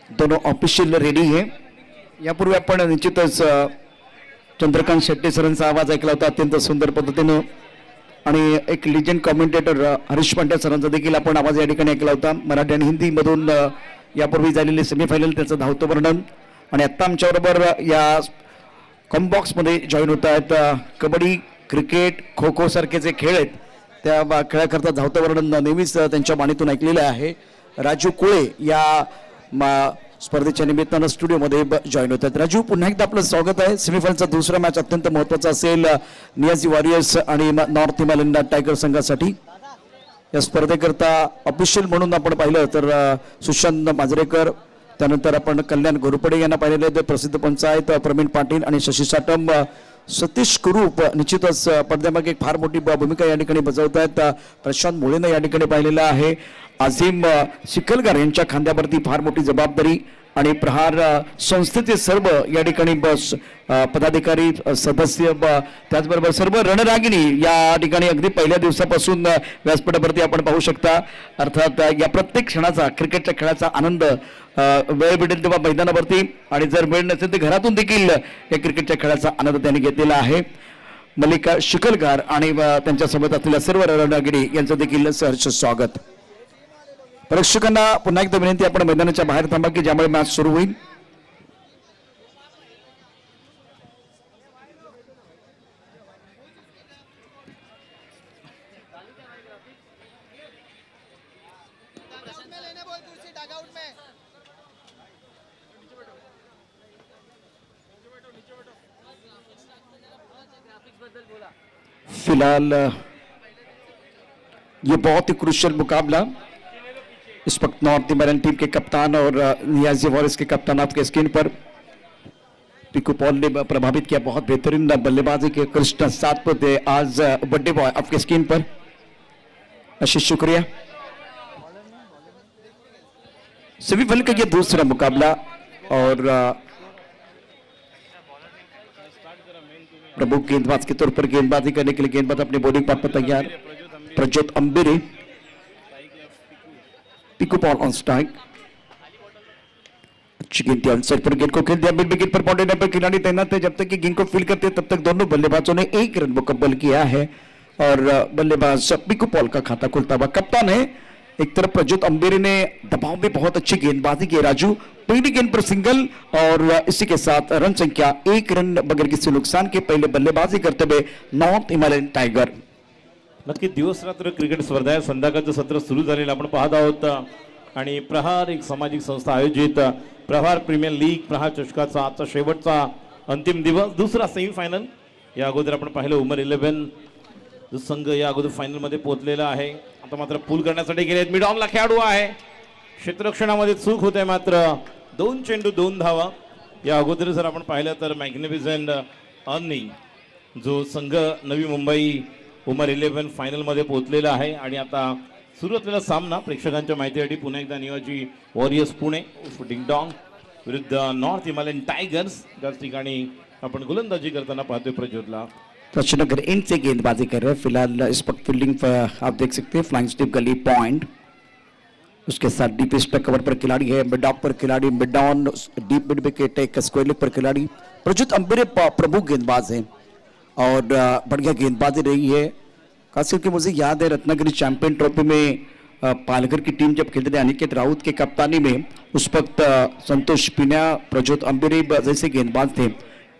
दोनों official ready है। यापूर्वी आपण निश्चितच चंद्रकांत शेट्टी सरांचा आवाज ऐकला होता अत्यंत सुंदर पद्धतीनं आणि एक लिजंड कॉमेंटेटर हरीश पांड्या सरांचा देखील आपण आवाज या ठिकाणी ऐकला होता। मराठी आणि हिंदी मधून यापूर्वी झालेले सेमीफायनल त्याचं धावतं वर्णन आणि आता आमच्याबरोबर या कॉम्बॉक्समध्ये जॉईन होत आहेत कबड्डी क्रिकेट खो खो सारखे जे खेळ आहेत त्या खेळाकरता धावतं वर्णन नेहमीच त्यांच्या बाणीतून ऐकलेलं आहे। राजू कोळे या स्पर्धेच्या निमित्तानं स्टुडिओमध्ये जॉईन होतात। राजू, पुन्हा एकदा आपलं स्वागत आहे। सेमीफायनलचा दुसरा मॅच अत्यंत महत्त्वाचा असेल नियाजी वॉरियर्स आणि नॉर्थ हिमालयन टायगर संघासाठी। या स्पर्धेकरता ऑफिशियल म्हणून आपण पाहिलं तर सुशांत माजरेकर, त्यानंतर आपण कल्याण घोरपडे यांना पाहिलेले ते प्रसिद्ध पंचायत प्रवीण पाटील आणि शशी साटम, सतीश कुरूप निश्चितच पडद्यामागे एक फार मोठी भूमिका या ठिकाणी बजावत आहेत। प्रशांत मुळेनं या ठिकाणी पाहिलेलं आहे। अझीम शिकलगार यांच्या खांद्यावरती फार मोठी जबाबदारी आणि प्रहार संस्थेचे सर्व या ठिकाणी पदाधिकारी सदस्य त्याचबरोबर सर्व रणरागिणी या ठिकाणी अगदी पहिल्या दिवसापासून व्यासपीठावरती आपण पाहू शकता। अर्थात या प्रत्येक क्षणाचा क्रिकेटच्या खेळाचा आनंद वेळ भेटेल तेव्हा मैदानावरती आणि जर वेळ नसेल तर घरातून देखील या क्रिकेटच्या खेळाचा आनंद त्यांनी घेतलेला आहे। मल्लिका शिकलगार आणि त्यांच्यासोबत असलेल्या सर्व रणरागिणी यांचं देखील सहर्ष स्वागत। प्रेक्षकांना पुन्हा एकदा विनंती, आपण मैदानाच्या बाहेर थांबा की ज्यामुळे मॅच सुरू होईल। फिलहाल ये बहुत ही क्रूशियल मुकाबला। इस वक्त नॉर्थ हिमालयन टीम के कप्तान और नियाजी वॉरियर्स के कप्तान आपके स्क्रीन पर। पिकू पॉल ने प्रभावित किया, बहुत बेहतरीन बल्लेबाजी के कृष्ण सातपुत आज बर्थडे बॉय आपके स्क्रीन पर। आशीष शुक्रिया। सेमीफाइनल का ये दूसरा मुकाबला और प्रमुख गेंदबाज के तौर पर गेंदबाजी करने के लिए गेंदबाज अपनी बॉलिंग पार्ट पर तैयार। Prajyot Ambire, Piku Paul on strike. अच्छी गेंद आउटसाइड पर गेंद को खेल दिया। मिड विकेट पर बाउंड्री पर खिलाड़ी तैनात है। जब तक कि गेंद को फील करते तब तक दोनों बल्लेबाजों ने एक रन मुकम्मल किया है और बल्लेबाज पिकू पॉल का खाता खुलता हुआ। कप्तान है एक तरफ प्रज्योत अंबिरे ने दबाव में बहुत अच्छी गेंदबाजी की। राजू, पहली गेंद पर सिंगल और इसी के साथ रन संख्या 1 रन बगैर किसी नुकसान के पहले बल्लेबाजी करते हुए नॉर्थ हिमालयन टायगर। नक्की दिवस रात्र क्रिकेट स्पर्धा आहे। संध्याकाळचं सत्र सुरू झालेलं आपण पाहत आहोत आणि प्रहार एक सामाजिक संस्था आयोजित प्रहार प्रीमियर लीग प्रहार चषकाचा आजचा शेवटचा अंतिम दिवस, दुसरा सेमीफायनल। या अगोदर आपण पाहिलं उमर 11 जो संघ या अगोदर फायनल मध्ये पोहोचलेला आहे। आता मात्र पूल करण्यासाठी गेलेत। मिड ऑनला खेळाडू आहे, क्षेत्ररक्षणामध्ये चूक होते, मात्र 2 चेंडू 2 धावा। या अगोदर जर आपण पाहिलं तर मॅग्निफिसंट अन्नी जो संघ नवी मुंबई उमर 11 फायनल मध्ये पोहोचलेला आहे आणि आता सुरू असलेला सामना प्रेक्षकांच्या माहितीसाठी पुन्हा एकदा नियोजी वॉरियर्स पुणे डिंगडॉंग विरुद्ध नॉर्थ हिमालयन टायगर्स। त्याच ठिकाणी आपण गोलंदाजी करताना पाहतोय प्रज्योतला। नगर इन से गेंदबाजी कर रहे हैं। फिलहाल इस वक्त फील्डिंग आप देख सकते हैं, फ्लाइंग स्टिप गली पॉइंट, उसके साथ डीप स्पेक कवर पर खिलाड़ी है, मिड ऑफ पर खिलाड़ी, mid down deep mid wicket एक स्क्वायर लेग पर खिलाड़ी। प्रज्योत अंबिरे प्रमुख गेंदबाज हैं और बढ़िया गेंदबाजी रही है। खास करके मुझे याद है रत्नागिरी चैंपियन ट्रॉफी में पालघर की टीम जब खेलते थे अनिकेत राउत के कप्तानी में, उस वक्त संतोष पिन्या, प्रज्योत अंबिरे जैसे गेंदबाज थे।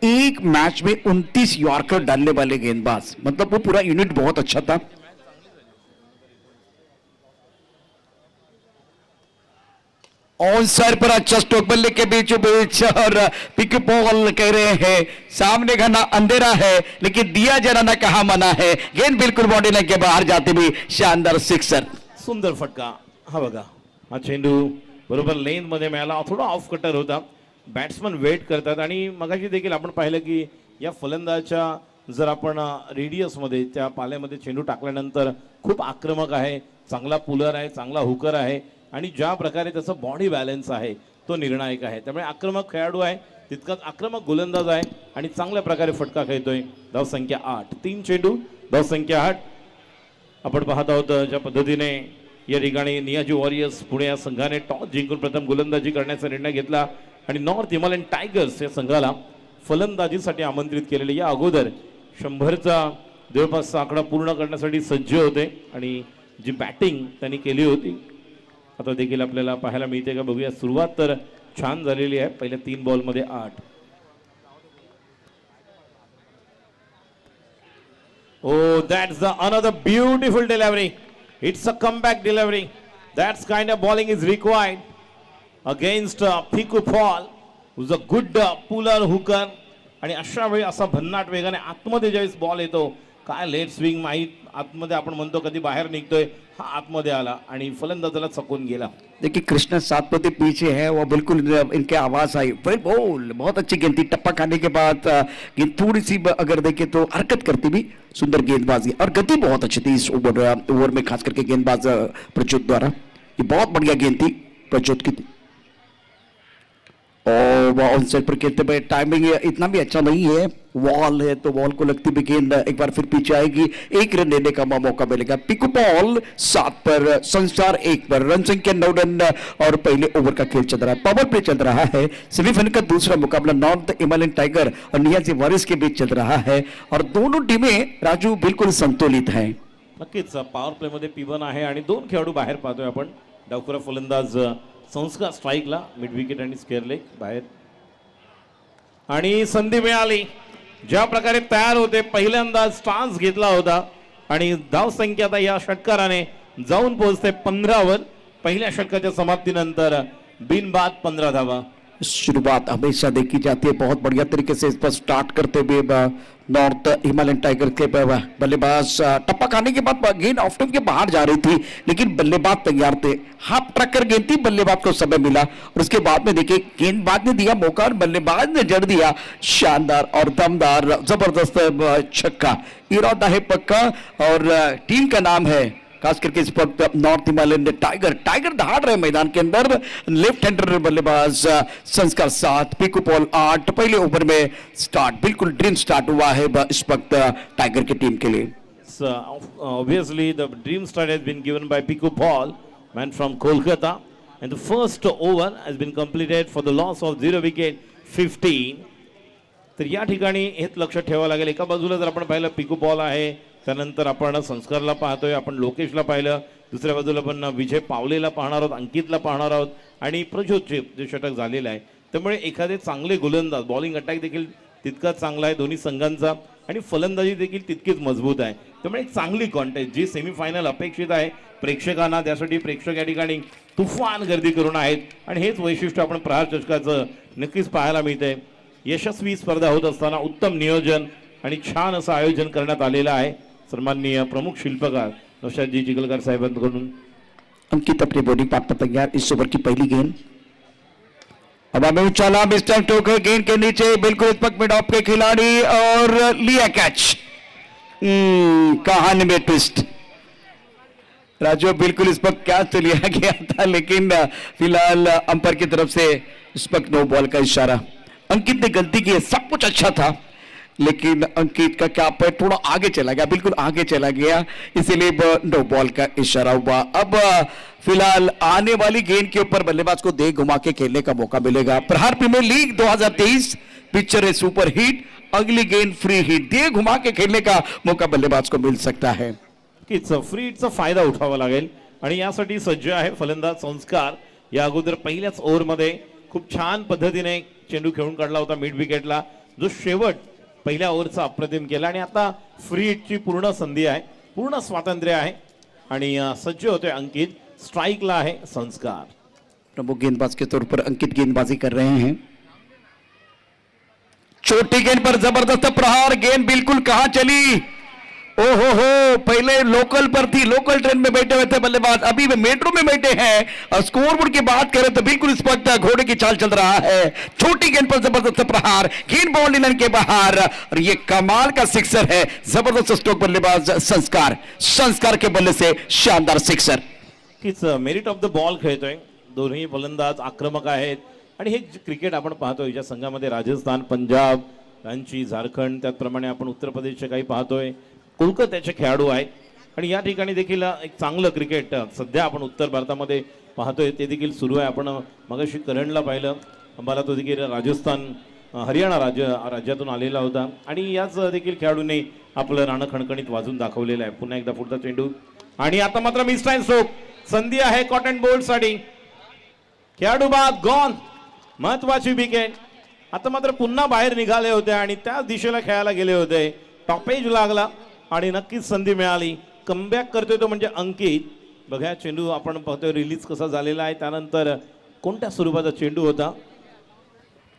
एक मैच में 29 यॉर्कर डालने वाले गेंदबाज, मतलब वो पूरा यूनिट बहुत अच्छा था। ऑन साइड पर अच्छा स्ट्रोक बल्ले के बीचों बीच और पिक बॉल कह रहे हैं सामने घना अंधेरा है लेकिन दिया जरा ना कहा मना है। गेंद बिल्कुल बॉडी लाइन के बाहर जाते भी शानदार सिक्सर। सुंदर फटका हा बघा। हा चेंडू बरोबर लेन मध्ये मिळाला, थोडा ऑफ कटर होता। बॅट्समन वेट करतात आणि मगाशी देखील आपण पाहिलं की या फलंदाजाच्या जर आपण रेडियस मध्ये त्या पाल्यामध्ये चेंडू टाकल्यानंतर खूप आक्रमक आहे, चांगला पुलर आहे, चांगला हुकर आहे आणि ज्या प्रकारे त्याचा बॉडी बॅलन्स आहे तो निर्णायक आहे। त्यामुळे आक्रमक खेळाडू आहे, तितकाच आक्रमक गोलंदाज आहे आणि चांगल्या प्रकारे फटका खेळतोय। धाव संख्या 8, 3 चेंडू, धाव संख्या 8। आपण पाहत आहोत ज्या पद्धतीने या ठिकाणी नियाजी वॉरियर्स पुणे या संघाने टॉस जिंकून प्रथम गोलंदाजी करण्याचा निर्णय घेतला आणि नॉर्थ हिमालयन टायगर्स या संघाला फलंदाजीसाठी आमंत्रित केलेले. या अगोदर 100चा जवळपासचा आकडा पूर्ण करण्यासाठी सज्ज होते आणि जी बॅटिंग त्यांनी केली होती आता देखील आपल्याला पाहायला मिळते का बघूया. सुरुवात तर छान झालेली आहे, पहिल्या 3 बॉलमध्ये 8. Oh, that's the another beautiful delivery. It's a comeback delivery. That's kind of bowling is required against Piku Paul, who's a good puller hooker. आणि अशा वेळी असा भन्नाट वेगाने आतमध्ये ज्यावेळेस बॉल येतो, काय लेट स्विंग माहीत आतमध्ये आपण म्हणतो कधी बाहेर निघतोय, हा आतमध्ये आला आणि फलंदाजाला चकून गेला. देखिए कृष्णा 7 पति पीछे है, वो बिल्कुल इनके आवाज आई फिर बोल बहुत अच्छी गेंद थी. टप्पा खाने के बाद गेंद थोड़ी सी अगर देखे तो हरकत करती भी सुंदर गेंदबाजी और गति बहुत अच्छी थी इस ओवर में, खास करके गेंदबाज प्रचोद द्वारा. ये बहुत बढ़िया गेंद थी प्रचोद की. और ऑन साइड पर खेलते हुए टाइमिंग इतना भी अच्छा नहीं है, वॉल है तो वॉल को लगती भी गेंद एक बार फिर पीछे आएगी, 1 रन देने का मौका मिलेगा. पिकू पॉल 7 पर, संसार 1 पर. रन संख्या 9 रन और पहले ओवर का खेल चल रहा है, पावर प्ले चल रहा है. सेमीफाइनल का दूसरा मुकाबला नॉर्थ हिमालयन टाइगर और नियाजी वॉरियर्स के बीच चल रहा है और दोनों टीमें राजू बिल्कुल संतुलित हैं. नक्कीच पॉवर प्ले मध्ये P1 आहे आणि 2 खेळाडू बाहेर पाहतोय आपण. डावखुरा फलंदाज संस्कार स्ट्राईकला, मिड विकेट आणि स्क्वेअर लेग बाहेर. आणि संधी मिळाली, ज्या प्रकारे तयार होते पहिल्यांदा स्टान्स घेतला होता आणि धाव संख्या आता या षटकाराने जाऊन पोहोचते 15 वर. पहिल्या षटकाच्या समाप्तीनंतर बिनबाद 15 धावा. शुरुआत हमेशा देखी जाती है, बहुत बढ़िया तरीके से इस पर स्टार्ट करते हुए नॉर्थ हिमालयन टाइगर के बल्लेबाज टप्पा खाने के बाद गेंद ऑफ स्टंप के बाहर जा रही थी, लेकिन बल्लेबाज तैयार थे. हाफ ट्रैकर गेंद थी, बल्लेबाज को समय मिला और उसके बाद में देखिए गेंदबाज ने दिया मौका और बल्लेबाज ने जड़ दिया शानदार और दमदार जबरदस्त छक्का. इरादा है पक्का और टीम का नाम है खास करके इस वक्त नॉर्थ हिमालयन टाइगर दहाड़ रहे मैदान के अंदर. लेफ्ट हैंडर बल्लेबाज संस्कार 7, पिकू पॉल 8. पहले ओवर में स्टार्ट, बिल्कुल ड्रीम स्टार्ट हुआ है इस वक्त टाइगर की टीम के लिए. Obviously the dream start has been given by Piku Paul, man from Kolkata, and the first over has been completed for the loss of 0 wicket 15. तर या ठिकाणी हेच लक्षात ठेवावं लागेल. एका बाजूला जर आपण पाहिलं पिकू पॉल आहे, त्यानंतर आपण संस्कारला पाहतोय, आपण लोकेशला पाहिलं, दुसऱ्या बाजूला आपण विजय पावलेला पाहणार आहोत, अंकितला पाहणार आहोत आणि प्रज्योतचे जे षटक झालेलं आहे. त्यामुळे एखादे चांगले गोलंदाज, बॉलिंग अटॅक देखील तितकाच चांगला आहे दोन्ही संघांचा आणि फलंदाजी देखील तितकीच मजबूत आहे. त्यामुळे एक चांगली कॉन्टेस्ट जी सेमीफायनल अपेक्षित आहे प्रेक्षकांना, त्यासाठी प्रेक्षक या ठिकाणी तुफान गर्दी करून आहेत आणि हेच वैशिष्ट्य आपण प्रहार चषकाचं नक्कीच पाहायला मिळतंय. यशस्वी स्पर्धा होत असताना उत्तम नियोजन आणि छान असं आयोजन करण्यात आलेलं आहे. सन्माननीय प्रमुख शिल्पकार नौशादजी चिखलकर साहेबांकडून. अंकित अपनी बॉलिंग पार्ट पर तैयार. इस ओवर की पहली गेंद हवा में उछाला, मिस्टर टोकर गेंद के नीचे बिल्कुल इस वक्त मिड ऑफ के खिलाड़ी और लिया कैच. कहानी में ट्विस्ट. राजू बिल्कुल इस वक्त कैच तो लिया गया था, लेकिन फिलहाल अंपायर की तरफ से इस वक्त नो बॉल का इशारा. अंकित ने गलती की है, सब कुछ अच्छा था, लेकिन अंकित का क्या पैर थोड़ा आगे चला गया, बिल्कुल आगे चला गया, इसीलिए नो बॉल का इशारा हुआ. अब फिलहाल आने वाली गेंद के ऊपर बल्लेबाज को दे घुमा के खेलने का मौका मिलेगा. प्रहार प्रीमियर लीग 2023 पिक्चर है सुपर हिट, अगली गेंद फ्री हिट, दे घुमा के खेलने का मौका बल्लेबाज को मिल सकता है. फ्री हिटचा फायदा उठावा लागेल आणि यासाठी सज्ज आहे फलंदाज संस्कार. या अगोदर पहिल्याच ओव्हरमध्ये खूप छान पद्धतीने चेंडू खेळून काढला होता मिड विकेटला, जो शेवट पहिल्या ओव्हरचा अप्रतिम केला आणि आता फ्री हिटची पूर्ण संधी आहे, पूर्ण स्वातंत्र्य आहे आणि सज्ज होते अंकित. स्ट्राइकला आहे संस्कार. प्रमुख गेंदबाज के तौर पर अंकित गेंदबाजी कर रहे हैं. छोटी गेंद पर जबरदस्त प्रहार, गेंद बिल्कुल कहां चली. ओहो हो, पहले लोकल पर थी, लोकल ट्रेन में बैठे हुए थे बल्लेबाज, अभी वे मेट्रो में बैठे हैं. और स्कोरबोर्ड की बात करें तो बिल्कुल इस वक्त घोड़े की चाल चल रहा है. छोटी गेंद पर जबरदस्त प्रहार, गेंद बाउंड्री लाइन के बाहर और ये कमाल का सिक्सर है. जबरदस्त स्ट्रोक बल्लेबाज संस्कार के बल्ले से शानदार सिक्सर. कीच मेरिट ऑफ द बॉल खेळतोय. दोन्ही फलंदाज आक्रमक आहेत आणि हे क्रिकेट आपण पाहतोय ज्या संघामध्ये राजस्थान, पंजाब, रांची, झारखंड, त्याचप्रमाणे आपण उत्तर प्रदेशचे काही पाहतोय, कोलकात्याचे खेळाडू आहेत. आणि या ठिकाणी देखील एक चांगलं क्रिकेट सध्या आपण उत्तर भारतामध्ये पाहतोय ते देखील सुरू आहे. आपण मगाशी करणला पाहिलं, अंबाला तो देखील राजस्थान हरियाणा राज्यातून आलेला होता आणि याच देखील खेळाडूंनी आपलं राणं खणखणीत वाजून दाखवलेलं आहे. पुन्हा एकदा पुढचा चेंडू आणि आता मात्र मिस्टाईन स्ट्रोक, संधी आहे कॉटन बोल्ट साठी. खेळाडू बाद गॉन, महत्वाची विकेट. आता मात्र पुन्हा बाहेर निघाले होते आणि त्याच दिशेला खेळायला गेले होते. टॉपेज लागला आणि नक्कीच संधी मिळाली. कमबॅक करतोय तो म्हणजे अंकित. बघा चेंडू आपण पाहतोय रिलीज कसा झालेला आहे, त्यानंतर कोणत्या स्वरूपाचा चेंडू होता.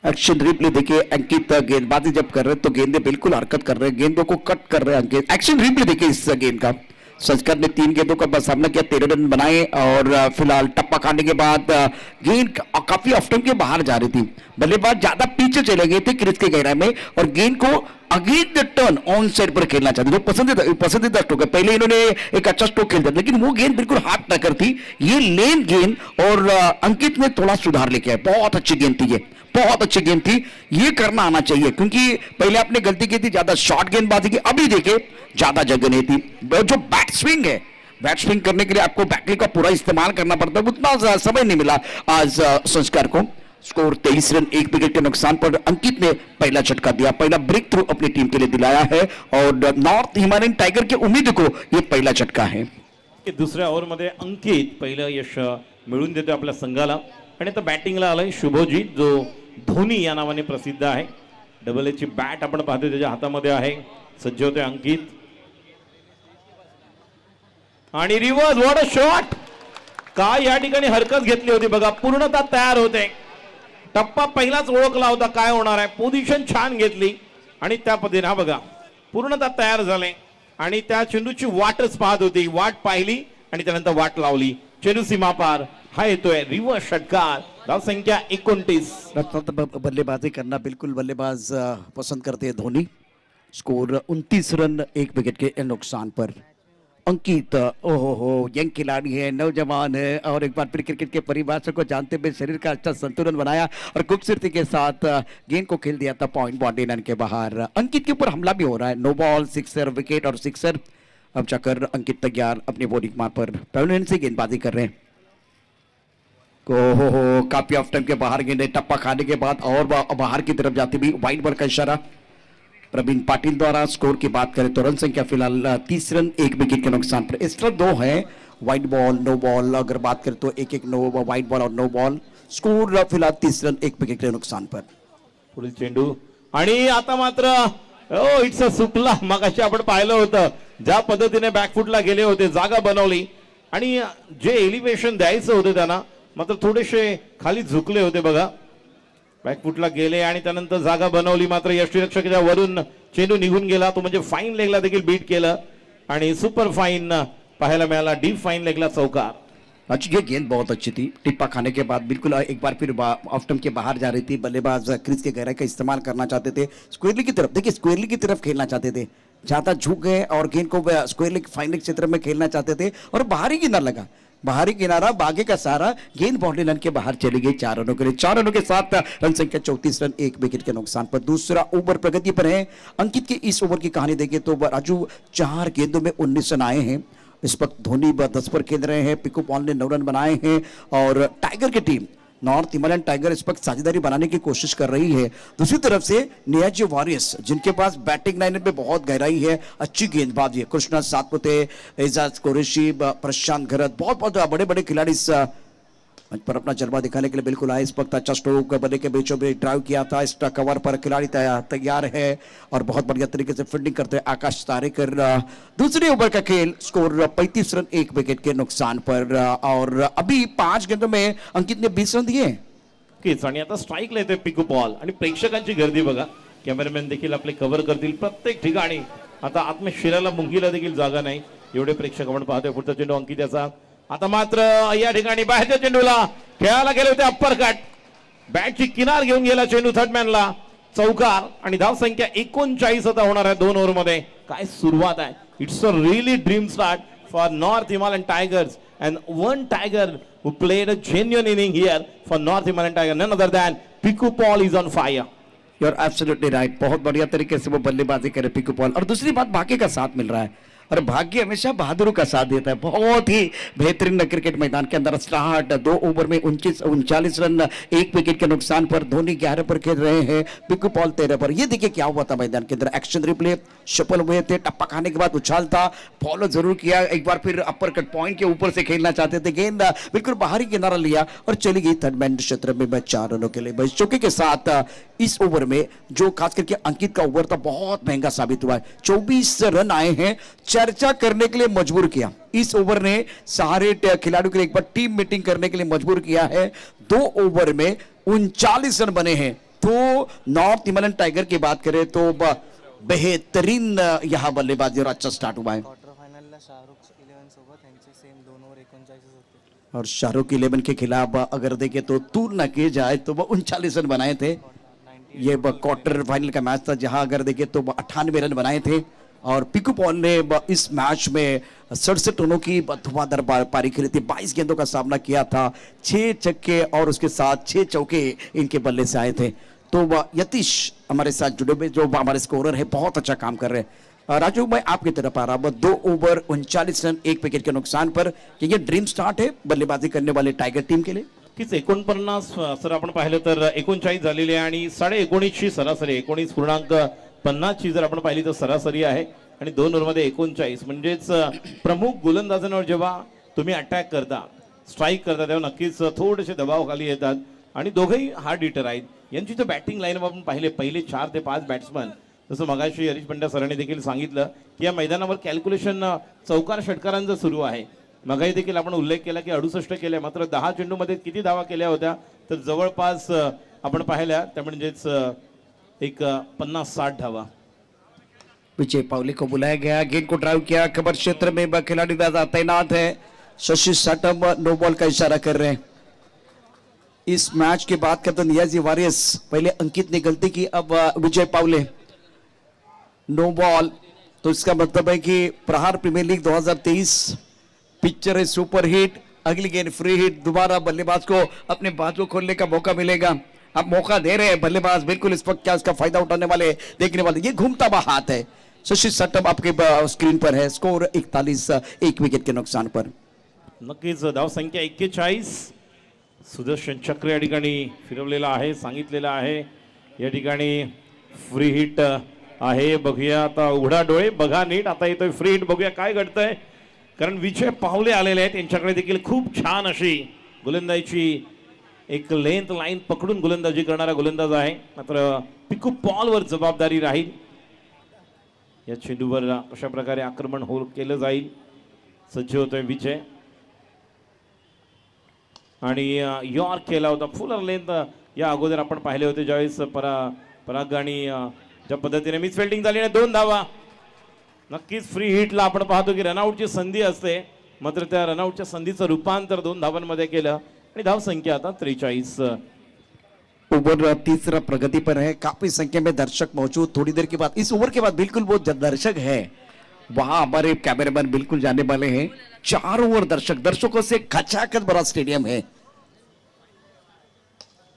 एक्शन रिप्ले देखिए, अंकित गेंदबाजी जब कर रहे तो गेंदे बिल्कुल हरकत कर रहे हैं, गेंदों को कट कर रहे हैं अंकित. एक्शन रिप्ले देखिए इस गेंद का. संस्कार ने 3 गेंदों का सामना किया, 13 रन बनाए और फिलहाल टप्पा खाने के बाद गेंद काफी ऑफ टाइम के बाहर जा रही थी. बल्लेबाज ज्यादा पीछे चले गए थे क्रीज के गहराई में और गेंद को again the turn on side पर खेलना चाहते, जो पसंदीदा स्ट्रोक है. पहले इन्होंने एक अच्छा स्ट्रोक खेलता लेकिन वो गेंद बिल्कुल हाथ टक्कर थी. ये लेन गेंद और अंकित ने थोड़ा सुधार लेके आए. बहुत अच्छी गेंद थी, ये बहुत अच्छी गेंद थी. ये करना आना चाहिए क्योंकि पहले आपने गलती की थी, ज्यादा शॉर्ट गेंदबाजी की. अभी देखे ज्यादा जगह नहीं थी. जो बैट स्विंग है, बैट स्विंग करने के लिए आपको बैटरी का पूरा इस्तेमाल करना पड़ता है, उतना समय नहीं मिला आज संस्कार को. स्कोर 23 रन 1 विकेट के नुकसान पर अंकित ने पहला झटका दिया, पहला ब्रेक थ्रू अपनी टीम के लिए दिलाया है और नॉर्थ हिमालयन टाइगर के उम्मीद को यह पहला झटका है. दुसऱ्या ओव्हरमध्ये अंकित पहिलं यश मिळवून देतो आपल्या संघाला. आणि आता बॅटिंगला आलाय शुभोजीत, जो धोनी या नावाने प्रसिद्ध आहे. डबल एची बॅट आपण पाहतोय त्याच्या हातामध्ये आहे. सज्ज होते अंकित आणि रिव्हर्स, व्हॉट अ शॉट. काय या ठिकाणी हरकत घेतली होती बघा, पूर्णतः तयार होते. टप्पा पहिलाच ओळखला होता काय होणार आहे, पोझिशन छान घेतली आणि त्या पद्धतीने हा बघा पूर्णतः तयार झाले आणि त्या चेंडूची वाटच पाहत होती. वाट पाहिली आणि त्यानंतर वाट लावली. चेंडू सीमा पार. हा येतोय रिव्हर्स षटकार. धाव संख्या 29. बल्लेबाजी करना बिल्कुल बल्लेबाज पसंद करते हैं धोनी. स्कोर 29 रन 1 विकेट के नुकसान पर. अंकित ओहो यंग खिलाड़ी है, नौजवान है और एक बार फिर क्रिकेट के परिभाषा को जानते हुए शरीर का अच्छा संतुलन बनाया और खूबसूरती के साथ गेंद को खेल दिया था पॉइंट बाउंड्री लाइन के बाहर. अंकित के ऊपर हमला भी हो रहा है. नो बॉल, सिक्सर, विकेट और सिक्सर. अब जाकर अंकित तैयार अपने बॉलिंग मार पर पहले से गेंदबाजी कर रहे हैं. हो काफी ऑफ टाइम के बाहर गेंद, टप्पा खाने के बाद और बाहर की तरफ जाती हुई वाइड बॉल का इशारा प्रवीण पाटिल द्वारा. स्कोर की बात करें तो रन संख्या फिलहाल 30 रन 1 विकेट के नुकसान पर. एक्स्ट्रा 2 है. वाइड बॉल, नो बॉल अगर बात करें तो 1-1 नो वाइड बॉल और नो बॉल. स्कोर फिलहाल 30 रन 1 विकेट के नुकसान पर. पुढील चेंडू आणि आता मात्र इट्स अ सुटला. मगाशी आपण पाहिलं होतं ज्या पद्धतीने बॅकफुटला गेले होते, जागा बनवली आणि जे एलिव्हेशन द्यायचं होतं त्यांना मात्र थोडेसे खाली झुकले होते बघा. बॅकफुटला गेले आणि त्यानंतर जागा बनवली, मात्र यष्टीरक्षकाच्या वरून चेंडू निघून गेला. तो म्हणजे फाईन लेगला देखील बीट केलं आणि सुपर फाईन पाहायला मिळाला. डीप फाईन लेगला चौकार. अच्छी ये गेंद बहुत अच्छी थी. टिप्पा खाने के बाद बिल्कुल एक बार फिर ऑफ स्टंप के बाहर जा रही थी. बल्लेबाज क्रीज के गहराई का इस्तेमाल करना चाहते थे, स्क्वेयरली की तरफ. देखिए स्क्वेयरली की तरफ खेलना चाहते थे, ज्यादा झुक गए और गेंद को स्क्वेयरली फाइन लेग क्षेत्र में खेलना चाहते थे और बाहरी किनारा लगा. बाहरी किनारा बागे का सारा गेंद बाउंड्री लाइन के बाहर चली गई 4 रनों के लिए. 4 रनों के साथ रन संख्या 34 रन 1 विकेट के नुकसान पर. दूसरा ओवर प्रगति पर है. अंकित के इस ओवर की कहानी देखें तो राजू 4 गेंदों में 19 रन आए हैं. इस वक्त धोनी 10 पर खेल रहे हैं. पिकू पॉल ने 9 रन बनाए हैं और टाइगर की टीम नॉर्थ हिमालयन टाइगर इस वक्त साझेदारी बनाने की कोशिश कर रही है. दूसरी तरफ से नियाजी वॉरियर्स जिनके पास बैटिंग लाइनअप में बहुत गहराई है, अच्छी गेंदबाजी है. कृष्णा सातपुते, एजाज कुरैशी, प्रशांत घरत, बहुत बड़े बड़े खिलाड़ी इस मंच पर अपना जलवा दिखाने के लिए बिल्कुल आए. इस वक्त अच्छा स्ट्रोक बल्ले के बीचों बीच ड्राइव किया था. इस कवर पर खिलाड़ी तैयार है और बहुत बढ़िया तरीके से फील्डिंग करते हैं आकाश तारेकर. दूसरे ओवर का खेल. स्कोर 35 रन 1 विकेट के नुकसान पर और अभी 5 गेंदों में अंकित ने 20 रन दिए. आणि आता स्ट्राईक लेते पिकू पॉल आणि प्रेक्षकांची गर्दी बघा. कॅमेरामॅन देखील आपले कव्हर करतील प्रत्येक ठिकाणी. आता आत्म शिराला मुंगीला देखील जागा नाही, एवढे प्रेक्षक आपण पाहतोय. पुढचा चेंडू अंकित याचा. आता मात्र या ठिकाणी बाहेरच्या चेंडूला खेळायला गेले होते अप्पर कट. बॅटची किनार घेऊन गेला चेंडू थर्डमॅनला. चौकार आणि धाव संख्या 39 आता होणार आहे 2 ओव्हरमध्ये. काय सुरुवात आहे. It's a really dream start for north Himalayan tigers and one tiger who played a genuine inning here for North Himalayan Tiger, none other than Piku Paul is on fire. You're absolutely right. बहुत बढ़िया तरीके से वो बल्लेबाजी करे Piku Paul. और दूसरी बात बाकी का साथ मिल रहा है. और भाग्य हमेशा बहादुरों का साथ देता है। बहुत ही बेहतरीन क्रिकेट मैदान के अंदर स्टार्ट 2 ओवर में 39 रन 1 विकेट के नुकसान पर। धोनी 11 पर खेल रहे हैं, पिकू पॉल 13 पर। ये देखिए क्या हुआ था मैदान के अंदर, एक्शन रिप्ले सफल हुए थे, टप्पा खाने के बाद उछाल था, फॉलो जरूर किया, एक बार फिर अपर कट पॉइंट के ऊपर से खेलना चाहते थे, गेंद बिल्कुल बाहरी किनारा लिया और चली गई थर्ड मैन क्षेत्र में 4 रनों के लिए। बस चौके के साथ इस ओवर में जो खास करके अंकित का ओवर था बहुत महंगा साबित हुआ है। 24 रन आए हैं, चर्चा करने के लिए मजबूर किया। इस ओवर ने सारे खिलाड़ियों के लिए एक बार टीम मीटिंग करने के लिए मजबूर किया है। 2 ओवर में 39 रन बने हैं। तो नॉर्थ हिमालयन टाइगर की बात करें तो बेहतरीन यहां बल्लेबाजी और अच्छा स्टार्ट हुआ है। क्वार्टर फायनलला शाहरुख 11 सोबत यांचे सेम 2 ओव्हर 39 होते और शाहरुख 11 के खिलाफ अगर देखें तो तुलना की जाए तो 39 रन बनाए थे। ये क्वार्टर फाइनल का मैच था जहां अगर देखें तो 98 रन बनाए थे। और पिकू पॉल ने इस मैच में 67 रनों की धुआंधार पारी खेली थी, 22 गेंदों का सामना किया था, 6 छक्के और उसके साथ 6 चौके इनके बल्ले से आए थे। तो यतीश हमारे साथ जुड़े हुए जो हमारे स्कोरर है बहुत अच्छा काम कर रहे हैं। राजू मैं आपकी तरफ आ रहा हूं, 2 ओवर 39 रन 1 विकेट के नुकसान पर। ये ड्रीम स्टार्ट है बल्लेबाजी करने वाले टाइगर टीम के लिए। नक्कीच 49 सर आपण पाहिलं तर 39 झालेली आहे आणि 19.5 ची सरासरी 19.50 ची जर आपण पाहिली तर सरासरी आहे आणि 2 ओव्हरमध्ये 39 म्हणजेच प्रमुख गोलंदाजांवर जेव्हा तुम्ही अटॅक करता स्ट्राईक करता तेव्हा नक्कीच थोडेसे दबावाखाली येतात आणि दोघेही हार्ड हिटर आहेत। यांची जो बॅटिंग लाईन आपण पाहिले पहिले 4 ते 5 बॅट्समन जसं मगाशी हरीश पंड्या सरांनी देखील सांगितलं की या मैदानावर कॅल्क्युलेशन चौकार षटकारांचं सुरू आहे। मगाही देखील आपण उल्लेख केला की 68 केले, मात्र 10 चेंडूमध्ये किती धावा केल्या होत्या तर जवळपास आपण पाहिल्या त्या म्हणजेच एक 50-60 धावा। विजय पावले को बुलाया गया, गेंद को ड्राइव किया, कवर क्षेत्र में खिलाड़ी तैनात है। शशि साटम नो बॉल का इशारा कर रहे हैं। इस मैच के बाद कैप्टन नियाजी वारियस, पहले अंकित ने गलती की, अब विजय पावले नो बॉल। तो इसका मतलब है कि प्रहार प्रीमियर लीग 2023 पिक्चर है सुपर हिट, अगली गेंद फ्री हिट, दोबारा बल्लेबाज को अपने बाजू खोलने का मौका मिलेगा। अब मौका दे रहे हैं बल्लेबाज, बिल्कुल इस वक्त क्या इसका फायदा उठाने वाले देखने वाले। ये घूमता हुआ हाथ है, शशि सट्टम आपके स्क्रीन पर है। स्कोर 41 1 विकेट के नुकसान पर। नक्कीच धाव संख्या 41 सुदर्शन चक्र या ठिकाणी फिरवलेला आहे, सांगितलेलं आहे या ठिकाणी फ्री हिट आहे। बघूया आता, उघडा डोळे बघा नीट, आता येतोय फ्री हिट, बघूया काय घडतंय। कारण विजय पावले आलेले आहेत, त्यांच्याकडे देखील खूप छान अशी गोलंदाजीची एक लेंथ लाईन पकडून गोलंदाजी करणारा गोलंदाज आहे। मात्र पिकू पॉलवर जबाबदारी राहील या चेंडूवर कशा प्रकारे आक्रमण केलं जाईल। सज्ज होतोय विजय आणि यॉर्क केला होता फुल लेंथ या अगोदर आपण पाहिले होते ज्यावेळेस पराग आणि ज्या पद्धतीने मिस फिल्डिंग झाली आहे 2 धावा। नक्कीच फ्री हिटला आपण पाहतो की रनआउटची संधी असते, मात्र त्या रनआउटच्या संधीचं रूपांतर 2 धावांमध्ये केलं आणि धाव संख्या आता 43। ओवर तीसरा प्रगति पर है, काफी संख्या में दर्शक मौजूद। थोड़ी देर के बाद इस ओवर के बाद बिल्कुल वो दर्शक है वहां हमारे कैमरामैन बिल्कुल जाने वाले हैं। 4 ओवर दर्शकों से खचाखच भरा स्टेडियम है।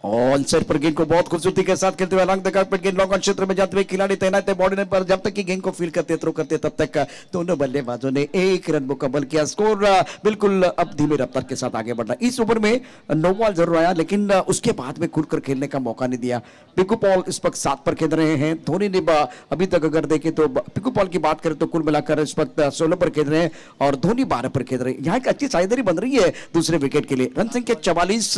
ऑन साइड पर गेंद को बहुत खूबसूरती के साथ खेलते हुए अलग गेंद लॉन्ग ऑन क्षेत्र में जाते हुए खिलाड़ी तैनात है बॉडी पर। जब तक कि गेंद को फील करते थ्रो करते तब तक दोनों बल्लेबाजों ने 1 रन मुकम्मल किया। स्कोर बिल्कुल अब धीमे रफ्तार के साथ आगे बढ़ रहा। इस ओवर में नो बॉल जरूर आया, लेकिन उसके बाद में खुलकर खेलने का मौका नहीं दिया। पिकू पॉल इस वक्त 7 पर खेल रहे हैं। धोनी ने अभी तक अगर देखें तो पिकू पॉल की बात करें तो कुल मिलाकर इस वक्त 16 पर खेल रहे हैं और धोनी 12 पर खेल रहे हैं। यहाँ एक अच्छी साझेदारी बन रही है दूसरे विकेट के लिए। रन संख्या 44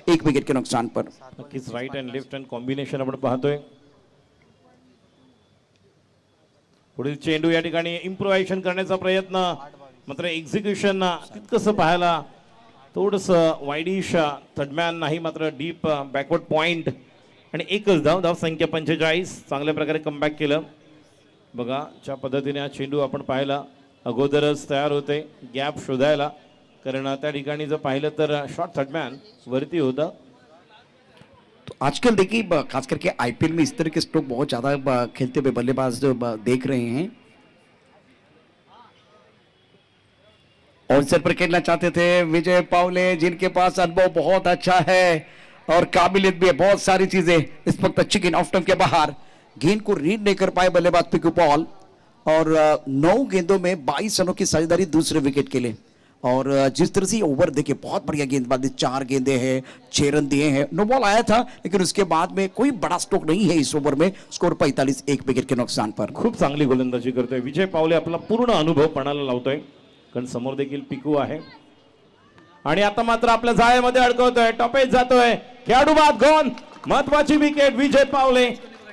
1 विकेट के नुकसान पर। नक्कीच right and left hand combination आपण पाहतोय। पुढील चेंडू या ठिकाणी इम्प्रोव्हायझेशन करण्याचा प्रयत्न, मात्र एक्झिक्युशन तितकंसं पाहायला थोडंसं वाईडिश थर्डमॅन नाही, मात्र डीप बॅकवर्ड पॉइंट आणि एकच धाव संख्या 45। चांगल्या प्रकारे कमबॅक केलं। बघा ज्या पद्धतीने हा चेंडू आपण पाहिला अगोदरच तयार होते गॅप शोधायला, कारण त्या ठिकाणी जर पाहिलं तर शॉर्ट थर्डमॅन वरती होता। तो आजकल देखिए खास करके आईपीएल में इस तरह के स्ट्रोक बहुत ज्यादा खेलते हुए बल्लेबाज देख रहे हैं। ऑनसेट पर खेलना चाहते थे विजय पावले, जिनके पास अनुभव बहुत अच्छा है और काबिलियत भी है, बहुत सारी चीजें। इस वक्त अच्छी गेंद ऑफ स्टंप के बाहर, गेंद को रीड नहीं कर पाए बल्लेबाज पिकू पॉल। और 9 गेंदों में 22 रनों की साझेदारी दूसरे विकेट के लिए। और जिस तरह से ओवर देखे, बहुत बढ़िया गेंदबाजी, 4 गेंदे हैं, 6 रन दिए हैं, नो बॉल आया था, लेकिन उसके बाद में कोई बड़ा स्ट्रोक नहीं है इस ओवर में। स्कोर 45, 1 विकेट के नुकसान पर। खूप चांगली गोलंदाजी करतोय विजय पावले, आपला पूर्ण अनुभव पणाला लावतोय, कारण समोर देखील पिकू आहे आणि आता मात्र आपल्या जाळ्यामध्ये अडकवतोय, टॉपेज जातोय, खेळाडू बाद गॉन, महत्वाची विकेट विजय पावले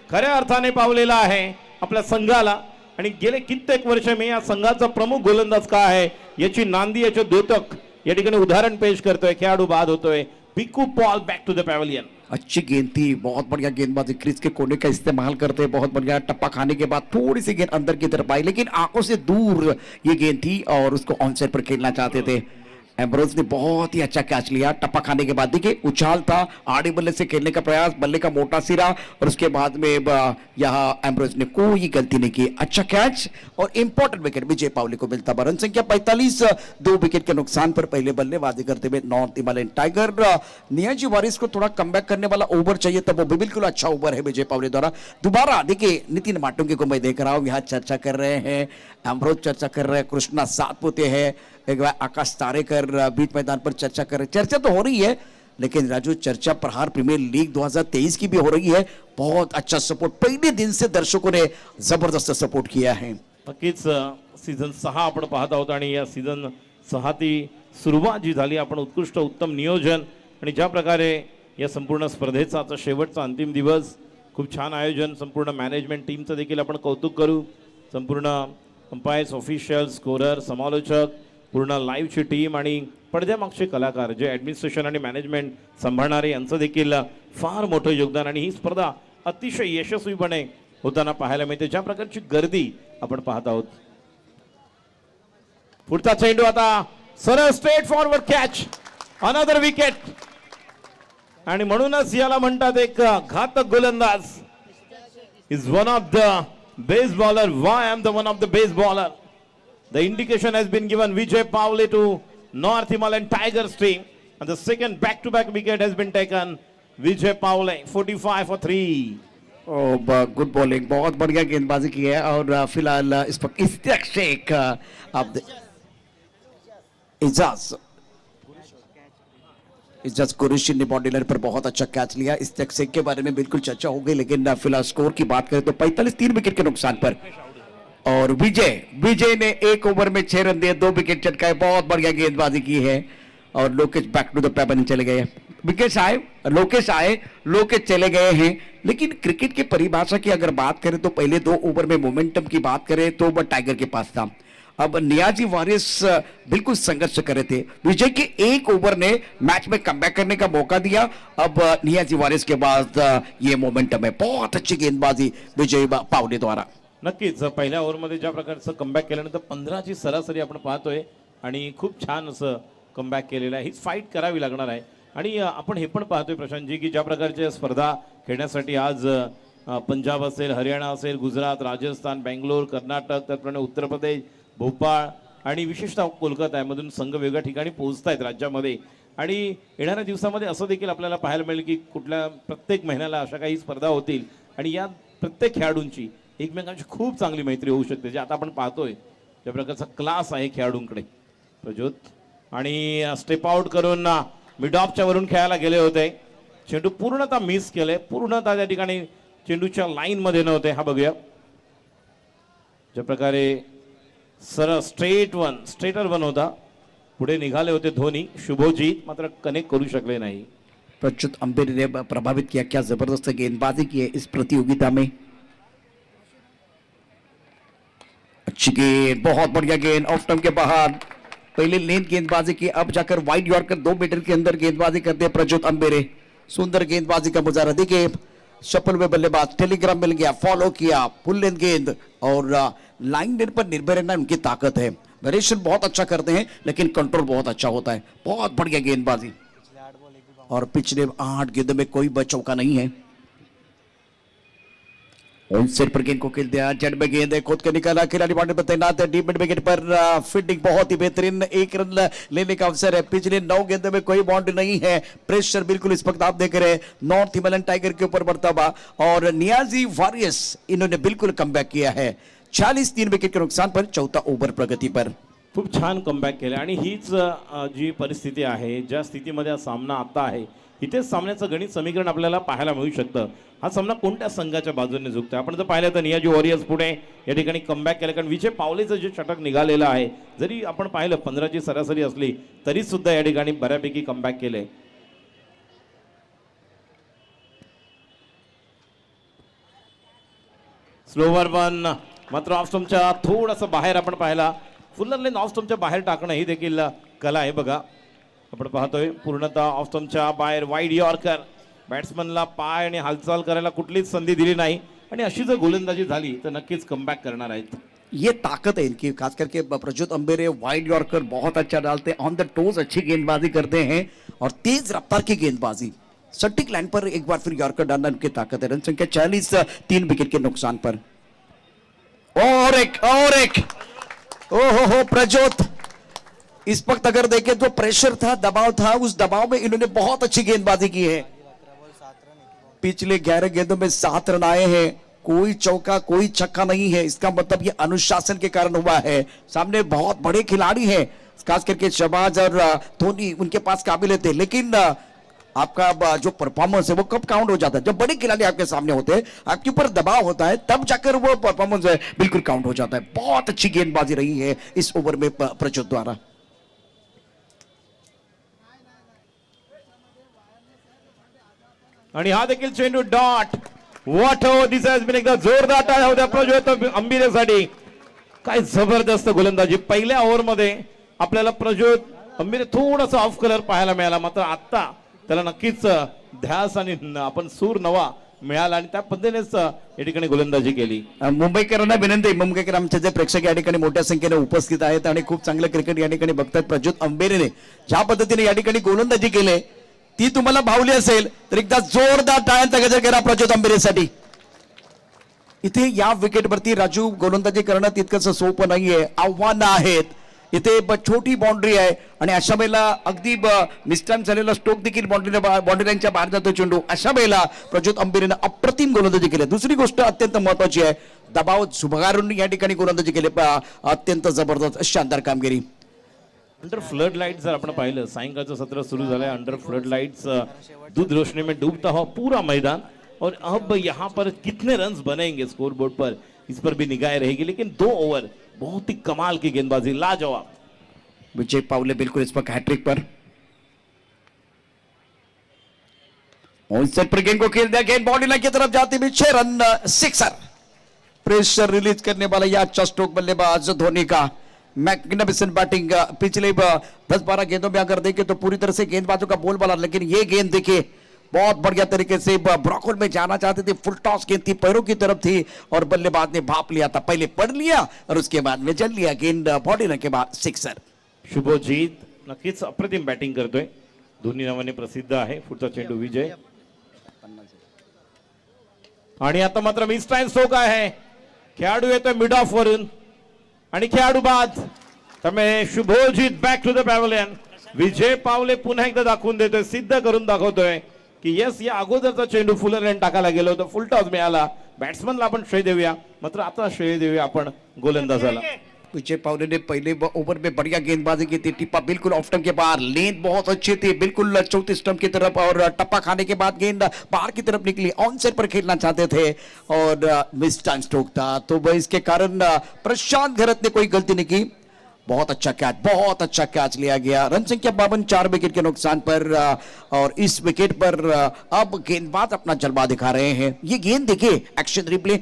खऱ्या अर्थाने पावलेला आहे आपल्या संघाला। आणि गेले कित्येक वर्ष मी या संघाचा प्रमुख गोलंदाज का आहे याची नांदी, याचे द्योतक या ठिकाणी उदाहरण पेश करतोय। खेळाडू बाद होतोय, Piku Paul back to the pavilion. अच्छी गेंद थी, बहुत बढ़िया गेंदबाजी, क्रीज के कोने का इस्तेमाल करते हैं, बहुत बढ़िया। टप्पा खाने के बाद थोड़ी सी गेंद अंदर की तरफ आई, लेकिन आंखों से दूर ये गेंद थी और उसको ऑन साइड पर खेलना चाहते थे। एम्ब्रोज ने बहुत ही अच्छा कैच लिया। टप्पा खाने के बाद देखिए उछाल था, आड़े बल्ले से खेलने का प्रयास, बल्ले का मोटा सिरा, और उसके बाद में यहाँ एम्ब्रोज ने कोई गलती नहीं की। अच्छा कैच और इंपॉर्टेंट विकेट विजय पावले को मिलता। रन संख्या 45, 2 विकेट के नुकसान पर पहले बल्लेबाजी करते हुए नॉर्थ हिमालयन टाइगर। नियाजी वारिस को थोड़ा कमबैक करने वाला ओवर चाहिए था, वो भी बिल्कुल अच्छा ओवर है विजय पावले द्वारा। दोबारा देखिए नितिन माटुंगे को मैं देख रहा हूँ, यहाँ चर्चा कर रहे हैं, एम्ब्रोज चर्चा कर रहे हैं, कृष्णा सातपुते हैं, एक बार आकाश तारेकर बीच मैदान पर चर्चा कर रहे। चर्चा तो हो रही है, लेकिन राजू चर्चा प्रहार प्रीमियर लीग 2023 की भी हो रही है। बहुत अच्छा सपोर्ट, पहले दिन से दर्शकों ने जबरदस्त सपोर्ट किया है। नक्कीच सीझन 6 आपण पाहत आहोत आणि या सीझन 6 ती सुरुवात जी झाली, आपण उत्कृष्ट उत्तम नियोजन आणि ज्या प्रकारे या संपूर्ण स्पर्धेचा आता शेवटचा अंतिम दिवस, खूप छान आयोजन, संपूर्ण मॅनेजमेंट टीमचं देखील आपण कौतुक करू। संपूर्ण अंपायर्स, ऑफिशियल, स्कोरर, समालोचक, पूर्ण लाईव्हची टीम आणि पडद्यामागचे कलाकार जे ॲडमिनिस्ट्रेशन आणि मॅनेजमेंट सांभाळणारे यांचं देखील फार मोठं योगदान आणि ही स्पर्धा अतिशय यशस्वीपणे होताना पाहायला मिळते। ज्या प्रकारची गर्दी आपण पाहत आहोत। पुढचा चेंडू आता सरळ straight forward catch, another wicket, आणि म्हणूनच याला म्हणतात एक घातक गोलंदाज। Is one of the best bowler, Y I am the one of the best bowler. The indication has been given Vijay Pavle to North Himalayan Tigers team, and the second back-to-back wicket has been taken. Vijay Pavle 45 for 3. Good bowling, बहुत बढ़िया गेंदबाजी की है। और फिलहाल इस पर इस्तियाक शेख, अब इजाज कुरैशी ने बॉडी पर बहुत अच्छा कैच लिया। इस्तियाक शेख के बारे में बिल्कुल चर्चा हो गई, लेकिन फिलहाल स्कोर की बात करें तो 45, 3 विकेट के नुकसान पर। और विजय ने 1 ओवर में 6 रन दिए, 2 विकेट चटकाए, बहुत बढ़िया गेंदबाजी की है। और Lokesh back to the pavilion चले गए। विकेट आए, लोकेश चले गए हैं। लेकिन क्रिकेट की परिभाषा की अगर बात करें तो पहले 2 ओवर में मोमेंटम की बात करें तो वह टाइगर के पास था। अब नियाजी वारिस बिल्कुल संघर्ष कर रहे थे। विजय के 1 ओवर ने मैच में कमबैक करने का मौका दिया। अब नियाजी वारिस के बाद ये मोमेंटम है। बहुत अच्छी गेंदबाजी विजय पावले द्वारा। नक्कीच पहिल्या ओव्हरमध्ये ज्या प्रकारचं कमबॅक केल्यानंतर 15ची सरासरी आपण पाहतोय आणि खूप छान असं कमबॅक केलेलं आहे। हीच फाईट करावी लागणार आहे। आणि आपण हे पण पाहतोय प्रशांतजी की ज्या प्रकारच्या स्पर्धा खेळण्यासाठी आज पंजाब असेल, हरियाणा असेल, गुजरात, राजस्थान, बेंगलोर, कर्नाटक, त्याचप्रमाणे उत्तर प्रदेश, भोपाळ आणि विशेषतः कोलकाता यामधून संघ वेगळ्या ठिकाणी पोहोचतायत राज्यामध्ये। आणि येणाऱ्या दिवसामध्ये असं देखील आपल्याला पाहायला मिळेल की कुठल्या प्रत्येक महिन्याला अशा काही स्पर्धा होतील आणि या प्रत्येक खेळाडूंची एकमेकांची खूप चांगली मैत्री होऊ शकते। जे आता आपण पाहतोय त्या प्रकारचा क्लास आहे खेळाडूंकडे। प्रज्योत आणि स्टेप आउट करून मिड ऑफच्या वरून खेळायला गेले होते, चेंडू पूर्णतः मिस केले, पूर्णतः त्या ठिकाणी चेंडूच्या लाईन मध्ये नव्हते। हा बघूया ज्या प्रकारे सरळ स्ट्रेटर वन होता, पुढे निघाले होते धोनी, शुभोजीत मात्र कनेक्ट करू शकले नहीं। प्रच्युत अंबेरी ने प्रभावित किया, क्या जबरदस्त गेंदबाजी की है इस प्रतियोगिता में। अच्छी गेंद, बहुत बढ़िया गेंद, ऑफ स्टंप के बाहर। पहले लेन गेंदबाजी की, अब जाकर वाइड यॉर्कर 2 मीटर के अंदर गेंदबाजी करते हैं प्रज्योत अंबेरे। सुंदर गेंदबाजी का मुजाहरा। देखिए शफल में बल्लेबाज, टेलीग्राम मिल गया, फॉलो किया, फुल लेंथ गेंद, और लाइन लेन पर निर्भर रहना उनकी ताकत है। वेरिएशन बहुत अच्छा करते हैं, लेकिन कंट्रोल बहुत अच्छा होता है। बहुत बढ़िया गेंदबाजी। और पिछले 8 गेंदों में कोई चौका नहीं है। ऑन सेट पर गेंद को खेल दिया, जड़ में गेंद है, खुद के निकाला, खिलाड़ी बाउंड्री पर तैनात है, डीप मिड विकेट पर फील्डिंग बहुत ही बेहतरीन, 1 रन लेने का अवसर है। पिछले 9 गेंदों में कोई बाउंड्री नहीं है। प्रेशर बिल्कुल इस वक्त आप देख रहे हैं नॉर्थ हिमालयन टाइगर के ऊपर बढ़ता हुआ। और नियाजी वारियस इन्होंने बिल्कुल कमबैक किया है। 46 3 विकेट के नुकसान पर चौथा ओव्हर प्रगति पर. खूप छान कमबॅक केलं आणि हीच जी परिस्थिती आहे, ज्या स्थितीमध्ये हा सामना आता आहे, इथेच सामन्याचं गणित समीकरण आपल्याला पाहायला मिळू शकतं. हा सामना कोणत्या संघाच्या बाजूने झुकतोय. आपण जर पाहिलं तर नियाजी वॉरियर्स पुढे या ठिकाणी कमबॅक केलं, कारण विजय पावलेचं जे षटक निघालेलं आहे, जरी आपण पाहिलं 15ची सरासरी असली तरी सुद्धा या ठिकाणी बऱ्यापैकी कमबॅक केले. स्लोवर वन मात्र ऑफ स्टंपच्या थोडंसं बाहेर आपण पाहिला. फुल्लर लेन ऑफ स्टंपच्या बाहेर टाकणं ही देखील कला आहे बघा. आपण पाहतोय पूर्णतः ऑफ स्टंपच्या बाहेर वाईड यॉर्कर. बॅट्समनला पाय आणि हालचाल करायला कुठलीच संधी दिली नाही आणि अशी जर गोलंदाजी झाली तर नक्कीच कमबॅक करणार आहेत. ये ताकत है इनकी, खास करके प्रज्योत अम्बेरे वाइड यॉर्कर बहुत अच्छा डालते हैं, ऑन द टोज अच्छी गेंदबाजी करते हैं और तेज रफ्तार की गेंदबाजी. सटीक लाइन पर एक बार फिर यॉर्कर डालना उनकी ताकत है. रन संख्या 40 3 विकेट के नुकसान पर. और एक ओ हो प्रज्योत, इस वक्त अगर देखें तो प्रेशर था, दबाव था, उस दबाव में इन्होंने बहुत अच्छी गेंदबाजी की है. पिछले 11 गेंदों में 7 रन आए हैं, कोई चौका कोई छक्का नहीं है. इसका मतलब ये अनुशासन के कारण हुआ है. सामने बहुत बड़े खिलाड़ी हैं, खास करके शहबाज और धोनी उनके पास काबिलियत है, लेकिन आपका जो परफॉर्मेंस है वो कब काउंट हो जाता है. जब बड़े खिलाड़ी आपके सामने होते हैं, आपके ऊपर दबाव होता है, तब जाकर वो परफॉर्मेंस है बिल्कुल काउंट हो जाता है. बहुत अच्छी गेंदबाजी रही है इस ओवर में प्रज्योत द्वारा. आणि हा देखील चेंडू dot. What this has been एकदा जोरदार टाळ्या होत्या प्रज्योत अंबिरेसाठी. काय जबरदस्त गोलंदाजी. पहिल्या ओव्हरमध्ये आपल्याला प्रज्योत अंबिरे थोडासा ऑफ कलर पाहायला मिळाला, मात्र आता त्याला नक्कीच ध्यास आणि आपण सूर नवा मिळाला आणि त्या पद्धतीनेच या ठिकाणी गोलंदाजी केली. मुंबईकरांना विनंती, मुंबईकर आमचे जे प्रेक्षक या ठिकाणी मोठ्या संख्येने उपस्थित आहेत आणि खूप चांगलं क्रिकेट या ठिकाणी बघतात. प्रज्योत अंबेरेने ज्या पद्धतीने या ठिकाणी गोलंदाजी केली ती तुम्हाला भावली असेल तर एकदा जोरदार टाळ्यांचा गजर करा प्रज्योत अंबेरेसाठी. इथे या विकेटवरती राजू गोलंदाजी करणं तितकंच सोपं नाहीये, आव्हानं आहेत. इथे छोटी बाउंड्री आहे आणि अशा वेळेला अगदी मिस्टाइम झालेला स्टोक देखील बाउंड्री लाईनच्या बाहेर जातो चेंडू. अशा वेळेला प्रज्योत अंबेरेनं अप्रतिम गोलंदाजी केली. दुसरी गोष्ट अत्यंत महत्वाची आहे, दबाव झुगारून या ठिकाणी गोलंदाजी केली. अत्यंत जबरदस्त शानदार कामगिरी. अंडर फ्लड लाइट्स जर आपण पाहिलं, सायंकाळचं सत्र सुरू झालंय. अंडर फ्लड लाइट्स दूध रोशनी में डूबता हुआ पूरा मैदान और अब यहाँ पर कितने रन्स बनेंगे स्कोर बोर्ड पर, इस पर भी निगाहें रहेगी. लेकिन 2 ओवर बहुत ही कमाल की गेंदबाजी, लाजवाब. विजय पावले बिल्कुल इस वक्त हैट्रिक पर. पर गेंद को खेल दिया, गेंद बाउंड्री लाइन की तरफ जाती हुई 6 रन, सिक्सर. प्रेशर रिलीज करने वाला यह अच्छा स्ट्रोक बल्लेबाज धोनी का. Magnificent batting. पिछले 10-12 गेंदों में अगर देखें तो पूरी तरह से गेंदबाजों का बोलबाला, लेकिन ये गेंद देखिए बहुत बढ़िया तरीके से ब्रॉकहोल में जाना चाहते थे. फुल टॉस गेंद थी, पैरों की तरफ थी और बल्लेबाज ने भाप लिया था. पहले पढ़ लिया और उसके बाद में चल लिया गेंद बॉडी के बाद सिक्सर. शुभजीत नक्कीच अप्रतिम बॅटिंग करतोय. धोनी नावाने प्रसिद्ध आहे. पुढचा चेंडू विजय. आणि आता मात्र मिस टाइम स्ट्रोक आहे. खेळाडू येतोय मिड ऑफ वरून आणि खेळाडू बाद. त्यामुळे Shubhajit back to the pavilion. Vijay Pawale पुन्हा एकदा दाखवून देतोय, सिद्ध करून दाखवतोय की येस, या अगोदरचा चेंडू फुलर लाईन टाकायला गेलो होतो, फुल टॉस मिळाला. बॅट्समनला आपण श्रेय देऊया, मात्र आता श्रेय देऊया आपण गोलंदाजाला. विजय पावले ने पहले ओवर में बढ़िया गेंदबाजी की थी. टिप्पा बिल्कुल ऑफ स्टंप के बाहर, लेंथ बहुत अच्छी थी, बिल्कुल चौथी स्टंप की तरफ, और टप्पा खाने के बाद गेंद बाहर की तरफ निकली. ऑन साइड पर खेलना चाहते थे और मिस टाइम स्ट्रोक था, तो वह इसके कारण प्रशांत घरत ने कोई गलती नहीं की. बहुत अच्छा कैच लिया गया. रन संख्या 52 4 विकेट के नुकसान पर. और इस विकेट पर अब गेंदबाज अपना जलवा दिखा रहे हैं. ये गेंद देखिए, एक्शन रिप्ले,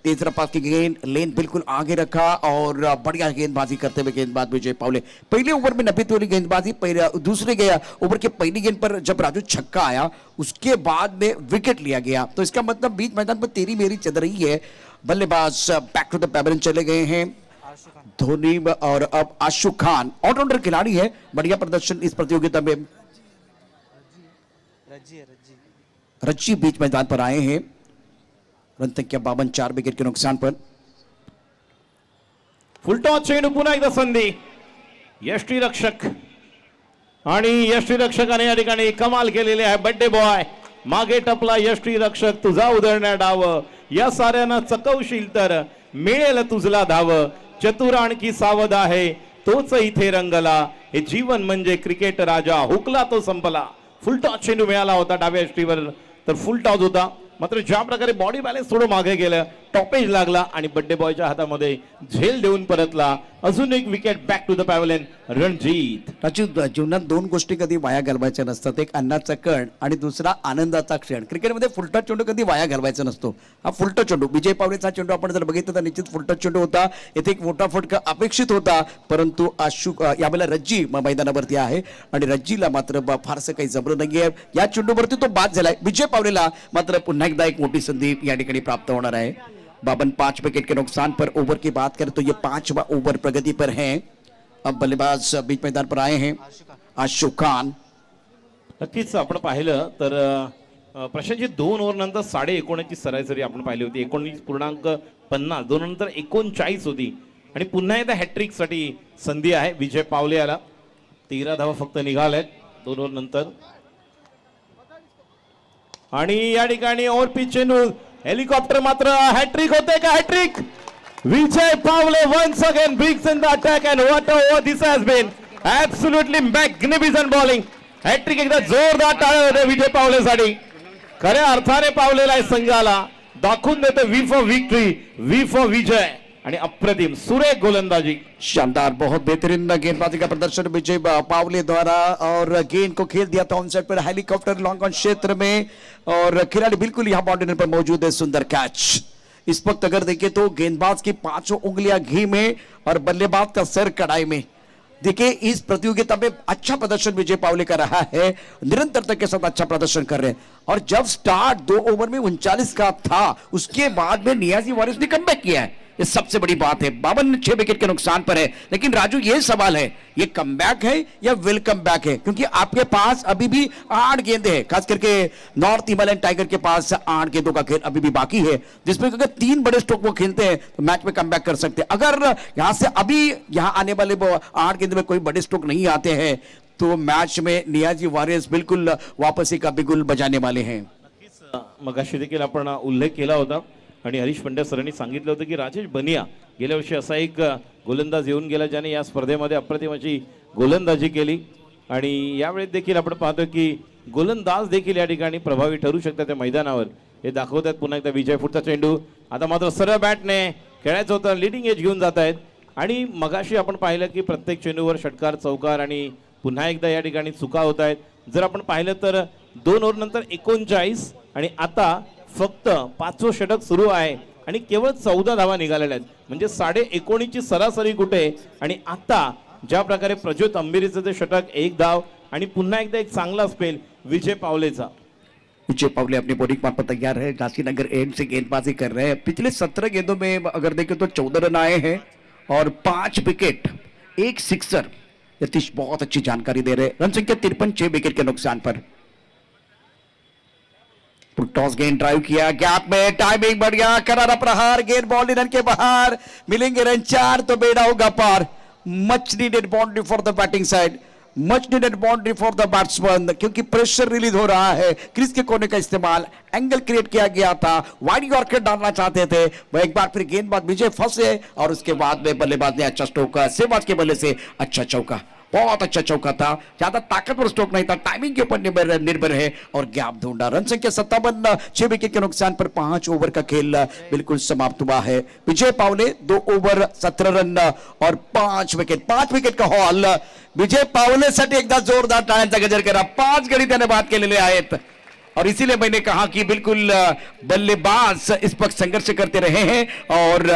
तेज रफ्तार की गेंद, लेन बिल्कुल आगे रखा और बढ़िया गेंदबाजी करते हुए गेंदबाज विजय पावले. पहले ओवर में 90 वाली गेंदबाजी, दूसरे गया ओवर के पहली गेंद पर जब राजू छक्का आया उसके बाद में विकेट लिया गया. तो इसका मतलब बीच मैदान पर तेरी मेरी चल रही है. बल्लेबाज बैक टू द पैवेलियन चले गए हैं धोनी. और अब आशु खान ऑलराउंडर खिलाड़ी है, बढ़िया प्रदर्शन इस प्रतियोगिता में. रज्जी बीच मैदान पर आए हैं. रन संख्या 52 4 विकेट के नुकसान पर. फुलटॉस चेंडू, पुन्हा एकदा संधी. यष्टीरक्षक आणि यष्टीरक्षकाने या ठिकाणी कमाल केलेली आहे. बड्डे बॉय मागे टपला यष्टीरक्षक, तुझा उधळण्या डाव. या साऱ्यांना चकवशील तर मिळेल तुझला धाव, चतुर आणखी सावध आहे तोच इथे रंगला, हे जीवन म्हणजे क्रिकेट राजा, हुकला तो संपला. फुल टॉस चेंडू मिळाला होता डाव्या यष्टीवर, तर फुल टॉस होता. मात्र ज्या प्रकारे बॉडी बॅलन्स थोडं मागे गेलं, टॉपेज लागला आणि बड्डे बॉयच्या हातामध्ये झेल देऊन परतला. अजून एक wicket back to the pavilion. Ranjit, त्याची जीवनात दोन गोष्टी कधी वाया घालवायच्या नसतात, एक अन्नाचा कण आणि दुसरा आनंदाचा क्षण. क्रिकेटमध्ये फुलटा चेंडू कधी वाया घालवायचा नसतो. हा फुलटा चेंडू, विजय पावलेचा चेंडू आपण जर बघितलं तर निश्चित फुलटा चेंडू होता. येथे एक मोठा फटका अपेक्षित होता, परंतु यावेळेला रज्जी मैदानावरती आहे आणि रज्जीला मात्र फारसं काही जमलं नाहीये. या चेंडूवरती तो बाद झालाय. विजय पावलेला मात्र पुन्हा एकदा एक मोठी संधी या ठिकाणी प्राप्त होणार आहे. बाबन 5 विकेट के नुकसान पर ओवर की बात करें तो ये 5वां ओवर प्रगति पर है. अब बल्लेबाज बीच मैदान पर आए हैं आशुक खान. नक्कीच आपण पाहिलं तर प्रशांतजी 2 ओव्हर नंतर 19.5 सरासरी आपण पाहिली होती. 19.50 2 नंतर 39 होती आणि पुन्हा एकदा हॅट्रिक साठी संधी आहे विजय पावले याला. 13 धावा फक्त निघाल्यात 2 ओव्हर नंतर. आणि या ठिकाणी ओव्हर पिच चेंडू, हेलिकॉप्टर मात्र हॅट्रिक होते का? Hat trick Vijay Pawle once again brings in the attack and what a over this has been. Absolutely magnificent bowling. Hat trick एकदा जोरदार टाळ्या होते विजय पावलेसाठी. खऱ्या अर्थाने पावलेला आहे संघाला, दाखवून देते we for victory, we for Vijay. आणि अप्रतिम सुरेख गोलंदाजी, शानदार, बहुत बेहतरीन गेंदबाजी का प्रदर्शन विजय पावले द्वारा. और गेंद को खेल दिया था ऑन साइड पर, हेलीकॉप्टर लॉन्ग ऑन क्षेत्र में और खिलाड़ी बिल्कुल यहाँ बाउंड्री पर मौजूद है. सुंदर कैच. इस वक्त अगर देखें तो गेंदबाज की 5 उंगलियां घी में और बल्लेबाज का सर कढ़ाई में. देखिए इस प्रतियोगिता में अच्छा प्रदर्शन विजय पावले कर रहा है, निरंतरता के साथ अच्छा प्रदर्शन कर रहे हैं. और जब स्टार्ट 2 ओवर में 39 का था, उसके बाद में नियाजी वारिस ने कमबैक किया है. ये सबसे बड़ी बात है. 52 विकेट के नुकसान पर है. लेकिन राजू ये सवाल है, ये कमबैक है या वेलकम बैक है? क्योंकि आपके पास अभी भी 8 गेंदे हैं, खास करके नॉर्थ हिमालयन टाइगर के पास 8 गेंदों का खेल अभी भी बाकी है, जिसमें अगर 3 बड़े स्ट्रोक वो खेलते हैं तो मैच में कमबैक कर सकते हैं. अगर यहां से अभी यहां आने वाले 8 गेंदों में कोई बड़े स्ट्रोक नहीं आते हैं तो मैच में नियाजी वॉरियर्स बिल्कुल वापसी का बिगुल बजाने वाले हैं. मगाशी देखील आपण उल्लेख केला होता आणि हरीश पंड्या सरांनी सांगितलं होतं की राजेश बनिया गेल्या वर्षी असा एक गोलंदाज येऊन गेला ज्याने या स्पर्धेमध्ये अप्रतिम अशी गोलंदाजी केली. आणि यावेळेस देखील आपण पाहतो की गोलंदाज देखील या ठिकाणी प्रभावी ठरू शकतात त्या मैदानावर, हे दाखवतात. पुन्हा एकदा विजय फुटचा चेंडू, आता मात्र सरळ बॅटने खेळायचं होतं, लिडिंग एज घेऊन जात आहेत. आणि मगाशी आपण पाहिलं की प्रत्येक चेंडूवर षटकार, चौकार आणि पुन्हा एकदा या ठिकाणी चुका होत आहेत. जर आपण पाहिलं तर 2 ओव्हर नंतर 39 आणि आता फक्त 5वं षटक सुरू आहे आणि केवळ 14 धावा निघालेल्या आहेत. म्हणजे 19.5 ची सरासरी कुठे. आणि आता ज्या प्रकारे प्रज्योत अंबेरीचं ते षटक 1 धाव आणि पुन्हा एकदा एक चांगला स्पेल विजय पावलेचा. विजय पावले अपनी बॉलिंग पर तैयार है, गांधीनगर एम से गेंदबाजी कर रहे हैं. पिछले 17 गेंदों में अगर देखें तो 14 रन आए हैं और 5 विकेट, 1 सिक्सर. यतीश बहुत अच्छी जानकारी दे रहे हैं. रन संख्या 53, 6 विकेट के नुकसान पर. टॉस गेंद ड्राइव किया, गैप में टाइमिंग बढ़ गया, करारा प्रहार, गेंद बॉल रन के बाहर. मिलेंगे रन 4 तो बेड़ा होगा पार. Much needed boundary for the batting side, much needed boundary for the batsman, क्योंकि प्रेशर रिलीज हो रहा है. क्रीज के कोने का इस्तेमाल, एंगल क्रिएट किया गया था, वाइड यॉर्कर डालना चाहते थे, वह एक बार फिर गेंदबाज विजय फंसे और उसके बाद में बल्लेबाज ने अच्छा स्ट्रोक, सेवाज के बल्ले से अच्छा चौका, बहुत अच्छा चौका था. ज्यादा ताकतवर स्ट्रोक नहीं था, टाइमिंग के ऊपर निर्भर है और गैप ढूंढा. रन संख्या 57, 6 विकेट के नुकसान पर 5 ओवर का खेल बिल्कुल समाप्त हुआ है. विजय पावले 2 ओवर 17 रन और 5 विकेट का हॉल. विजय पावलेसाठी एकदा जोरदार टाळ्यांचा गजर करा. 5 गडी त्याने बाद केलेले आहेत और इसीलिए मैंने कहा कि बिल्कुल बल्लेबाज इस वक्त संघर्ष करते रहे हैं और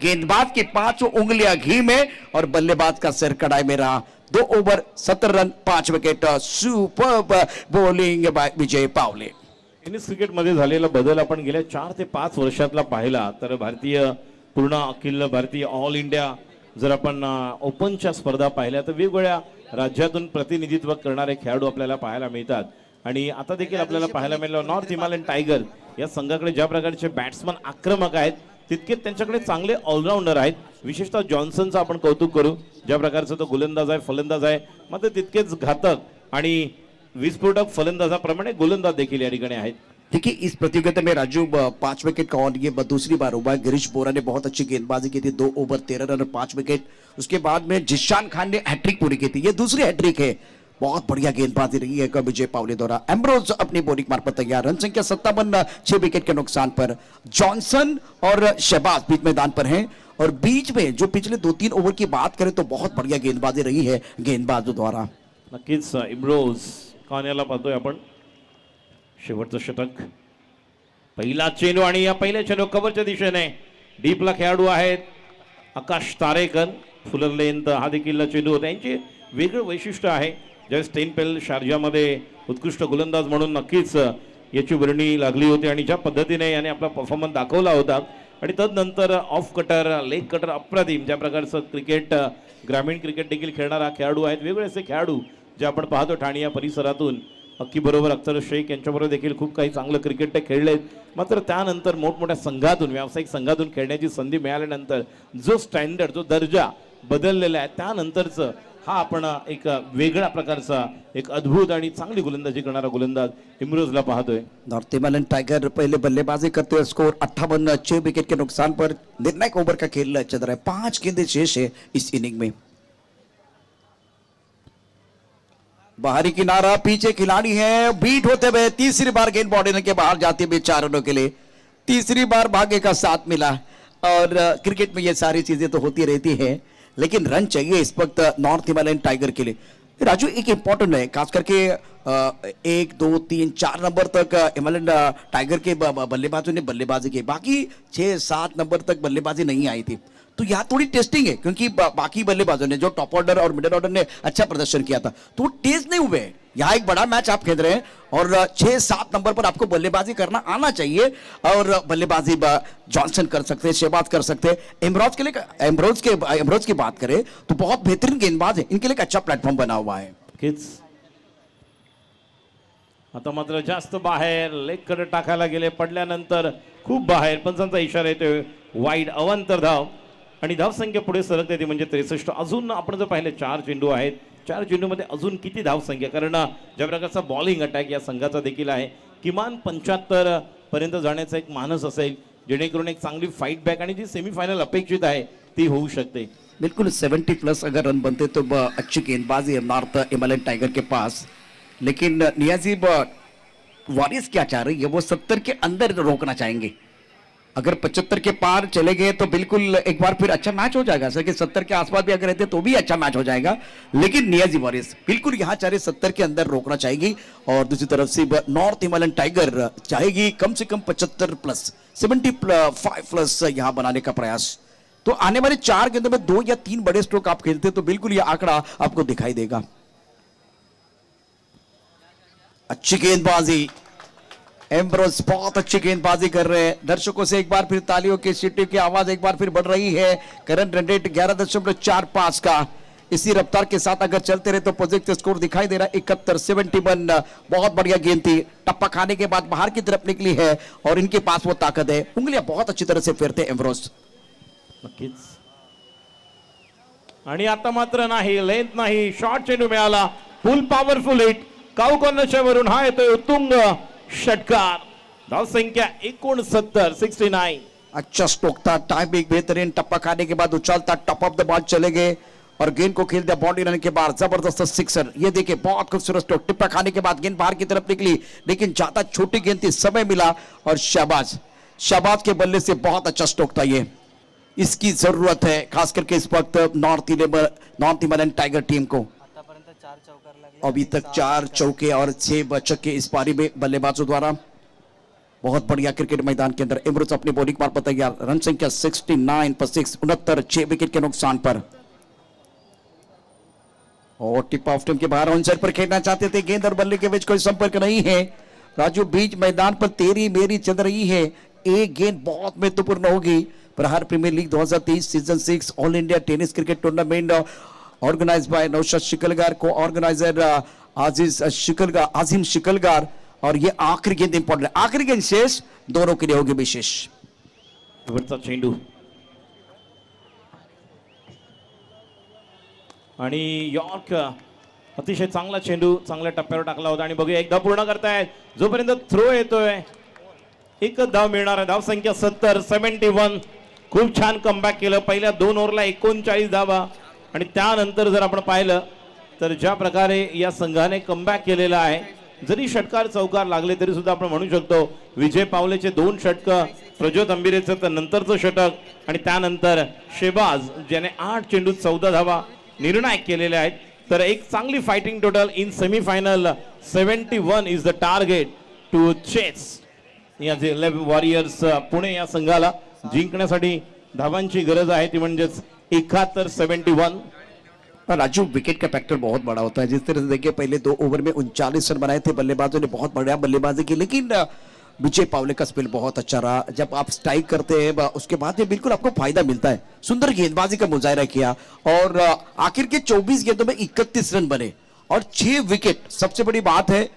गेंदबाज की 5 उंगलियां घी में और बल्लेबाज का सिर कड़ाई में रहा. 2 over 17 run 5 wicket. Superb bowling by Vijay Pawale. Tennis क्रिकेटमध्ये झालेला बदल आपण गेल्या 4 ते 5 वर्षातला पाहिला तर भारतीय पूर्ण अखिल भारतीय ऑल इंडिया जर आपण ओपनच्या स्पर्धा पाहिल्या तर वेगवेगळ्या राज्यातून प्रतिनिधित्व करणारे खेळाडू आपल्याला पाहायला मिळतात. आणि आता देखील आपल्याला पाहायला मिळालं नॉर्थ हिमालयन टायगर या संघाकडे ज्या प्रकारचे बॅट्समन आक्रमक आहेत तितके त्यांच्याकडे चांगले ऑलराऊंडर आहेत. विशेषतः जॉन्सनचं आपण कौतुक करू, ज्या प्रकारचा तो गोलंदाज आहे, फलंदाज आहे, मात्र तितकेच घातक आणि विस्फोटक फलंदाजाप्रमाणे गोलंदाज देखील या ठिकाणी आहेत. देखिए इस प्रतियोगिता में राजू 5 विकेट का और ये दूसरी बार हुआ है। गिरीश बोरा ने बहुत अच्छी गेंदबाजी की थी, 2 ओवर 13 रन और 5 विकेट। उसके बाद में जिशान खान ने हैट्रिक पूरी की थी, ये दूसरी हैट्रिक है। बहुत बढ़िया गेंदबाजी रही है विजय पावले द्वारा। एम्ब्रोज अपनी बॉलिंग मार्फत तैयार, रन संख्या 57, 6 विकेट के नुकसान पर। जॉनसन और शहबाज बीच मैदान पर हैं और बीच में जो पिछले 2-3 ओवर की बात करें तो बहुत बढ़िया गेंदबाजी रही है गेंदबाजों द्वारा। नक्कीच इम्रोज कान्याला पाहतोय आपण, शेवटचं षटक, पहिला चेंडू आणि या पहिल्या चेंडू कव्हरच्या दिशेने डीपला खेळाडू आहेत आकाश तारेकर, फुलर लेंथ हा देखील चेंडू होता। यांची वेगळं वैशिष्ट्य आहे, ज्या स्टेनपेल शारजामध्ये उत्कृष्ट गोलंदाज म्हणून नक्कीच याची वर्णी लागली होती आणि ज्या पद्धतीने याने आपला परफॉर्मन्स दाखवला होता आणि तदनंतर ऑफ कटर, लेग कटर अप्रतिम, ज्या प्रकारचं क्रिकेट ग्रामीण क्रिकेट देखील खेळणारा खेळाडू आहेत। वेगळे असे खेळाडू जे आपण पाहतो ठाणे या परिसरातून, अक्की बरोबर अख्तर शेख यांच्याबरोबर देखील खूप काही चांगलं क्रिकेट ते खेळलेत। मात्र त्यानंतर मोठमोठ्या संघातून, व्यावसायिक संघातून खेळण्याची संधी मिळाल्यानंतर जो स्टँडर्ड, जो दर्जा बदललेला आहे, त्यानंतरचं हा आपण एक वेगळ्या प्रकारचा, एक अद्भुत आणि चांगली गोलंदाजी करणारा गोलंदाज इम्रोजला पाहतोय। नॉर्थ हिमालयन टाइगर पहले बल्लेबाजी करते हुए स्कोर 58, 6 विकेट के नुकसान पर। निर्णायक ओवर का खेल चल रहा है, 5 गेंदें शेष है इस इनिंग में। बाहरी किनारा, पीछे खिलाड़ी है, बीट होते हुए तीसरी बार गेंद बॉडी के बाहर जाती हुई 4 रनों के लिए। तीसरी बार भाग्य का साथ मिला और क्रिकेट में ये सारी चीजें तो होती रहती है, लेकिन रन चाहिए इस वक्त नॉर्थ हिमालयन टाइगर के लिए। राजू एक इंपॉर्टेंट है, खास करके 1, 2, 3, 4 नंबर तक हिमालयन टाइगर के बल्लेबाजों ने बल्लेबाजी की, बाकी 6, 7 नंबर तक बल्लेबाजी नहीं आई थी। तो यहाँ थोड़ी टेस्टिंग है, क्योंकि बाकी बल्लेबाजों ने, जो टॉप ऑर्डर और मिडिल ऑर्डर ने अच्छा प्रदर्शन किया था, तो वो टेस्ट नहीं हुए। यहाँ एक बड़ा मैच आप खेल रहे हैं और 6-7 नंबर पर आपको बल्लेबाजी करना आना चाहिए और बल्लेबाजी जॉनसन कर सकते हैं, शहबाज कर सकते हैं। एम्ब्रोज की बात करें तो बहुत बेहतरीन गेंदबाज है, इनके लिए एक अच्छा प्लेटफॉर्म बना हुआ है। नक्कीच आता मात्र जास्त बाहेर लेग कडे टाकायला गेले, पडल्यानंतर खूप बाहेर, पंचांचा इशारा येतोय वाईड, अवांतर धाव आणि धाव संख्या पुढे सरकते ती म्हणजे 63। अजून आपण जर पाहिले 4 चेंडू आहेत, 4 चेंडूमध्ये अजून किती धाव संख्या, कारण ज्या प्रकारचा बॉलिंग अटॅक या संघाचा देखील आहे, किमान 75 पर्यंत जाण्याचा एक मानस असेल, जेणेकरून एक चांगली फाईट बॅक आणि जी सेमीफायनल अपेक्षित आहे ती होऊ शकते। बिल्कुल 70+ अगर रन बनते तो अच्छी गेंदबाजी है नॉर्थ हिमालयन टाइगर के पास, लेकिन नियाजी वॉरियर्स क्या चाह रही है, वो 70 के अंदर रोकना चाहेंगे। अगर 75 के पार चले गए तो बिल्कुल एक बार फिर अच्छा मैच हो जाएगा, सर कि 70 के आसपास भी अगर रहते तो भी अच्छा मैच हो जाएगा, लेकिन नियाजी वॉरियर्स बिल्कुल यहाँ चाह रहे 70 के अंदर रोकना चाहेगी और दूसरी तरफ से नॉर्थ हिमालयन टाइगर चाहेगी कम से कम 75+, 75+ यहाँ बनाने का प्रयास। तो आने वाले 4 गेंदों में 2 या 3 बड़े स्ट्रोक आप खेलते तो बिल्कुल यह आंकड़ा आपको दिखाई देगा। अच्छी गेंदबाजी, एम्ब्रोज बहुत अच्छी गेंदबाजी कर रहे हैं। दर्शकों से एक बार फिर तालियों की सीटी की आवाज एक बार फिर बढ़ रही है। करंट रन रेट 11.45 का, इसी रफ्तार के साथ अगर चलते रहे तो प्रोजेक्ट स्कोर दिखाई दे रहा है 71-71। बहुत बढ़िया गेंद थी, टप्पा खाने के बाद बाहर की तरफ निकली है और इनके पास वो ताकत है, उंगलियां बहुत अच्छी तरह से फेरते एम्ब्रोज। नक्कीच आणि आता मात्र नाही, लेंथ नाही, शॉर्ट चेंडू मिळाला, फुल पॉवरफुल हिट, काऊ कॉर्नरच्या वरून हा येतोय उत्तुंग षटकार। धाव संख्या 69। अच्छा स्ट्रोक था, टाइमिंग बेहतरीन, टप्पा खाने के बाद उछालता, टॉप ऑफ द बॉल चले गए और गेंद को खेल दिया बाउंड्री लाइन के बाहर, जबरदस्त सिक्सर। ये देखिए बहुत खूबसूरत स्ट्रोक, टप्पा खाने के बाद गेंद बाहर की तरफ निकली, लेकिन ज्यादा छोटी गेंद थी, समय मिला और शहबाज के बल्ले से बहुत अच्छा स्ट्रोक था। ये इसकी जरूरत है खास करके इस वक्त नॉर्थ हिमालयन टाइगर टीम को। आतापर्यंत 4 चौकार लागले, अभी तक 4 चौके और 6 छक्के इस पारी में बल्लेबाजों द्वारा। बहुत बढ़िया क्रिकेट मैदान के अंदर एम्ब्रोज अपनी बॉलिंग मार्फत तैयार, रन संख्या 69 पर 69, 6 विकेट के नुकसान पर। और टिप ऑफ टीम के बाहर ऑन साइड पर खेलना चाहते थे, गेंद और बल्ले के बीच कोई संपर्क नहीं है। राजू बीच मैदान पर तेरी मेरी चल रही है, एक गेंद बहुत महत्वपूर्ण होगी। Prahar premier league 2023 season 6 all India tennis cricket tournament organise by Naushad Shikalgar, को ऑर्गेनाइजर आजिम शिकलगार। और ये आखिरी गेंद इंपॉर्टेंट है, आखिरी गेंद शेष दोनों के लिए होगी विशेष। शेवटचा चेंडू आणि यॉर्क अतिशय चांगला चेंडू चांगल्या टप्प्यावर टाकला होता आणि बघूया एकदा पूर्ण करतायत, जोपर्यंत थ्रो येतोय एकच धाव मिळणार आहे. धाव संख्या 71. खूप छान कमबॅक केलं. पहिल्या 2 ओव्हरला 39 धावा आणि त्यानंतर जर आपण पाहिलं तर ज्या प्रकारे या संघाने कमबॅक केलेला आहे, जरी षटकार चौकार लागले तरी सुद्धा आपण म्हणू शकतो विजय पावलेचे 2 षटक, प्रज्योत अंबिरेचं तर नंतरचं षटक आणि त्यानंतर शेबाज ज्याने 8 चेंडूत 14 धावा निर्णायक केलेले आहेत. तर एक चांगली fighting total in semifinal. 71 is the target to chase या जे 11 वॉरियर्स पुणे या संघाला जिंकण्यासाठी धावांची गरज आहे ती म्हणजेच 71. राजू, विकेट का फैक्टर बहुत बड़ा होता है. जिस तरह से देखिए पहले 2 ओवर में 39 रन बनाए थे बल्लेबाजों ने, बहुत बढ़िया बल्लेबाजी की, लेकिन विजय पावले का स्पेल बहुत अच्छा रहा. जब आप स्ट्राइक करते हैं उसके बाद ये बिल्कुल आपको फायदा मिलता है. सुंदर गेंदबाजी का मुजाहरा किया और आखिर के 24 गेंदों में 31 रन बने और 6 विकेट. सबसे बड़ी बात है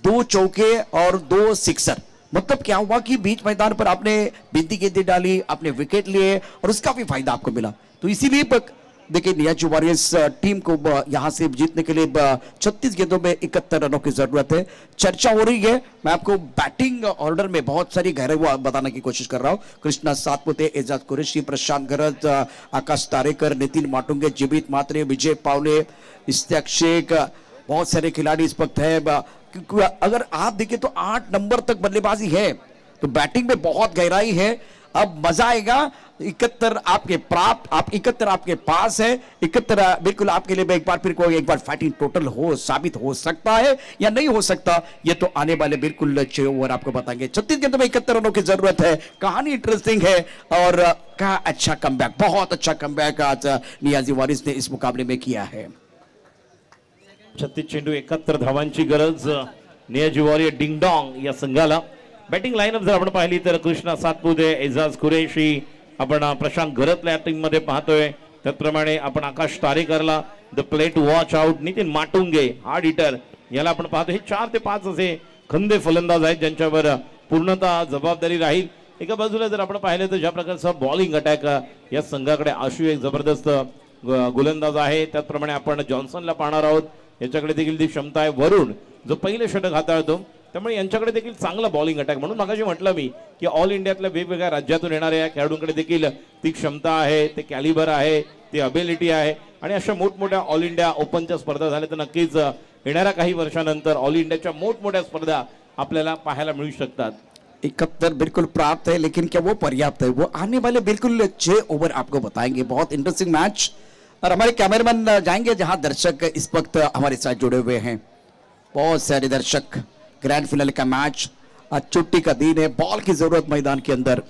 2 चौके और 2 सिक्सर. मतलब क्या हुआ कि बीच मैदान पर आपने बिंदी गेंदें डाली, आपने विकेट लिए और उसका भी फायदा आपको मिला. तो इसीलिए देखिए नियाजी वॉरियर्स टीम को यहां से जीतने के लिए 36 गेंदों में 71 रनों की जरूरत है. चर्चा हो रही है. मैं आपको बैटिंग ऑर्डर में बहुत सारी गहराई बताने की कोशिश कर रहा हूं. कृष्णा सातपुते, एजाज कुरैशी, प्रशांत गरज, आकाश तारेकर, नितिन माटुंगे, जीवित मात्रे, विजय पावले, इश्तियाक शेख, बहुत सारे खिलाड़ी इस वक्त है. क्योंकि अगर आप देखें तो 8 नंबर तक बल्लेबाजी है, तो बैटिंग में बहुत गहराई है. अब मजा आएगा. 71 आपके प्राप्त, आप 71 आपके पास है. 71 बिल्कुल आपके लिए एक बार फाइटिंग टोटल हो साबित हो सकता है या नहीं हो सकता, ये तो आने वाले बिल्कुल 6 ओवर आपको बताएंगे. 36 गेंदों में 71 रनों की जरूरत है. कहानी इंटरेस्टिंग है और क्या अच्छा कमबैक, बहुत अच्छा कमबैक आज नियाजी वारिस ने इस मुकाबले में किया है. 36 चेंडू 71 धावांची गरज नियाजी वॉरियर डिंगडॉंग या संघाला. बॅटिंग लाईनअप जर आपण पाहिली तर कृष्णा सातपुते, एजाज कुरैशी, आपण प्रशांत गरतला टीम मध्ये पाहतोय. त्याचप्रमाणे आपण आकाश तारेकरला the plate watch out, Nitin Matunge hard hitter याला आपण पाहतो. हे 4 ते 5 असे खंदे फलंदाज आहेत ज्यांच्यावर पूर्णतः जबाबदारी राहील. एका बाजूला जर आपण पाहिलं तर ज्या प्रकारचा बॉलिंग अटॅक या संघाकडे आशू एक जबरदस्त गोलंदाज आहे. त्याचप्रमाणे आपण जॉन्सनला पाहणार आहोत. याच्याकडे देखील ती क्षमता आहे. वरुण जो पहिले षटक हाताळतो, त्यामुळे यांच्याकडे देखील चांगला बॉलिंग अटॅक. म्हणून मागाशी म्हटलं मी की ऑल इंडियातल्या वेगवेगळ्या राज्यातून येणाऱ्या खेळाडूंकडे देखील ती क्षमता आहे, ते कॅलिबर आहे, ती अबिलिटी आहे. आणि अशा मोठमोठ्या ऑल इंडिया ओपनच्या स्पर्धा झाल्या तर नक्कीच येणाऱ्या काही वर्षानंतर ऑल इंडियाच्या मोठमोठ्या स्पर्धा आपल्याला पाहायला मिळू शकतात. 71 बिल्कुल प्राप्त है, लेकिन क्या वो पर्याप्त है? वो आने वाले बिल्कुल 6 ओवर आपको बताएंगे. बहुत इंटरेस्टिंग मैच. और हमारे कैमरामैन जाएंगे जहां दर्शक इस वक्त हमारे साथ जुड़े हुए हैं. बहुत सारे दर्शक. ग्रैंड फिनाले का मैच, आज छुट्टी का दिन है. बॉल की जरूरत मैदान के अंदर.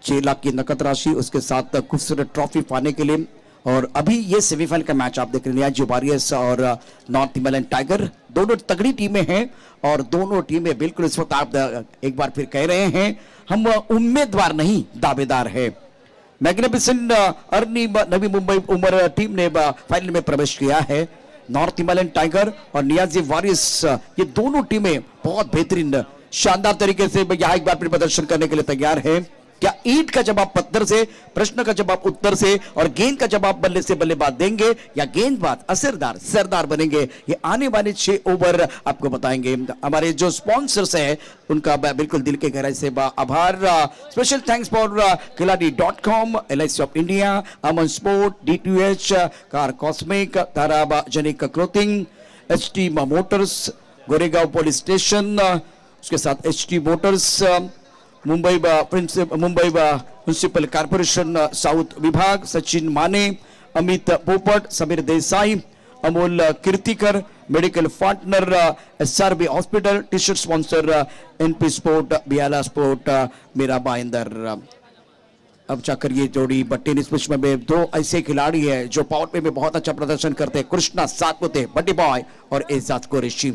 6 लाख की नकद राशि, उसके साथ खूबसूरत ट्रॉफी पाने के लिए. और अभी ये सेमीफाइनल का मैच आप देख रहे हैं. नियाजी वॉरियर्स और नॉर्थ हिमालयन टाइगर, दोनों तगड़ी टीमें हैं और दोनों टीमें बिल्कुल इस वक्त आप एक बार फिर कह रहे हैं हम उम्मीदवार नहीं दावेदार है. मैग्निफिसेंट अर्नी नवी मुंबई उमर टीम ने फाइनल में प्रवेश किया है. नॉर्थ हिमालयन टाइगर और नियाजी वॉरियर्स, ये दोनों टीमें बहुत बेहतरीन शानदार तरीके से यहाँ एक बार फिर प्रदर्शन करने के लिए तैयार है. क्या ईंट का जवाब पत्थर से, प्रश्न का जवाब उत्तर से और गेंद का जवाब बल्ले से बल्लेबाज देंगे या गेंदबाज असरदार सरदार बनेंगे, ये आने वाले 6 ओवर आपको बताएंगे. हमारे जो स्पॉन्सर्स हैं उनका बिल्कुल दिल के गहराई से आभार. स्पेशल थैंक्स फॉर खिलाड़ी.com, LIC of India, Aman sport, DTH, car cosmic, ताराजनिक clothing, HT motors, Goregaon police station, उसके साथ HT motors, Mumbai municipal corporation south विभाग, Sachin Mane, Amit Popat, Sameer Desai, Amol Kirtikar, medical partner SRB hospital, T shirt sponsor NP sport, बियाला स्पोर्ट, मेरा बाइंदर. अब जाकर ये जोड़ी टेनिस विश्व में 2 ऐसे खिलाड़ी हैं जो पावर प्ले में बहुत अच्छा प्रदर्शन करते हैं. कृष्णा सातपुते बड्डी बॉय और एजाज कुरैशी.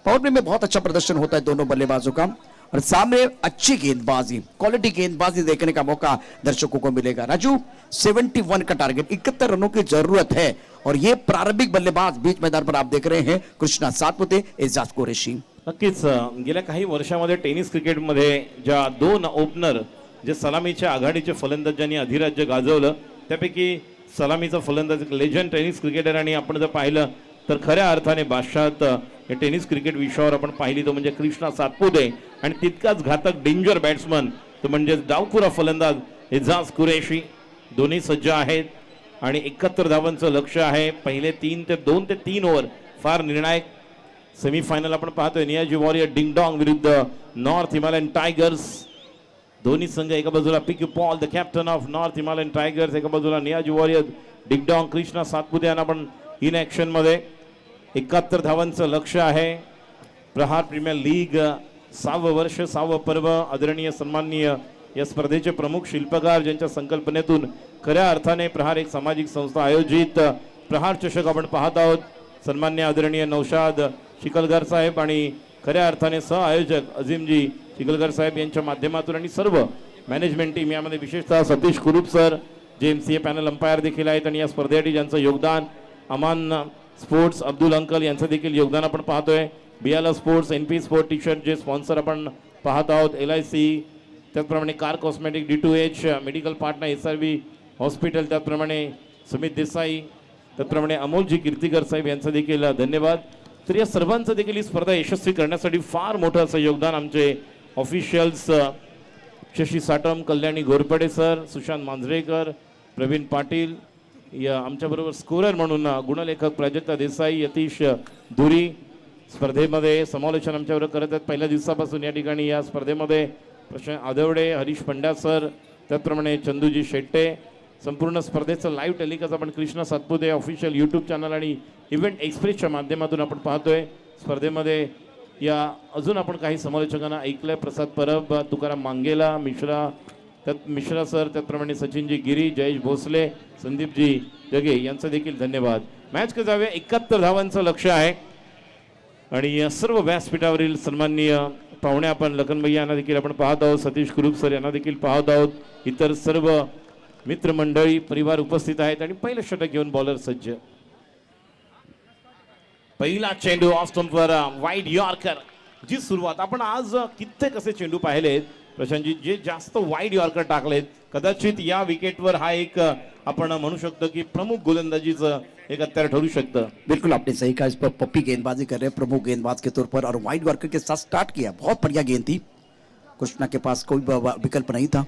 पावर प्ले में बहुत अच्छा प्रदर्शन होता है दोनों बल्लेबाजों का और सामने अच्छी गेंदबाजी, क्वालिटी गेंदबाजी देखने का मौका दर्शकों को मिलेगा. राजू, 71 का टारगेट, 71 रनों की जरूरत है और ये प्रारंभिक बल्लेबाज बीच मैदान पर आप देख रहे हैं कृष्णा सातपुते, एजाज कुरैशी. नक्कीच गेल्या काही वर्षामध्ये टेनिस क्रिकेटमध्ये ज्या 2 ओपनर जे सलामीच्या आघाडीचे फलंदाजांनी अधिराज्य गाजवलं, त्यापैकी सलामीचा फलंदाज लेजंड टेनिस क्रिकेटर आणि आपण जर पाहिलं तर खऱ्या अर्थाने बादशाहात हे टेनिस क्रिकेट विश्वावर आपण पाहिली तो म्हणजे कृष्णा सातपुते आणि तितकाच घातक डेंजर बॅट्समन तो म्हणजे डावखुरा फलंदाज एजाज कुरेशी. दोन्ही सज्ज आहेत आणि 71 धावांचं लक्ष आहे. पहिले 2 ते 3 ओव्हर फार निर्णायक. सेमीफायनल आपण पाहतोय नियाजी वॉरियर डिंगडॉंग विरुद्ध नॉर्थ हिमालयन टायगर्स. दोन्ही संघ एका बाजूला PQ Paul the captain of north Himalayan tigers, एका बाजूला नियाजी वॉरियर डिंगडॉंग कृष्णा सातपुते यांना आपण इन ॲक्शन मध्ये 71 धावांचं लक्ष आहे. प्रहार प्रीमियर लीग 6वं वर्ष 6वं पर्व. आदरणीय सन्माननीय या स्पर्धेचे प्रमुख शिल्पकार ज्यांच्या संकल्पनेतून खऱ्या अर्थाने प्रहार एक सामाजिक संस्था आयोजित प्रहार चषक आपण पाहत आहोत. सन्मान्य आदरणीय नौशाद चिखलकर साहेब आणि खऱ्या अर्थाने सह आयोजक अजिमजी चिखलकर साहेब यांच्या माध्यमातून आणि सर्व मॅनेजमेंट टीम यामध्ये विशेषतः सतीश कुरूप सर जे MCA पॅनल अंपायर देखील आहेत आणि या स्पर्धेसाठी ज्यांचं योगदान, अमान स्पोर्ट्स अब्दुल अंकल यांचं देखील योगदान आपण पाहतोय. बियाला sports, NP sport T shirt जे स्पॉन्सर आपण पाहत आहोत, LIC, त्याचप्रमाणे car cosmetic, D2H medical partner, SRV hospital, त्याचप्रमाणे सुमित देसाई, त्याचप्रमाणे अमोलजी कीर्तिकर साहेब यांचं देखील धन्यवाद. तर या सर्वांचं देखील ही स्पर्धा यशस्वी करण्यासाठी फार मोठं असं योगदान आमचे ऑफिशियल्स शशी साटम, कल्याणी घोरपडे सर, सुशांत मांजरेकर, प्रवीण पाटील, या आमच्याबरोबर स्कोरर म्हणून गुणलेखक प्राजक्ता देसाई, यतीश धुरी स्पर्धेमध्ये समालोचन आमच्याबरोबर करत आहेत. पहिल्या दिवसापासून या ठिकाणी या स्पर्धेमध्ये प्रशांत आदवडे, हरीश पंड्या सर, त्याचप्रमाणे चंदूजी शेट्टे. संपूर्ण स्पर्धेचं लाईव्ह टेलिकास्ट आपण Krishna Satpute official YouTube channel आणि इव्हेंट एक्सप्रेसच्या माध्यमातून आपण पाहतोय. स्पर्धेमध्ये या अजून आपण काही समालोचकांना ऐकलंय. प्रसाद परब, तुकाराम मांगेला, मिश्रा सर, त्याचप्रमाणे सचिनजी गिरी, जयेश भोसले, संदीपजी जगे यांचं देखील धन्यवाद. मॅच कडे जाऊया. 71 धावांचं लक्ष आहे आणि या सर्व व्यासपीठावरील सन्माननीय पाहुणे आपण लखनभैया यांना देखील आपण पाहत आहोत, सतीश कुरूप सर यांना देखील पाहत आहोत, इतर सर्व मित्रमंडळी परिवार उपस्थित आहेत आणि पहिलं षटक घेऊन बॉलर सज्ज. पहिला चेंडू ऑफ स्टंपवर वाईड यॉर्कर. जी सुरुवात आपण आज कित्येक असे चेंडू पाहिलेत प्रशांतजी जे जास्त वाईड यॉर्कर टाकलेत. कदाचित या विकेटवर हा एक आपण म्हणू शकतो की प्रमुख गोलंदाजीचं एक हत्यार ठरू शकतं. बिल्कुल आपने सही कहा. इस पर पप्पी गेंदबाजी कर रहे हैं प्रमुख गेंदबाज के तौर पर और वाइड यॉर्कर के साथ स्टार्ट किया. बहुत बढ़िया गेंद थी. कृष्णा के पास कोई विकल्प नहीं था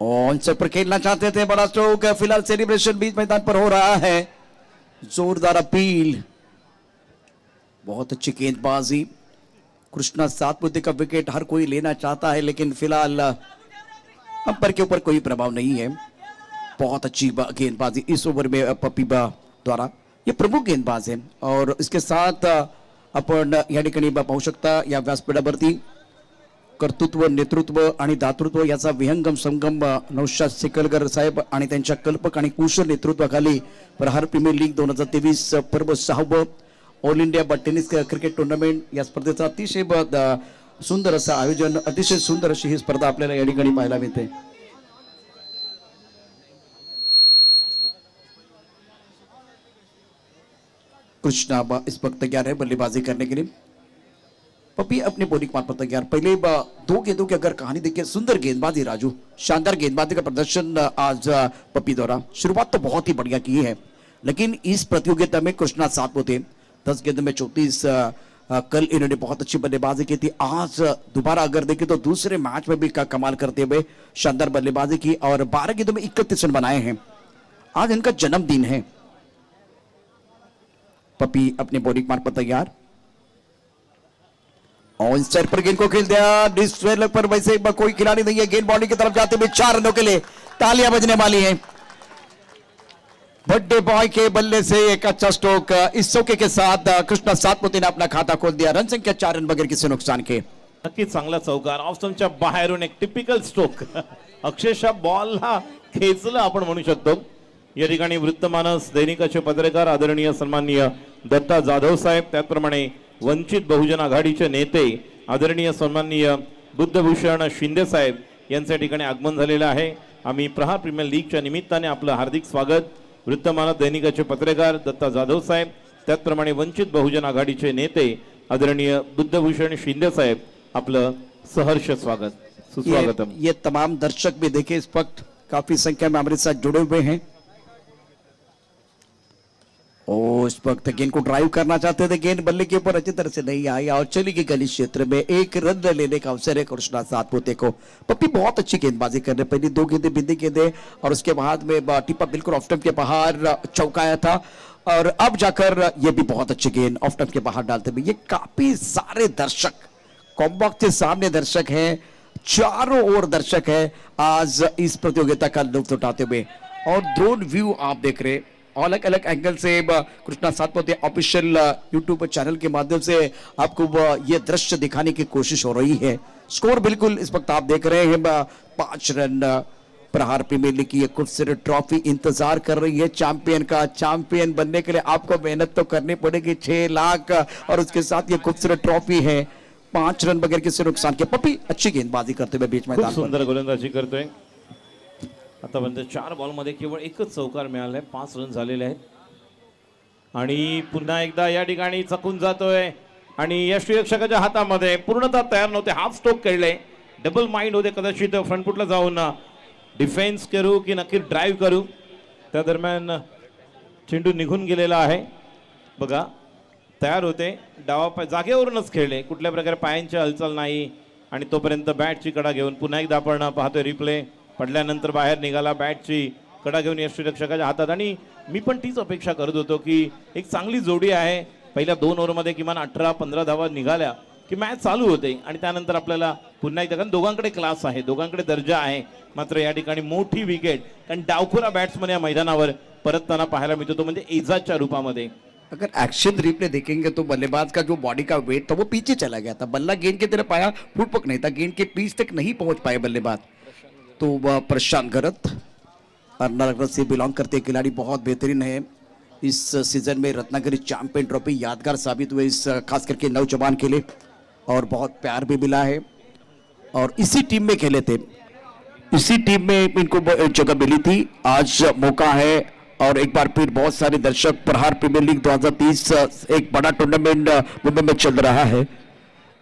और इन पर खेलना चाहते थे. बड़ा स्ट्रोक. फिलहाल सेलिब्रेशन बीच मैदान पर हो रहा है. जोरदार अपील. बहुत अच्छी गेंदबाजी. कृष्णा सातपुते का विकेट हर कोई लेना चाहता है लेकिन फिलहाल अंपायर के ऊपर कोई प्रभाव नहीं है. बहुत अच्छी गेंदबाजी इस ओवर में पप्पी द्वारा. ये प्रमुख गेंदबाज है और इसके साथ आपण या ठिकाणी पाहू शकता या व्यासपीठावरती कर्तृत्व, नेतृत्व आणि दातृत्व याचा विहंगम संगम नौशाद चिखलकर साहेब आणि त्यांच्या कल्पक आणि कुशल नेतृत्वाखाली प्रहार प्रीमियर लीग 2023 पर्व 6वं all India tennis cricket tournament या स्पर्धेचं अतिशय सुंदर असं आयोजन, अतिशय सुंदर अशी ही स्पर्धा आपल्याला या ठिकाणी पाहायला मिळते. कृष्णा इस वक्त तैयार है बल्लेबाजी करने के लिए. पप्पी अपने बॉलिंग मार्ग पर तैयार. पहले 2 गेंदों की अगर कहानी देखिए, सुंदर गेंदबाजी राजू, शानदार गेंदबाजी का प्रदर्शन आज पप्पी द्वारा. शुरुआत तो बहुत ही बढ़िया की है लेकिन इस प्रतियोगिता में कृष्णा सातपुते 10 गेंदों में 34. कल इन्होंने बहुत अच्छी बल्लेबाजी की थी. आज दोबारा अगर देखें तो दूसरे मैच में भी कमाल करते हुए शानदार बल्लेबाजी की और 12 गेंदों में 31 रन बनाए हैं. आज इनका जन्मदिन है. पप्पी अपने बॉलिंग मार्ग पर तैयार और साइड पर गेंद को खेल दिया. डिस्वेलर पर वैसे कोई खिलाड़ी नहीं है. गेंद बॉलिंग की तरफ जाते हुए 4 रनों के लिए तालियां बजने वाली हैं. बर्थडे बॉय के बल्ले से एक अच्छा स्ट्रोक. इस चौके के साथ कृष्णा सातपुते ने अपना खाता खोल दिया. रन संख्या 4 रन बगैर किसी नुकसान के. नक्कीच चांगला चौकार. ऑफ स्टंपच्या बाहेरून एक टिपिकल स्ट्रोक. अक्षरशः बॉलला खेचलं आपण म्हणू शकतो. या ठिकाणी वृत्तमानस दैनिकाचे पत्रकार आदरणीय सन्माननीय दत्ता जाधव साहेब, त्याचप्रमाणे वंचित बहुजन आघाडीचे नेते आदरणीय सन्माननीय बुद्धभूषण शिंदे साहेब यांच्या ठिकाणी आगमन झालेलं आहे. आम्ही प्रहार प्रीमियर लीगच्या निमित्ताने आपलं हार्दिक स्वागत. वृत्तमानस दैनिकाचे पत्रकार दत्ता जाधव साहेब, त्याचप्रमाणे वंचित बहुजन आघाडीचे नेते आदरणीय बुद्धभूषण शिंदे साहेब, आपलं सहर्ष स्वागत, सुस्वागतम. ये तमाम दर्शक भी देखे इस वक्त काफी संख्या में हमारे साथ जुड़े हुए हैं. ओ इस वक्त गेंद को ड्राइव करना चाहते थे, गेंद बल्ले के ऊपर अच्छी तरह से नहीं आई और चली गई गली क्षेत्र में। एक रन लेने का अवसर है कृष्णा सातपुते को। पप्पी बहुत अच्छी गेंदबाजी कर रहे, पहली 2 गेंदें बिंदी गेंदें और उसके बाद में टिप्पा बिल्कुल ऑफ स्टंप के बाहर चौकाया था और अब जाकर ये भी बहुत अच्छी गेंद ऑफ स्टंप के बाहर डालते हुए। ये काफी सारे दर्शक कॉम्बॉक्स के सामने दर्शक हैं, चारों ओर दर्शक है आज इस प्रतियोगिता का लुत्फ उठाते हुए और ड्रोन व्यू आप देख रहे अलग अलग एंगल से Krishna Satpute official YouTube channel के माध्यम से आपको ये दृश्य दिखाने की कोशिश हो रही है। स्कोर बिल्कुल इस वक्त आप देख रहे हैं 5 रन। प्रहार प्रीमियर लीग की ये खूबसूरत ट्रॉफी इंतजार कर रही है चैंपियन का। चैंपियन बनने के लिए आपको मेहनत तो करनी पड़ेगी, 6 लाख और उसके साथ ये खूबसूरत ट्रॉफी है। 5 रन बगैर किसी नुकसान के। पप्पी अच्छी गेंदबाजी करते हुए बीच खूप मैदान सुंदर गोलंदाजी करतोय। आतापर्यंत 4 बॉलमध्ये केवळ एकच चौकार मिळालाय, 5 रन झालेले आहेत आणि पुन्हा एकदा या ठिकाणी चकून जातोय आणि यष्टीरक्षकाच्या हातामध्ये पूर्णतः तयार नव्हते, हाफ स्ट्रोक खेळले, डबल माइंड होते, कदाचित फ्रंट फुटला जाऊन डिफेन्स करू की नक्की ड्राईव्ह करू, त्या दरम्यान चेंडू निघून गेलेला आहे। बघा तयार होते, डावा पाय जागेवरूनच खेळले, कुठल्या प्रकारे पायांची हालचाल नाही आणि तोपर्यंत बॅटची कडा घेऊन पुन्हा एकदा आपण पाहतोय रिप्ले, पडल्यानंतर बाहेर निघाला बॅटची कडा घेऊन यष्टीरक्षकाच्या हातात आणि मी पण तीच अपेक्षा करत होतो की एक चांगली जोडी आहे, पहिल्या 2 ओव्हरमध्ये किमान 18-15 धावा निघाल्या की मॅच चालू होते आणि त्यानंतर आपल्याला पुन्हा एकदा, कारण दोघांकडे क्लास आहे, दोघांकडे दर्जा आहे, मात्र या ठिकाणी मोठी विकेट, कारण डावखुरा बॅट्समन या मैदानावर परतताना पाहायला मिळतो, तो म्हणजे एजाजच्या रूपामध्ये। अगर एक्शन रिप्ले देखेंगे तो बल्लेबाज का जो बॉडी का वेट था वो पीछे चला गया था, बल्ला गेंद की तरफ आया, फुटपक नहीं था, गेंद के पीछ तक नहीं पहुंच पाए बल्लेबाज। तो वह प्रशांत गरत अर्नानगर से बिलोंग करते खिलाड़ी बहुत बेहतरीन है। इस सीजन में रत्नागिरी चैंपियन ट्रॉफी यादगार साबित हुए इस खास करके नौजवान के लिए और बहुत प्यार भी मिला है और इसी टीम में खेले थे, इसी टीम में इनको जगह मिली थी। आज मौका है और एक बार फिर बहुत सारे दर्शक, प्रहार प्रीमियर लीग 2030 एक बड़ा टूर्नामेंट मुंबई में चल रहा है।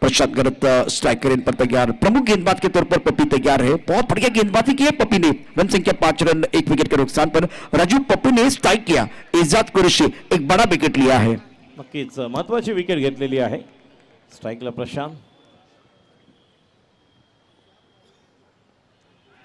प्रशांत गरत स्ट्राइकर इन पर तैयार, प्रमुख गेंदबाज के तौर पर पप्पी तैयार है। बहुत बढ़िया गेंदबाजी की है पप्पी ने, रन संख्या 5 रन 1 विकेट के नुकसान पर। राजू पप्पी ने स्ट्राइक किया, एजाज कुरैशी एक बड़ा विकेट लिया है। नक्कीच महत्वाची विकेट घेतलेली आहे स्ट्राइकला प्रशांत।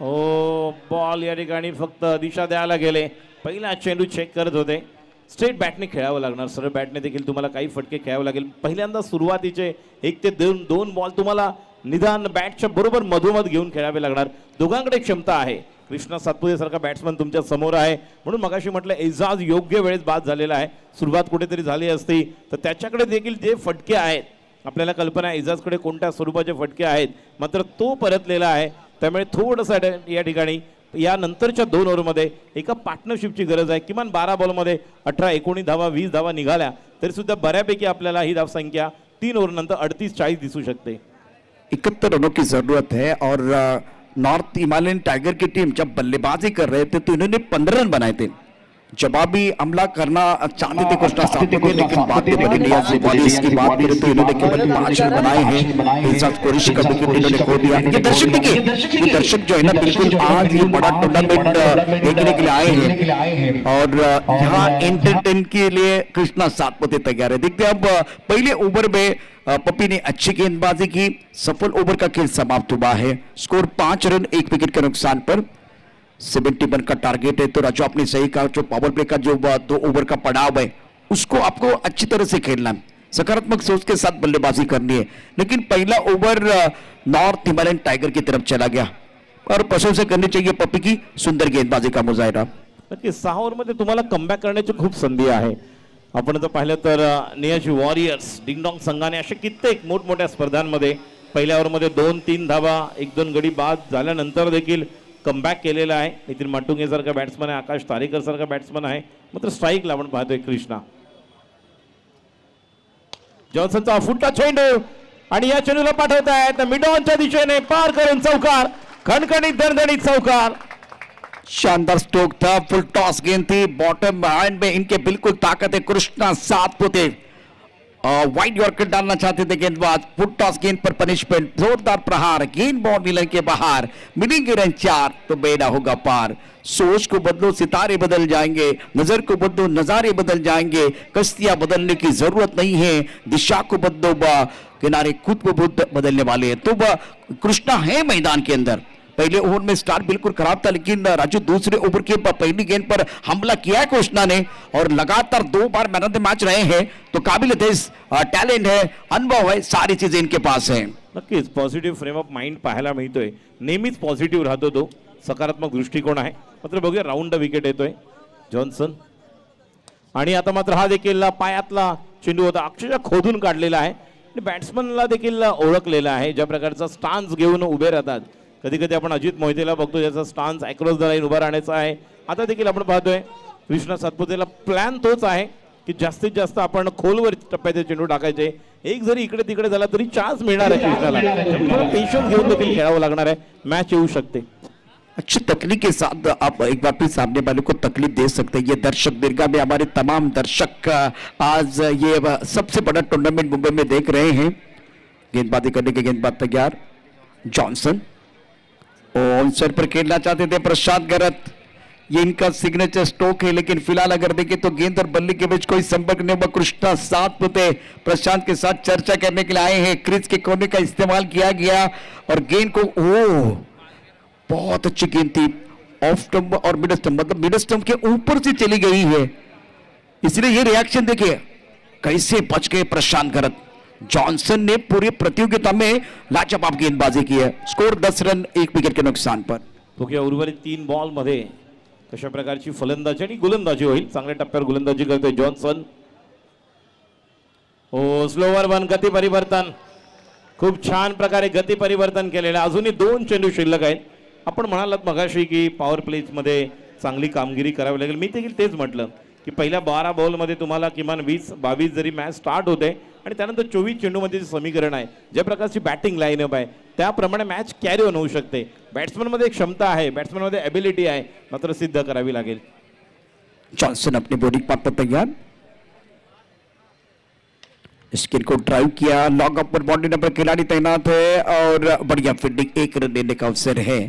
ओ बॉल या ठिकाणी फक्त दिशा द्यायला गेले, पहिला चेंडू चेक करत होते, स्ट्रेट बॅटने खेळावं लागणार, सरळ बॅटने देखील तुम्हाला काही फटके खेळावे लागेल। पहिल्यांदा सुरुवातीचे 1 ते 2 बॉल तुम्हाला निदान बॅटच्या बरोबर मधोमध घेऊन खेळावे लागणार, दोघांकडे क्षमता आहे। कृष्णा सातपुते सारखा बॅट्समन तुमच्या समोर आहे, म्हणून मगाशी म्हटलं एजाज योग्य वेळेस बाद झालेला आहे, सुरुवात कुठेतरी झाली असती तर त्याच्याकडे देखील जे फटके आहेत, आपल्याला कल्पना आहे एजाजकडे कोणत्या स्वरूपाचे फटके आहेत, मात्र तो परतलेला आहे, त्यामुळे थोडंसं या ठिकाणी या नंतरच्या 2 ओव्हरमध्ये एका पार्टनरशिपची गरज आहे। किमान 12 बॉलमध्ये 18-19 धावा 20 धावा निघाल्या तरी सुद्धा बऱ्यापैकी आपल्याला ही धावसंख्या 3 ओव्हर नंतर 38-40 दिसू शकते। 71 रनों की जरूरत है और नॉर्थ हिमालयन टाइगर की टीम जब बल्लेबाजी कर रहे थे तो इन्होंने 15 रन बनाए थे, जवाबी हमला करना चाहते थे कृष्णा सातपुते, लेकिन बातें बनी नहीं। आज बॉलिंग की बात करें तो इन्होंने केवल 5 रन बनाए हैं, एजाज कुरैशी का विकेट इन्होंने खो दिया। ये दर्शक देखिए, ये दर्शक जो है ना बिल्कुल आज ये बड़ा टूर्नामेंट देखने के लिए आए हैं और यहाँ एंटरटेन के लिए कृष्णा सातपुते तैयार है। देखते हैं अब पहले ओवर में पप्पी ने अच्छी गेंदबाजी की, सफल ओवर का खेल समाप्त हुआ है, स्कोर 5 रन 1 विकेट के नुकसान पर। 71 का टारगेट है, तो राजू आपने सही कहा, जो पावर प्ले का जो 2 ओवर का पड़ाव है उसको आपको अच्छी तरह से खेलना है, सकारात्मक सोच के साथ बल्लेबाजी करनी है। लेकिन पहला ओवर नॉर्थ हिमालयन टाइगर की तरफ चला गया और प्रशंसा करनी चाहिए पप्पी की, सुंदर गेंदबाजी का मुजाहिरा। नक्की 6 ओव्हरमध्ये तुम्हाला कमबॅक करण्याची खूप संधी आहे। आपण जर पाहिलं तर नियाजी वॉरियर्स, डिंगडॉंग संघाने असे कित्येक मोठमोठ्या स्पर्धांमध्ये पहिल्या ओव्हरमध्ये 2-3 धावा 1-2 गडी बाद झाल्यानंतर देखील कमबॅक केलेला आहे। नितीन माटुंगे सारखा बॅट्समन आहे, आकाश तारेकर सारखा बॅट्समन आहे, मात्र स्ट्राईकला आपण पाहतोय कृष्णा। जॉन्सनचा फुटका चेंडू आणि या चेंडूला पाठवत आहेत मिडॉनच्या दिशेने, पार करून चौकार, खणखणीत दणदणीत चौकार। शानदार स्ट्रोक था, फुल टॉस गेंद थी, बॉटम हैंड में इनके बिल्कुल ताकत है। कृष्णा सातपुते वाइड यॉर्कर डालना चाहते थे गेंदबाज, फुट टॉस गेंद पर पनिशमेंट, जोरदार प्रहार, गेंद बॉल मिलर के बाहर, मिलेंगे रन 4 तो बेड़ा होगा पार। सोच को बदलो सितारे बदल जाएंगे, नजर को बदलो नजारे बदल जाएंगे, कश्तियां बदलने की जरूरत नहीं है, दिशा को बदलो किनारे खुद ब खुद बदलने वाले हैं। तो कृष्णा है मैदान के अंदर। पहले ओवर में स्टार्ट बिल्कुल खराब था, लेकिन राजू दूसरे ओवर के पहली गेंद पर हमला किया है कृष्णा ने और लगातार 2 बार मैन ऑफ द मैच रहे हैं। तो काबिल टैलेंट है, अनुभव है, सारी चीजें इनके पास है। नक्कीच पॉझिटिव्ह फ्रेम ऑफ माइंड पाहायला मिळतोय, नेहमीच पॉझिटिव्ह राहतो तो, सकारात्मक दृष्टिकोन आहे। मात्र बघूया राऊंड विकेट येतोय जॉन्सन आणि आता मात्र हा देखील पायातला चेंडू होता, अक्षरशः खोदून काढलेला आहे आणि बॅट्समनला देखील ओळखलेला आहे। ज्या प्रकारचा स्टान्स घेऊन उभे राहतात, कधी कधी आपण अजित मोहितेला बघतो ज्याचा स्टान्स अक्रॉस द लाईन उभा राहण्याचा आहे। आता देखील आपण पाहतोय कृष्णा सातपुतेला प्लॅन तोच आहे की जास्तीत जास्त आपण खोलवर टप्प्याचे चेंडू टाकायचे, एक जरी इकडे तिकडे झाला तरी चान्स मिळणार आहे कृष्णाला। पेशन्स घेऊन देखील खेळावं लागणार आहे, मॅच येऊ शकते। अच्छी तकनीक के साथ आप एक बार फिर सामने वाले को तकलीफ दे सकते हैं। ये दर्शक दीर्घा में हमारे तमाम दर्शक आज ये सबसे बड़ा टूर्नामेंट मुंबई में देख रहे हैं। गेंदबाजी करने के गेंदबाज तैयार, जॉनसन और सर पर खेलना चाहते थे प्रशांत गरत, ये इनका सिग्नेचर स्ट्रोक है, लेकिन फिलहाल अगर देखें तो गेंद और बल्ले के बीच कोई संपर्क नहीं हुआ। कृष्णा सातपुते प्रशांत के साथ चर्चा करने के लिए आए हैं। क्रीज के कोने का इस्तेमाल किया गया और गेंद को बहुत अच्छी गेंद थी, ऑफ स्टंप और मिड स्टंप, मतलब मिड स्टंप के ऊपर से चली गई है, इसलिए ये रिएक्शन देखिए कैसे बच गए प्रशांत गरत। जॉनसन ने पूरी प्रतियोगिता में लाजवाब गेंदबाजी की है। स्कोर 10 रन 1 विकेट के नुकसान पर। तो क्या उर्वरित 3 बॉल मध्ये कशा प्रकारची फलंदाजी आणि गोलंदाजी होईल, चांगल्या टप्प्यावर गोलंदाजी करतोय जॉन्सन। स्लोवर वन गती परिवर्तन, खूप छान प्रकारे गती परिवर्तन केलेलं, अजूनही 2 चेंडू शिल्लक आहेत। आपण म्हणालात मगाशी की पॉवर प्लेज मध्ये चांगली कामगिरी करावी लागेल, मी देखील तेच म्हटलं की पहिल्या 12 बॉल मध्ये तुम्हाला किमान 20-22 जरी मॅच स्टार्ट होते आणि त्यानंतर 24 चेंडू मध्ये समीकरण आहे, ज्या प्रकारची बॅटिंग लाईनअप आहे त्याप्रमाणे मॅच कॅरी ऑन होऊ शकते। बॅट्समन मध्ये क्षमता आहे, बॅट्समन मध्ये एबिलिटी आहे, मात्र सिद्ध करावी लागेल। जॉनसन अपने बॉलिंग पार्ट पर तैयार, स्किन को ड्राइव किया, लॉग अप पर बाउंड्री नंबर खिलाड़ी तैनात है और बढ़िया फील्डिंग, 1 रन लेने का अवसर है।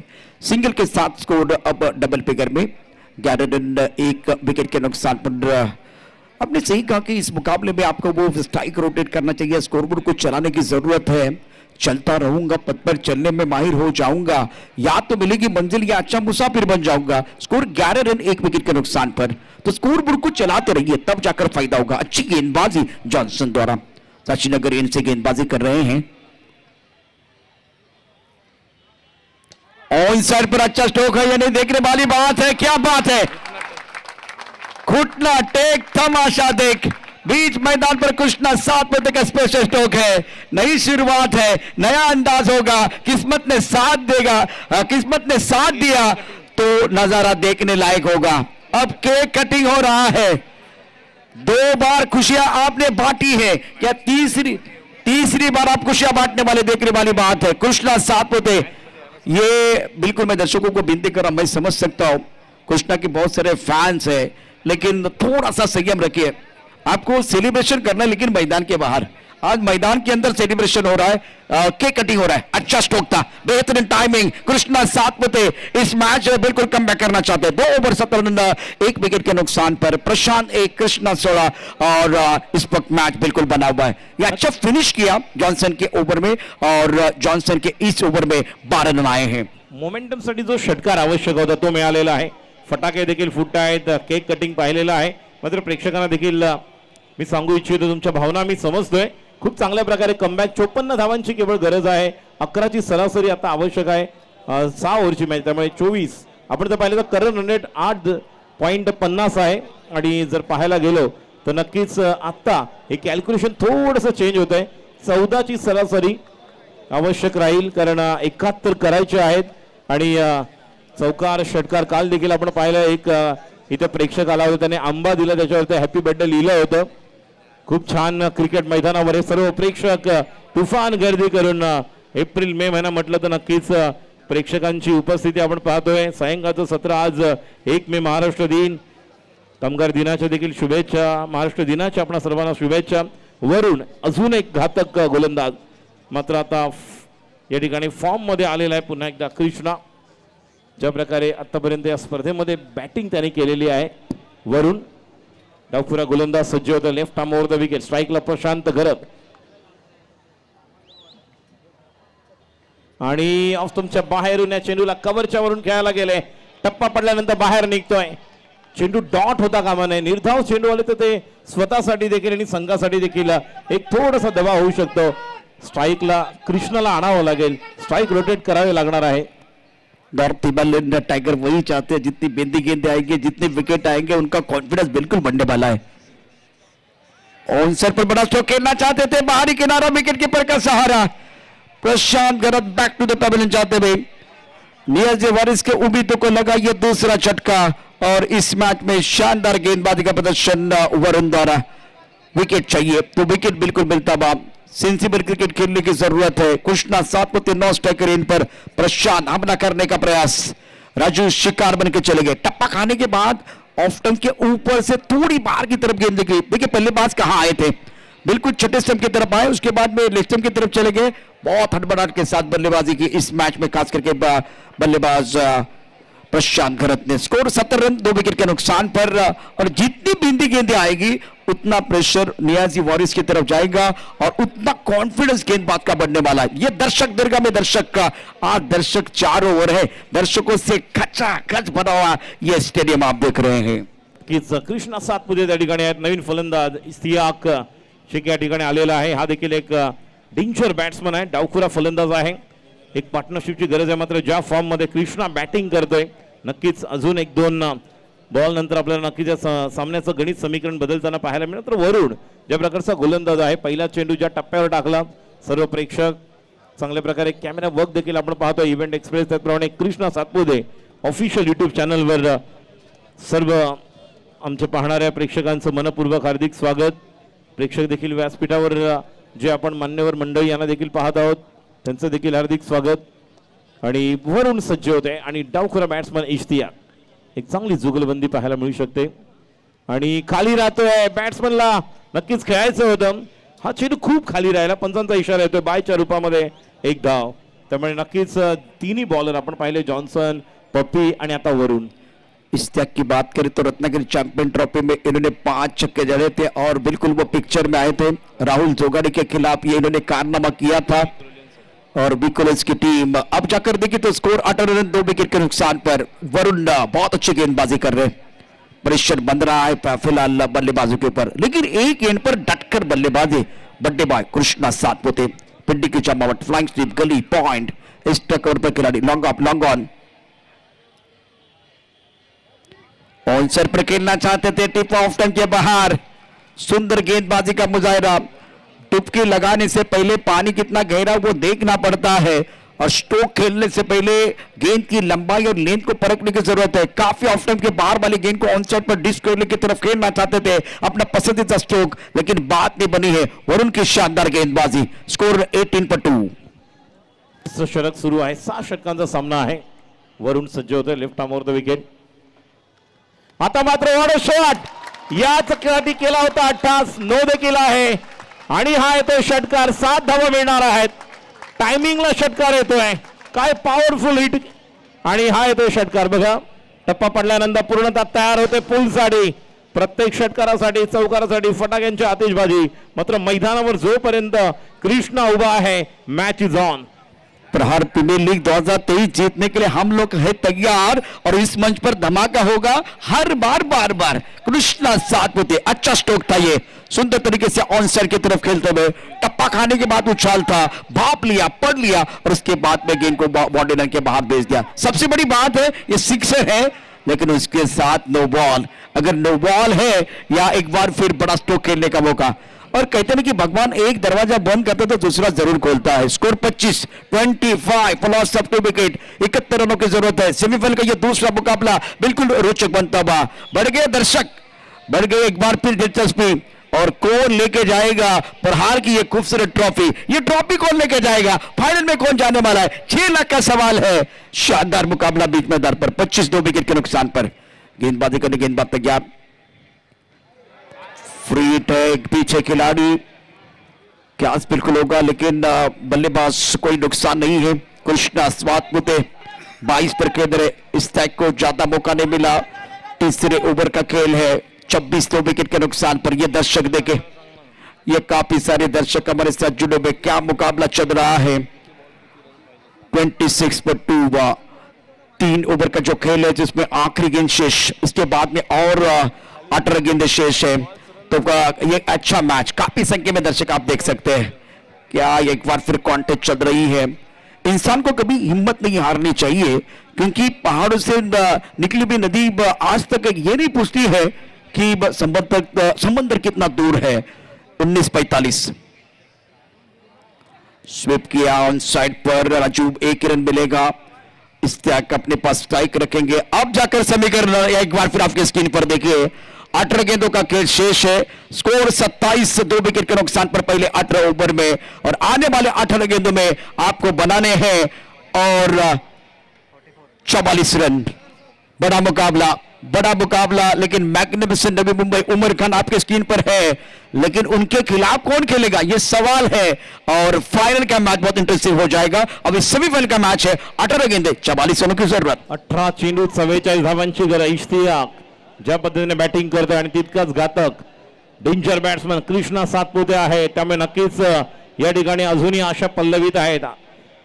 सिंगल के साथ स्कोर अब डबल फिगर में 11 रन 1 विकेट के नुकसान पर। आपने सही कहा कि इस मुकाबले में आपको वो स्ट्राइक रोटेट करना चाहिए, स्कोरबोर्ड को चलाने की जरूरत है। चलता रहूंगा, पथ पर चलने में माहिर हो जाऊंगा, या तो मिलेगी मंजिल या अच्छा मुसाफिर बन जाऊंगा। स्कोर 11 रन 1 विकेट के नुकसान पर। तो स्कोरबोर्ड को चलाते रहिए, तब जाकर फायदा होगा। अच्छी गेंदबाजी जॉनसन द्वारा, सचिनगर इनसे गेंदबाजी कर रहे हैं। ऑन साइड पर अच्छा स्ट्रोक है, यानी देखने वाली बात है, क्या बात है, घुटना टेक तमाशा देख, बीच मैदान पर कृष्णा सातपुते का स्पेशल स्ट्रोक है। नई शुरुआत है, नया अंदाज होगा, किस्मत ने साथ देगा, किस्मत ने साथ दिया तो नजारा देखने लायक होगा। अब केक कटिंग हो रहा है, 2 बार खुशियां आपने बांटी है, क्या तीसरी बार आप खुशियां बांटने वाले, देखने वाली बात है। कृष्णा सातपुते, ये बिल्कुल मैं दर्शकों को विनती कर रहा हूं, मैं समझ सकता हूं कृष्णा के बहुत सारे फैंस है, लेकिन थोड़ा सा संयम रखिए। आपको सेलिब्रेशन करना है लेकिन मैदान के बाहर, आज मैदान के अंदर सेलिब्रेशन हो रहा है, केक कटिंग हो रहा है। अच्छा स्ट्रोक था, बेहतरीन टाइमिंग, कृष्णा सातपुते इस मैच में बिल्कुल कम बैक करना चाहते हैं। 2 ओवर 17 रन 1 विकेट के नुकसान पर। प्रशांत 1 कृष्णा 16 और इस वक्त मैच बिल्कुल बना हुआ है। ये अच्छा फिनिश किया जॉनसन के ओवर में और जॉनसन के इस ओवर में 12 रन आए हैं। मोमेंटम साठी जो षटकार आवश्यक होता तो मिळालेला आहे, फटाके देखील फुटत आहेत, केक कटिंग पाहिलेला आहे। मात्र प्रेक्षकांना देखील मी सांगू इच्छितो, तुमच्या भावना मी समजतोय, खूप चांगल्या प्रकारे कमबॅक, 54 धावांची केवळ गरज आहे, 11ची सरासरी आता आवश्यक आहे 6 ओव्हरची मॅच, त्यामुळे 24 आपण जर पाहिलं तर करंट रन रेट 8.50 आहे आणि जर पाहायला गेलो तर नक्कीच आता हे कॅल्क्युलेशन थोडंसं चेंज होत आहे। 14ची सरासरी आवश्यक राहील, कारण 71 करायचे आहेत आणि चौकार षटकार काल देखील आपण पाहिलं, एक इथे प्रेक्षक आला होता, त्याने आंबा दिला, त्याच्यावरती हॅपी बर्थडे लिहिलं होतं। खूप छान क्रिकेट मैदानावर हे सर्व प्रेक्षक तुफान गर्दी करून एप्रिल मे महिना म्हटलं तर नक्कीच प्रेक्षकांची उपस्थिती आपण पाहतोय। सायंकाळचं सत्र आज 1 मे महाराष्ट्र दिन, कामगार दिनाच्या देखील शुभेच्छा, महाराष्ट्र दिनाच्या आपण सर्वांना शुभेच्छा। वरुण अजून एक घातक गोलंदाज. मात्र आता या ठिकाणी फॉर्म मध्ये आलेला आहे पुन्हा एकदा कृष्णा. ज्या प्रकारे आतापर्यंत या स्पर्धेमध्ये बॅटिंग त्याने केलेली आहे वरुण. डावखुरा गोलंदाज सज्ज होता. Left arm over the wicket. स्ट्राईकला प्रशांत घरत आणि ऑफ तुमच्या बाहेरून या चेंडूला कव्हरच्या वरून खेळायला गेले. टप्पा पडल्यानंतर बाहेर निघतोय. चेंडू डॉट होता कामा नये. निर्धाव चेंडू आले तर ते स्वतःसाठी देखील आणि संघासाठी देखील एक थोडासा दबाव होऊ शकतो. स्ट्राईकला कृष्णाला आणावं लागेल. स्ट्राईक रोटेट करावे लागणार आहे. डॉर्टी बल्लेंड टाइगर वही चाहते हैं, जितनी बेंदी गेंदे आएंगे, जितने विकेट आएंगे, उनका कॉन्फिडेंस बिल्कुल बढ़ने वाला है. ऑनसर पर बड़ा स्ट्रोक खेलना चाहते थे. बाहरी किनारा विकेट कीपर का सहारा. प्रशांत गरत बैक टू द पेविलियन जाते हुए नियाज वारिस के उम्मीदों को लगा ये दूसरा झटका और इस मैच में शानदार गेंदबाजी का प्रदर्शन वरुण द्वारा. विकेट चाहिए तो विकेट बिल्कुल मिलता हुआ. सेंसिबल क्रिकेट खेलने की जरूरत है. कृष्णा 7 स्ट्राइकर इन पर. प्रशांत हमला करने का प्रयास. राजू शिकार बन के चले गए. टप्पा खाने के बाद ऑफ स्टंप के ऊपर से थोड़ी बाहर की तरफ गेंद निकली. देखिए बल्लेबाज कहां आए थे, बिल्कुल छठे स्टंप की तरफ आए, उसके बाद में लेफ्ट स्टंप की तरफ चले गए. बहुत हड़बड़ाहट के साथ बल्लेबाजी की इस मैच में, खास करके बल्लेबाज प्रशांत घरत ने. स्कोर 70 रन 2 विकेट के नुकसान पर. और जितनी बिंदी गेंदें आएगी उतना प्रेशर नियाजी वॉरिस की तरफ जाएगा और उतना कॉन्फिडेंस गेंदबाज का बढ़ने वाला है. ये दर्शक दरगाह में दर्शक का आज दर्शक 4 ओवर है. दर्शकों से खचाखच भरा हुआ ये स्टेडियम आप देख रहे हैं. कीच कृष्णा सातपुते त्या ठिकाणी आहेत. नवीन फलंदाज इस्तियाक शेख या ठिकाणी आलेला आहे. हा देखील एक डेंजर बॅट्समन आहे. डावखुरा फलंदाज आहे. एक पार्टनरशिपची गरज आहे. मात्र ज्या फॉर्म मध्ये कृष्णा बॅटिंग करतोय, नक्कीच अजून 1-2 बॉल नंतर आपल्याला नक्कीच सामन्याचं गणित समीकरण बदलताना पाहायला मिळेल. तर वरुण ज्या प्रकारचा गोलंदाज आहे, पहिला चेंडू ज्या टप्प्यावर टाकला, सर्व प्रेक्षक चांगल्या प्रकारे कॅमेरा वर्क देखील आपण पाहतो इव्हेंट एक्सप्रेस. त्याचप्रमाणे कृष्णा सातपुते ऑफिशियल युट्यूब चॅनलवर सर्व आमचे पाहणाऱ्या प्रेक्षकांचं मनपूर्वक हार्दिक स्वागत. प्रेक्षक देखील व्यासपीठावर जे आपण मान्यवर मंडळी यांना देखील पाहत आहोत, त्यांचं देखील हार्दिक स्वागत. आणि वरुण सज्ज होते आणि डावखुरा बॅट्समन इश्तियाक. एक चांगली जुगलबंदी पाहायला मिळू शकते आणि खाली राहतोय. बॅट्समनला नक्कीच खेळायचं होतं. हा चेंडू खूप खाली राहिला. पंचांचा इशारा येतोय बायच्या रूपामध्ये 1 धाव. त्यामुळे नक्कीच तिन्ही बॉलर आपण पाहिले, जॉन्सन, पप्पी आणि आता वरुण. इस्तियाक की बात करें तो रत्नागिरी चैंपियन ट्रॉफी में इन्होंने 5 छक्के जड़े थे और बिल्कुल वो पिक्चर में आए थे. राहुल जोगाड़ी के खिलाफ ये इन्होंने कारनामा किया था. और बिकोलेस की टीम अब जाकर देखिए तो स्कोर 18 रन 2 विकेट के नुकसान पर. वरुण बहुत अच्छी गेंदबाजी कर रहे हैं. प्रेशर बन रहा है फिलहाल बल्लेबाजों के ऊपर, लेकिन एक गेंद पर डटकर बल्लेबाजी. बल्लेबाज कृष्णा सातपुते. पिंडी की जमावट, फ्लाइंग स्वीप, गली पॉइंट. इस टक्कर पर खिलाड़ी long off, long on. Answer पर खेलना चाहते थे, टिप ऑफ टाइम के बाहर. सुंदर गेंदबाजी का मुजाहिरा. टुपकी लगाने से पहले पानी कितना गहरा वो देखना पड़ता है और स्ट्रोक खेलने से पहले गेंद की लंबाई और लेंथ को परखने की जरूरत है. काफी ऑफ टाइम के बाहर वाली गेंद को ऑन साइड पर डिस्क की तरफ खेलना चाहते थे, अपना पसंदीदा स्ट्रोक, लेकिन बात नहीं बनी है. वरुण की शानदार गेंदबाजी. स्कोर 18-2. षटक सुरू आहे. 6 षटकांचा सामना आहे. वरुण सज्ज होतोय. Left arm over the wicket. आता मात्र वॉट शॉट याच खेळाटी केला होता. 8-9 देखील आहे आणि हा येतोय षटकार. 7 धावा मिळणार आहेत. टायमिंगला षटकार येतोय. काय पॉवरफुल हिट आणि हा येतोय षटकार. बघा टप्पा पडल्यानंतर पूर्णतः तयार होते पुलसाठी. प्रत्येक षटकारासाठी, चौकारासाठी फटाक्यांची आतिषबाजी. मात्र मैदानावर जोपर्यंत कृष्णा उभा आहे, मॅच इज ऑन. प्रहार प्रीमियर लीग 2023 जीतने के लिए हम लोग है तैयार और इस मंच पर धमाका होगा हर बार. बार कृष्णा सातपुते. अच्छा स्ट्रोक था ये. सुंदर तरीके से ऑन साइड की तरफ खेलते हुए टप्पा खाने के बाद उछाल था, भाप लिया, पढ़ लिया और उसके बाद में गेंद को बॉडी लाइन के बाहर भेज दिया. सबसे बड़ी बात है ये सिक्सर है, लेकिन उसके साथ नो बॉल. अगर नो बॉल है या एक बार फिर बड़ा स्ट्रोक खेलने का मौका. और कहते हैं कि भगवान एक दरवाजा बंद करता तो दूसरा जरूर खोलता है. Score 25-25 loss of 2 wicket. 71 रनों की जरूरत है. सेमीफाइनल का ये दूसरा मुकाबला बिल्कुल रोचक बनता हुआ. बढ़ गए दर्शक, बढ़ गए एक बार फिर दिलचस्पी. और कौन लेके जाएगा प्रहार की ये खूबसूरत ट्रॉफी. ये ट्रॉफी कौन लेके जाएगा, फाइनल में कौन जाने वाला है, 6 लाख का सवाल है. शानदार मुकाबला बीच मैदान पर. 25-2 विकेट के नुकसान पर. गेंदबाजी करने गेंदबाज तैयार. फ्री टैग, पीछे खिलाड़ी क्यास बिल्कुल होगा, लेकिन बल्लेबाज कोई नुकसान नहीं है। कृष्णा स्वातपुते 22 पर केंद्र है, इस टैग को ज्यादा मौका नहीं मिला। तीसरे ओवर का खेल है, 26 विकेट के नुकसान पर। ये दर्शक देखे, ये काफी सारे दर्शक हमारे साथ जुड़े हुए, क्या मुकाबला चल रहा है। 26 पर 2 3 ओवर का जो खेल है, जिसमें आखिरी गेंद शेष, इसके बाद में और 18 गेंदें शेष है। तो ये अच्छा मैच, काफी संख्या में दर्शक आप देख सकते हैं। क्या एक बार फिर कॉन्टेस्ट चल रही है। इंसान को कभी हिम्मत नहीं हारनी चाहिए, क्योंकि पहाड़ों से निकली हुई नदी आज तक ये नहीं पूछती है कि समंदर कितना दूर है। 19:45 स्वीप किया ऑन साइड पर, राजू एक रन मिलेगा। इस्तियाक अपने पास स्ट्राइक रखेंगे। अब जाकर समीकरण एक बार फिर आपके स्क्रीन पर देखिए, 18 गेंदों का खेल शेष है। स्कोर 27, 2 विकेट के नुकसान पर पहले 18 ओवर में, और आने वाले 18 गेंदों में आपको बनाने हैं और 44 रन। बड़ा मुकाबला, लेकिन मैग्निफिसेंट नवी मुंबई उमर खान आपके स्क्रीन पर है, लेकिन उनके खिलाफ कौन खेलेगा ये सवाल है। और फाइनल का मैच बहुत इंटरेस्टिंग हो जाएगा। अभी सेमीफाइनल का मैच है, 18 गेंदे 44 रनों की जरूरत। 18 चेंडूत 44 धावांची गरज। इश्तियाक ज्या पद्धतीने बॅटिंग करतोय आणि तितकाच घातक डेंजर बॅट्समन कृष्णा सातपुते आहे, त्यामुळे नक्कीच या ठिकाणी अजूनही आशा पल्लवीत आहेत।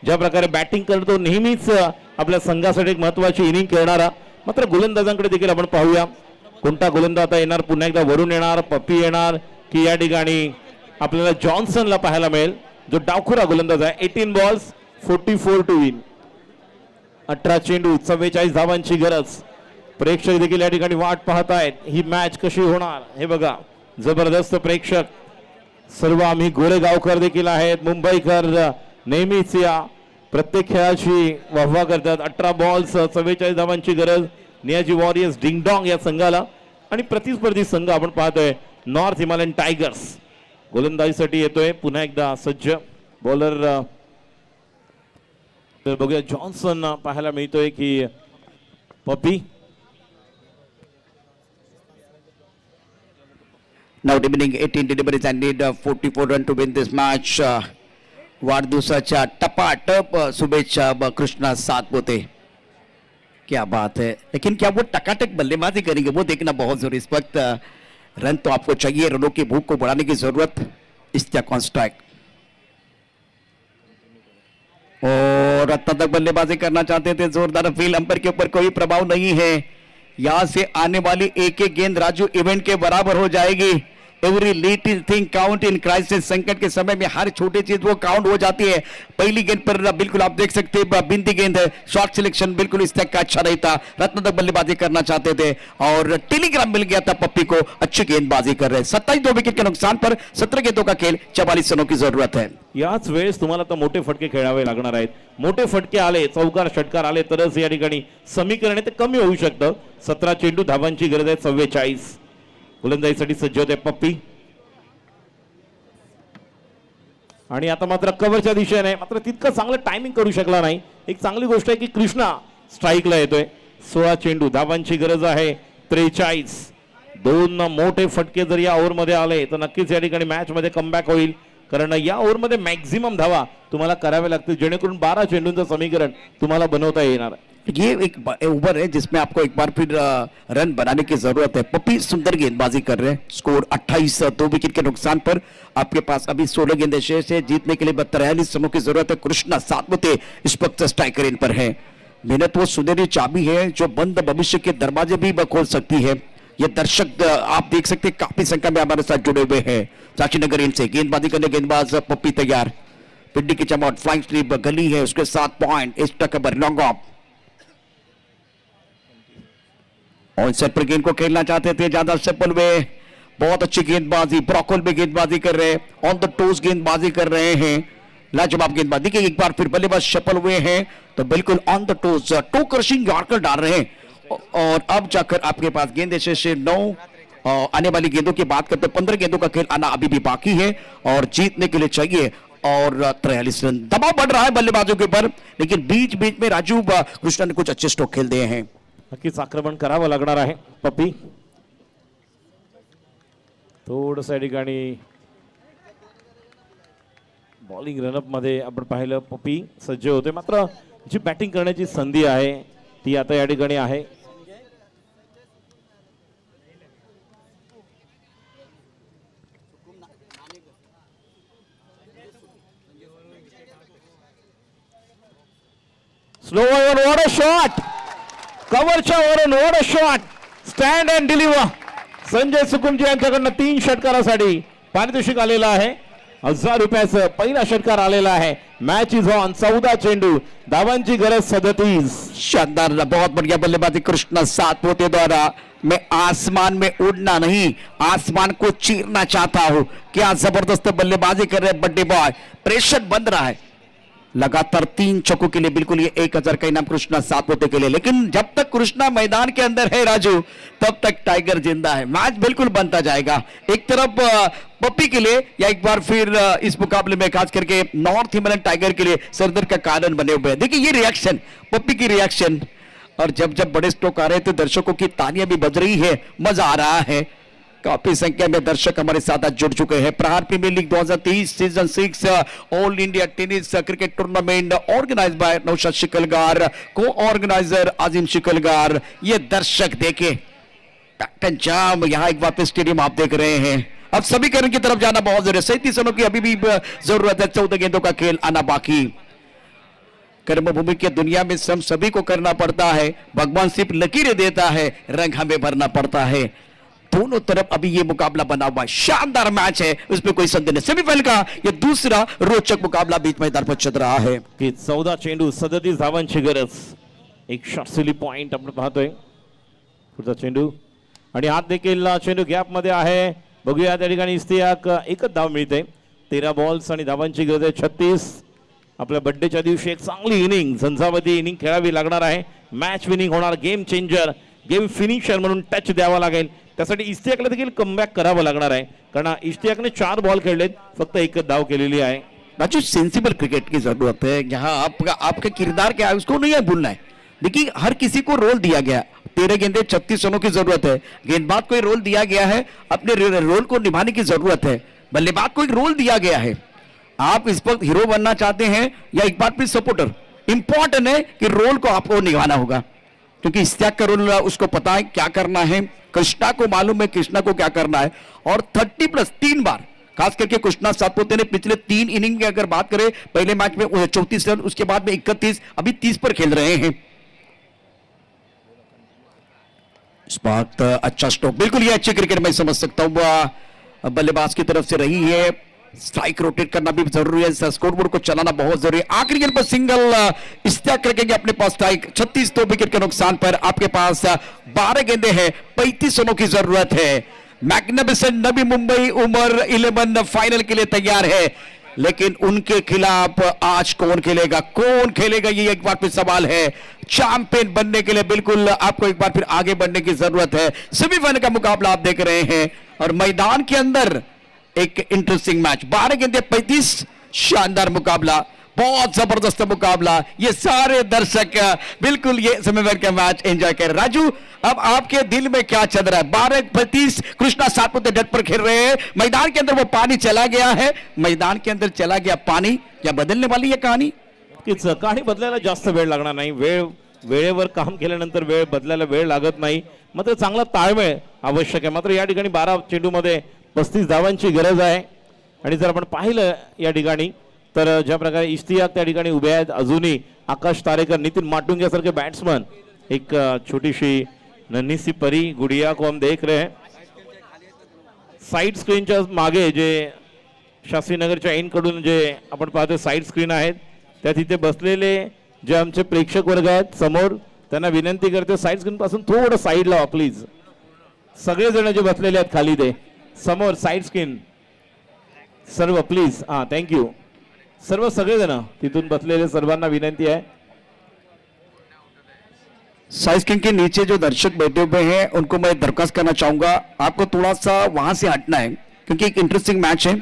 ज्या प्रकारे बॅटिंग करतो, नेहमीच आपल्या संघासाठी एक महत्वाची इनिंग खेळणारा। मात्र गोलंदाजांकडे देखील आपण पाहूया, कोणता गोलंदाज आता येणार, पुन्हा एकदा वरून येणार, पप्पी येणार, की या ठिकाणी आपल्याला जॉन्सनला पाहायला मिळेल, जो डावखुरा गोलंदाज आहे। 18 बॉल्स 44 टू विन, 18 चेंडू 44 धावांची गरज। प्रेक्षक देखील या ठिकाणी वाट पाहत आहेत, ही मॅच कशी होणार हे बघा। जबरदस्त प्रेक्षक, सर्व आम्ही गोरेगावकर देखील आहेत, मुंबईकर नेहमीच या प्रत्येक खेळाची वाहवा करतात। 18 बॉल्स 44 धावांची गरज, नियाजी वॉरियर्स डिंगडॉंग या संघाला। आणि प्रतिस्पर्धी संघ आपण पाहतोय नॉर्थ हिमालयन टायगर्स, गोलंदाजीसाठी येतोय पुन्हा एकदा सज्ज बॉलर। तर बघूया, जॉन्सन पाहायला मिळतोय की पप्पी। Now remaining 18 deliveries and need 44 run to win this match. वाढदिवसाच्या टपाटप शुभेच्छा कृष्णा सातपुते। क्या बात है, लेकिन क्या वो टकाटक बल्लेबाजी करेंगे वो देखना बहुत जरूरी। इस वक्त रन तो आपको चाहिए, रनों की भूख को बढ़ाने की जरूरत। इस्तियाक ऑन स्ट्राइक, और तब तक बल्लेबाजी करना चाहते थे, जोरदार अपील, अंपायर के ऊपर कोई प्रभाव नहीं है। यहां से आने वाली एक एक गेंद राजू इवेंट के बराबर हो जाएगी। Every little thing count in crisis, संकट के समय में हर छोटी चीज वो काउंट हो जाती है। पहली गेंद पर बिल्कुल आप देख सकते हैं बिंदी गेंद है, शॉर्ट सिलेक्शन बिल्कुल इस तक का अच्छा नहीं था। रत्न तक बल्लेबाजी करना चाहते थे और टेलीग्राम मिल गया था पप्पी को, अच्छी गेंदबाजी कर रहे हैं। 27 2 विकेट के नुकसान पर 17 गेंदों का खेल, 44 रनों की जरूरत है। याच वेळेस तुम्हाला तर मोठे फटके खेळावे लागणार आहेत। मोठे फटके आले, चौकार षटकार आले तरच या ठिकाणी समीकरण ते कमी होऊ शकतं। 17 चेंडू धावांची गरज आहे, 44। गोलंदाजीसाठी सज्ज होते पप्पी, आणि आता मात्र कव्हरच्या दिशेने, मात्र तितकं चांगलं टायमिंग करू शकला नाही। एक चांगली गोष्ट आहे की कृष्णा स्ट्राईकला येतोय। 16 चेंडू धावांची गरज आहे, 43। 2 मोठे फटके जर या ओव्हरमध्ये आले तर नक्कीच या ठिकाणी मॅच मध्ये कमबॅक होईल, कारण या ओव्हरमध्ये मॅक्झिमम धावा तुम्हाला कराव्या लागतील, जेणेकरून 12 चेंडूंचं समीकरण तुम्हाला बनवता येणार। ये एक ओवर है जिसमें आपको एक बार फिर रन बनाने की जरूरत है। पप्पी सुंदर गेंदबाजी कर रहे हैं। स्कोर 28, 2 विकेट के नुकसान पर। आपके पास अभी 16 गेंदें शेष है, जीतने के लिए 43 रनों की जरूरत है। कृष्णा सातपुते इस वक्त स्ट्राइकर इन पर है। मेहनत वो सुनहरी चाबी है जो बंद भविष्य के दरवाजे भी खोल सकती है। ये दर्शक आप देख सकते हैं काफी संख्या में हमारे साथ जुड़े हुए हैं। चाचीनगर इनसे गेंदबाजी करने गेंदबाज पप्पी तैयार। पिड्डी की चमौट, फ्लाइंग स्लीप गली है, उसके 7 पॉइंट, इस टकबर लॉन्ग ऑफ। ऑन सेट पर गेंद को खेलना चाहते थे, ज्यादा सफल हुए। बहुत अच्छी गेंदबाजी, ब्रॉकोल में गेंदबाजी कर रहे हैं, ऑन द टोज गेंदबाजी कर रहे हैं, लाजवाब गेंदबाजी। देखिए एक बार फिर बल्लेबाज सफल हुए हैं तो बिल्कुल on the toes toe crushing yorker डाल रहे हैं। और अब जाकर आपके पास गेंद शेष 9। आने वाली गेंदों की बात करते 15 गेंदों का खेल आना अभी भी बाकी है और जीतने के लिए चाहिए और 43 रन। दबाव बढ़ रहा है बल्लेबाजों के ऊपर, लेकिन बीच बीच में राजू कृष्णा ने कुछ अच्छे स्ट्रोक खेल दिए हैं। नक्कीच आक्रमण करावं लागणार आहे पप्पी। थोडंसं या ठिकाणी बॉलिंग रनअप मध्ये आपण पाहिलं पप्पी सज्ज होते, मात्र जी बॅटिंग करण्याची संधी आहे ती आता या ठिकाणी आहे. स्लो वर व्हाट अ शॉट, कव्हरच्या वरून what a shot, stand and deliver. Sanjay Sukumji यांच्याकडनं 3 षटकारासाठी पारितोषिक आलेलं आहे. 1000 रुपयाचं पहिला षटकार आलेला आहे. Match is on. 14 चेंडू, धावांची गरज 37. शानदार, बहुत बढ़िया बल्लेबाजी कृष्णा सातपुते द्वारा. मैं आसमान में उड़ना नहीं, आसमान को चीरना चाहता हूं. क्या जबरदस्त बल्लेबाजी कर रहे बड्डे बॉय. प्रेशर बन रहा है. लगातार 3 छक्कों के लिए बिल्कुल ये 1000 का इनाम कृष्णा सातपुते के लिए. लेकिन जब तक कृष्णा मैदान के अंदर है राजू, तब तक टाइगर जिंदा है. मैच बिल्कुल बनता जाएगा. एक तरफ पप्पी के लिए या एक बार फिर इस मुकाबले में खास करके नॉर्थ हिमालयन टाइगर के लिए सरदर्द का कारण बने हुए हैं. देखिए ये रिएक्शन, पप्पी की रिएक्शन, और जब जब बड़े स्ट्रोक आ रहे थे दर्शकों की तालियां भी बज रही है. मजा आ रहा है. काफी संख्या में दर्शक हमारे साथ आज जुड़ चुके हैं. Prahar premier league 2023 season 6 all India tennis cricket tournament organised by Naushad Shikalgar, को ऑर्गेनाइजर आजिम शिकलगार. ये दर्शक देखे पैटर्न जाम. यहाँ एक बार फिर स्टेडियम आप देख रहे हैं. अब सभी करण की तरफ जाना बहुत जरूरी है. 37 रनों की अभी भी जरूरत है. 14 गेंदों का खेल आना बाकी. कर्मभूमि की दुनिया में हम सभी को करना पड़ता है. भगवान सिर्फ लकीरें देता है, रंग हमें भरना पड़ता है. दोनों तरफ अभी ये मुकाबला बना हुआ है. शानदार मैच है, उसमें कोई संदेह नहीं. सेमीफाइनल का ये दूसरा रोचक मुकाबला बीच मैदान पर चल रहा है. की 14 चेंडू, 37 धावांची गरज. एक शॉट सिली पॉइंट आपण पाहतोय. पुढचा चेंडू आणि आत देखील चेंडू गॅप मध्ये आहे. बघूया त्या ठिकाणी इस्तियाक एकच धाव मिळते. 13 बॉल्स आणि धावांची गरज आहे 36. आपल्या बर्थडेच्या दिवशी एक चांगली इनिंग, झंझावती इनिंग खेळावी लागणार आहे. मॅच विनिंग होणार, गेम चेंजर, गेम फिनिशर म्हणून टच द्यावा लागेल. त्यासाठी इस्तियाकला देखील कमबॅक करावं लागणार आहे, कारण इस्तियाकने 4 बॉल खेळलेत, फक्त एकच धाव केलेली आहे. राजू, सेंसिबल क्रिकेट की जरूरत है. यहाँ आपका किरदार क्या है उसको नहीं भूलना है. देखिए हर किसी को रोल दिया गया. 13 गेंदे 36 रनों की जरूरत है. गेंदबाज को रोल दिया गया है, अपने रोल को निभाने की जरूरत है. बल्लेबाज को एक रोल दिया गया है. आप इस वक्त हीरो बनना चाहते हैं या एक बार फिर सपोर्टर, इंपॉर्टेंट है कि रोल को आपको निभाना होगा. क्योंकि इस्तियाक का रोल उसको पता है क्या करना है. कृष्णा को मालूम है कृष्णा को क्या करना है. और 30+ 3 बार खास करके कृष्णा सातपुते ने पिछले 3 इनिंग की अगर बात करें, पहले मैच में 34 रन, उसके बाद में 31, अभी 30 पर खेल रहे हैं. इस बात अच्छा स्ट्रोक, बिल्कुल ये अच्छी क्रिकेट मैं समझ सकता हूं बल्लेबाज की तरफ से रही है. स्ट्राइक रोटेट करना भी जरूरी है. स्कोरबोर्ड को चलाना बहुत जरूरी है. आखिरी गेंद पर सिंगल इस्तियाक रखेंगे अपने पास स्ट्राइक. 36 तो विकेट के नुकसान पर आपके पास 12 गेंदे हैं. 35 रनों की जरूरत है. मैग्निफिसेंट नबी मुंबई उमर 11 फाइनल के लिए तैयार है, लेकिन उनके खिलाफ आज कौन खेलेगा, कौन खेलेगा, ये एक बार फिर सवाल है. चैंपियन बनने के लिए बिल्कुल आपको एक बार फिर आगे बढ़ने की जरूरत है. सेमीफाइनल का मुकाबला आप देख रहे हैं और मैदान के अंदर एक इंटरेस्टिंग मैच. 12 गेंदे 35. शानदार मुकाबला, बहुत जबरदस्त मुकाबला. ये सारे दर्शक बिल्कुल ये सेमीफाइनल का मैच एंजॉय कर. राजू, अब आपके दिल में क्या चल रहा है? 12-35 कृष्णा सातपुते डट पर खेल रहे हैं. मैदान के अंदर वो पानी चला गया है. मैदान के अंदर चला गया पानी. क्या बदलने वाली है कहाणी? कहाणी बदलायला जास्त वेळ लागणार नाही. वेळेवर काम केल्यानंतर वेळ बदलायला वेळ लागत नाही. मात्र चांगला ताळमेळ आवश्यक आहे. मात्र या ठिकाणी 12 चेंडूमध्ये 35 धावांची गरज आहे. आणि जर आपण पाहिलं या ठिकाणी तर ज्या प्रकारे इस्तियाक त्या ठिकाणी उभे आहेत, अजूनही आकाश तारेकर, नितिन माटुंग्यासारखे बॅट्समन, एक छोटीशी नन्ही सी परी गुड़िया को हम देख रहे हैं. साइड स्क्रीनच्या मागे जे शास्त्रीनगरच्या एंड कडून जे आपण पाहतो साइड स्क्रीन आहेत, त्या तिथे बसलेले जे आमचे प्रेक्षक वर्ग आहेत समोर, त्यांना विनंती करते साइड स्क्रीन पासून थोडं साइड लावा प्लीज. सगळेजण जे बसलेले आहेत खाली ते समोर साइड स्क्रीन सर्व प्लीज. हां, थँक्यू. सर्व सगळेजण तिथून बसलेले सर्वांना विनंती आहे. साइड स्क्रीन के नीचे जो दर्शक बैठे हुए हैं उनको मैं दरख्वास्त करना चाहूंगा, आपको थोड़ा सा वहां से हटना है, क्योंकि एक इंटरेस्टिंग मैच है.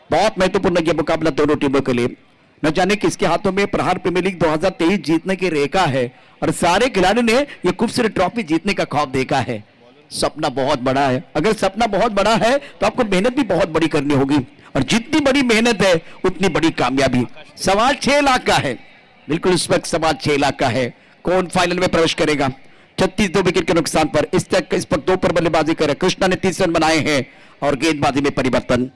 बहुत महत्वपूर्ण ये मुकाबला दोनों टीमों के लिए. न जाने किसके हाथों में प्रहार प्रीमियर लीग 2023 जीतने की रेखा है, और सारे खिलाड़ियों ने ये खूबसूरत ट्रॉफी जीतने का ख्वाब देखा है. सपना बहुत बड़ा है. अगर सपना बहुत बड़ा है तो आपको मेहनत भी बहुत बड़ी करनी होगी. और जितनी बड़ी मेहनत है उतनी बड़ी कामयाबी। सवाल 6 लाख का है, बिल्कुल इस वक्त सवाल 6 लाख का है। कौन फाइनल में प्रवेश करेगा? 36 2 विकेट के नुकसान पर इस पर 2 पर बल्लेबाजी करे। कृष्णा ने 30 रन बनाए हैं और गेंदबाजी में परिवर्तन।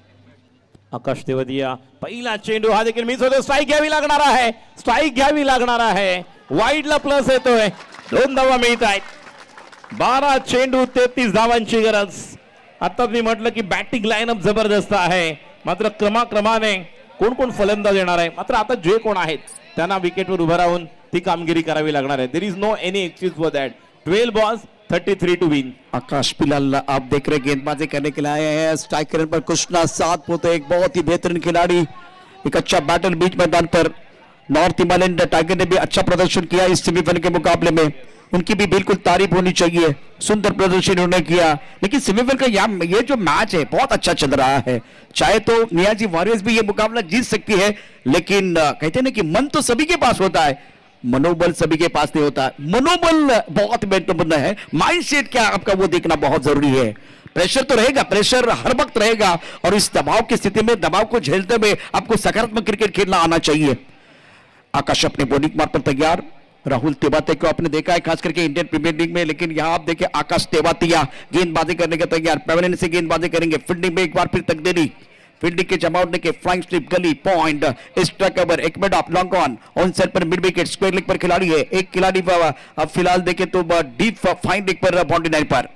आकाश तेवतिया पहिला चेंडू हा देखील मिस होतो, स्ट्राइक घ्यावी लागणार आहे, स्ट्राइक घ्यावी लागणार आहे, वाईडला प्लस येतोय, 2 धावा मिळत आहेत। 12 चेंडू 33 धावांची गरज। आता मी म्हटलं की बॅटिंग लाईनअप जबरदस्त आहे, मात्र क्रमाक्रमाने कोण कोण फलंदाज येणार आहे, मात्र आता जे कोण आहेत त्यांना विकेटवर उभं राहून ती कामगिरी करावी लागणार आहे। There is no any excuse for that. 12 balls 33 to win. Akash फिलहाल आप देख रहे गेंदबाजी करने के लिए आए हैं। स्ट्राइक करने पर कृष्णा 7 पोते, एक बहुत ही बेहतरीन खिलाड़ी, एक अच्छा बैटर बीच मैदान पर। नॉर्थ हिमालयन टाइगर ने भी अच्छा प्रदर्शन किया इस सेमीफाइनल के मुकाबले में, उनकी भी बिल्कुल तारीफ होनी चाहिए। सुंदर प्रदर्शन उन्होंने किया, लेकिन सेमीफाइनल का ये जो मैच है बहुत अच्छा चल रहा है। चाहे तो नियाजी वॉरियर्स भी ये मुकाबला जीत सकती है, लेकिन कहते हैं ना कि मन तो सभी के पास होता है, मनोबल सभी के पास नहीं होता। मनोबल बहुत महत्वपूर्ण है, माइंडसेट क्या आपका वो देखना बहुत जरूरी है। प्रेशर तो रहेगा, प्रेशर हर वक्त रहेगा, और इस दबाव की स्थिति में दबाव को झेलते हुए आपको सकारात्मक क्रिकेट खेलना आना चाहिए। आकाश अपने बॉलिंग मार्ग पर तैयार। राहुल तेवातिया को आपने देखा है खास करके इंडियन प्रीमियर लीग में, लेकिन यहां आप देखिए आकाश तेवातिया गेंदबाजी करने के तैयार, पेवेलियन से गेंदबाजी करेंगे। फील्डिंग में एक बार फिर तकदीरी फील्डिंग के जमावने के फ्लाइंग स्ट्रिप गली पॉइंट एक्स्ट्रा कवर, एक minute of long on set पर मिड विकेट स्क्वायर लेग पर खिलाड़ी है। एक खिलाड़ी अब फिलहाल देखें तो डीप फाइन लेग पर बाउंड्री लाइन पर।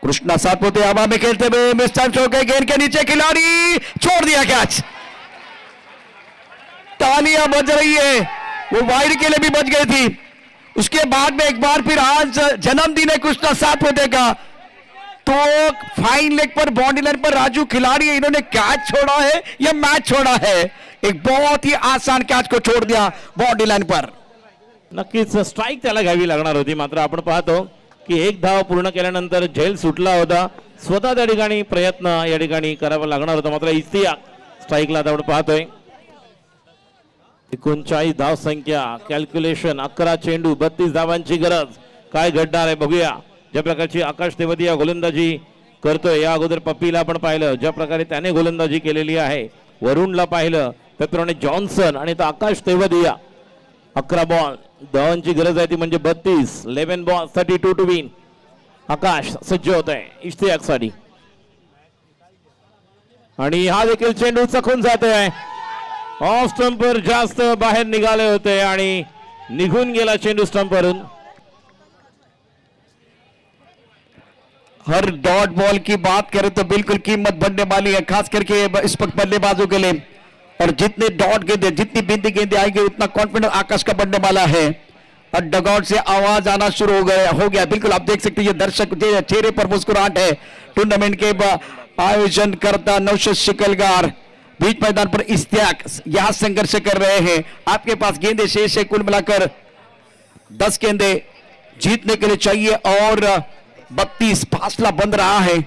कृष्णा 7 पोते हवा में खेलते हुए मिस चांस हो गए, गेंद के नीचे खिलाड़ी छोड़ दिया कैच। तालियां बज रही है, वो वाइड के लिए भी बच गई थी। उसके बाद में एक बार फिर आज जन्मदिन है कृष्णा 7 पोते का, तो फाइन लेग पर बाउंड्री लाइन पर राजू खिलाड़ी है, इन्होंने कैच छोड़ा है या मैच छोड़ा है? एक बहुत ही आसान कैच को छोड़ दिया बाउंड्री लाइन पर। नक्कीच स्ट्राइक त्याला घ्यावी लागणार होती, मात्र आपण पाहतो की एक धाव पूर्ण केल्यानंतर झेल सुटला होता। स्वतः त्या ठिकाणी प्रयत्न या ठिकाणी करावा लागणार होता, मात्र इस्तिया स्ट्राइकला आता आपण पाहतोय। 39 धाव संख्या, कॅल्क्युलेशन 11 चेंडू 32 धावांची गरज। काय घडणार आहे बघूया। ज्या प्रकारची आकाश तेवतिया गोलंदाजी करतोय, या अगोदर पप्पीला आपण पाहिलं ज्या प्रकारे त्याने गोलंदाजी केलेली आहे, वरुणला पाहिलं त्याप्रमाणे जॉन्सन, आणि आता आकाश तेवतिया 11 बॉल धावांची गरज आहे ती म्हणजे 32। 11 बॉल 32 टू विन। आकाश सज्ज होत आहे इश्तियाकसाठी, आणि हा देखील चेंडू चकून जातोय। ऑफ स्टंपर जास्त बाहेर निघाले होते आणि निघून गेला चेंडू स्टंपवरून। हर डॉट बॉल की बात करें तो बिल्कुल कीमत बढ़ने वाली है, खास करके इस वक्त बल्लेबाजों के लिए। और जितने डॉट गेंदे, जितनी बिंदी गेंदे आएंगे उतना कॉन्फिडेंस आकाश का बढ़ने वाला है। और डगआउट से आवाज आना शुरू हो गया। बिल्कुल आप देख सकते हैं ये दर्शक चेहरे पर मुस्कुराहट है। टूर्नामेंट के आयोजन करता नौशाद शिकलगार, बीच मैदान पर इश्तियाक यहां संघर्ष कर रहे हैं। आपके पास गेंदे शेष है, कुल मिलाकर 10 गेंदे जीतने के लिए चाहिए, और 32 फासला बन रहा है।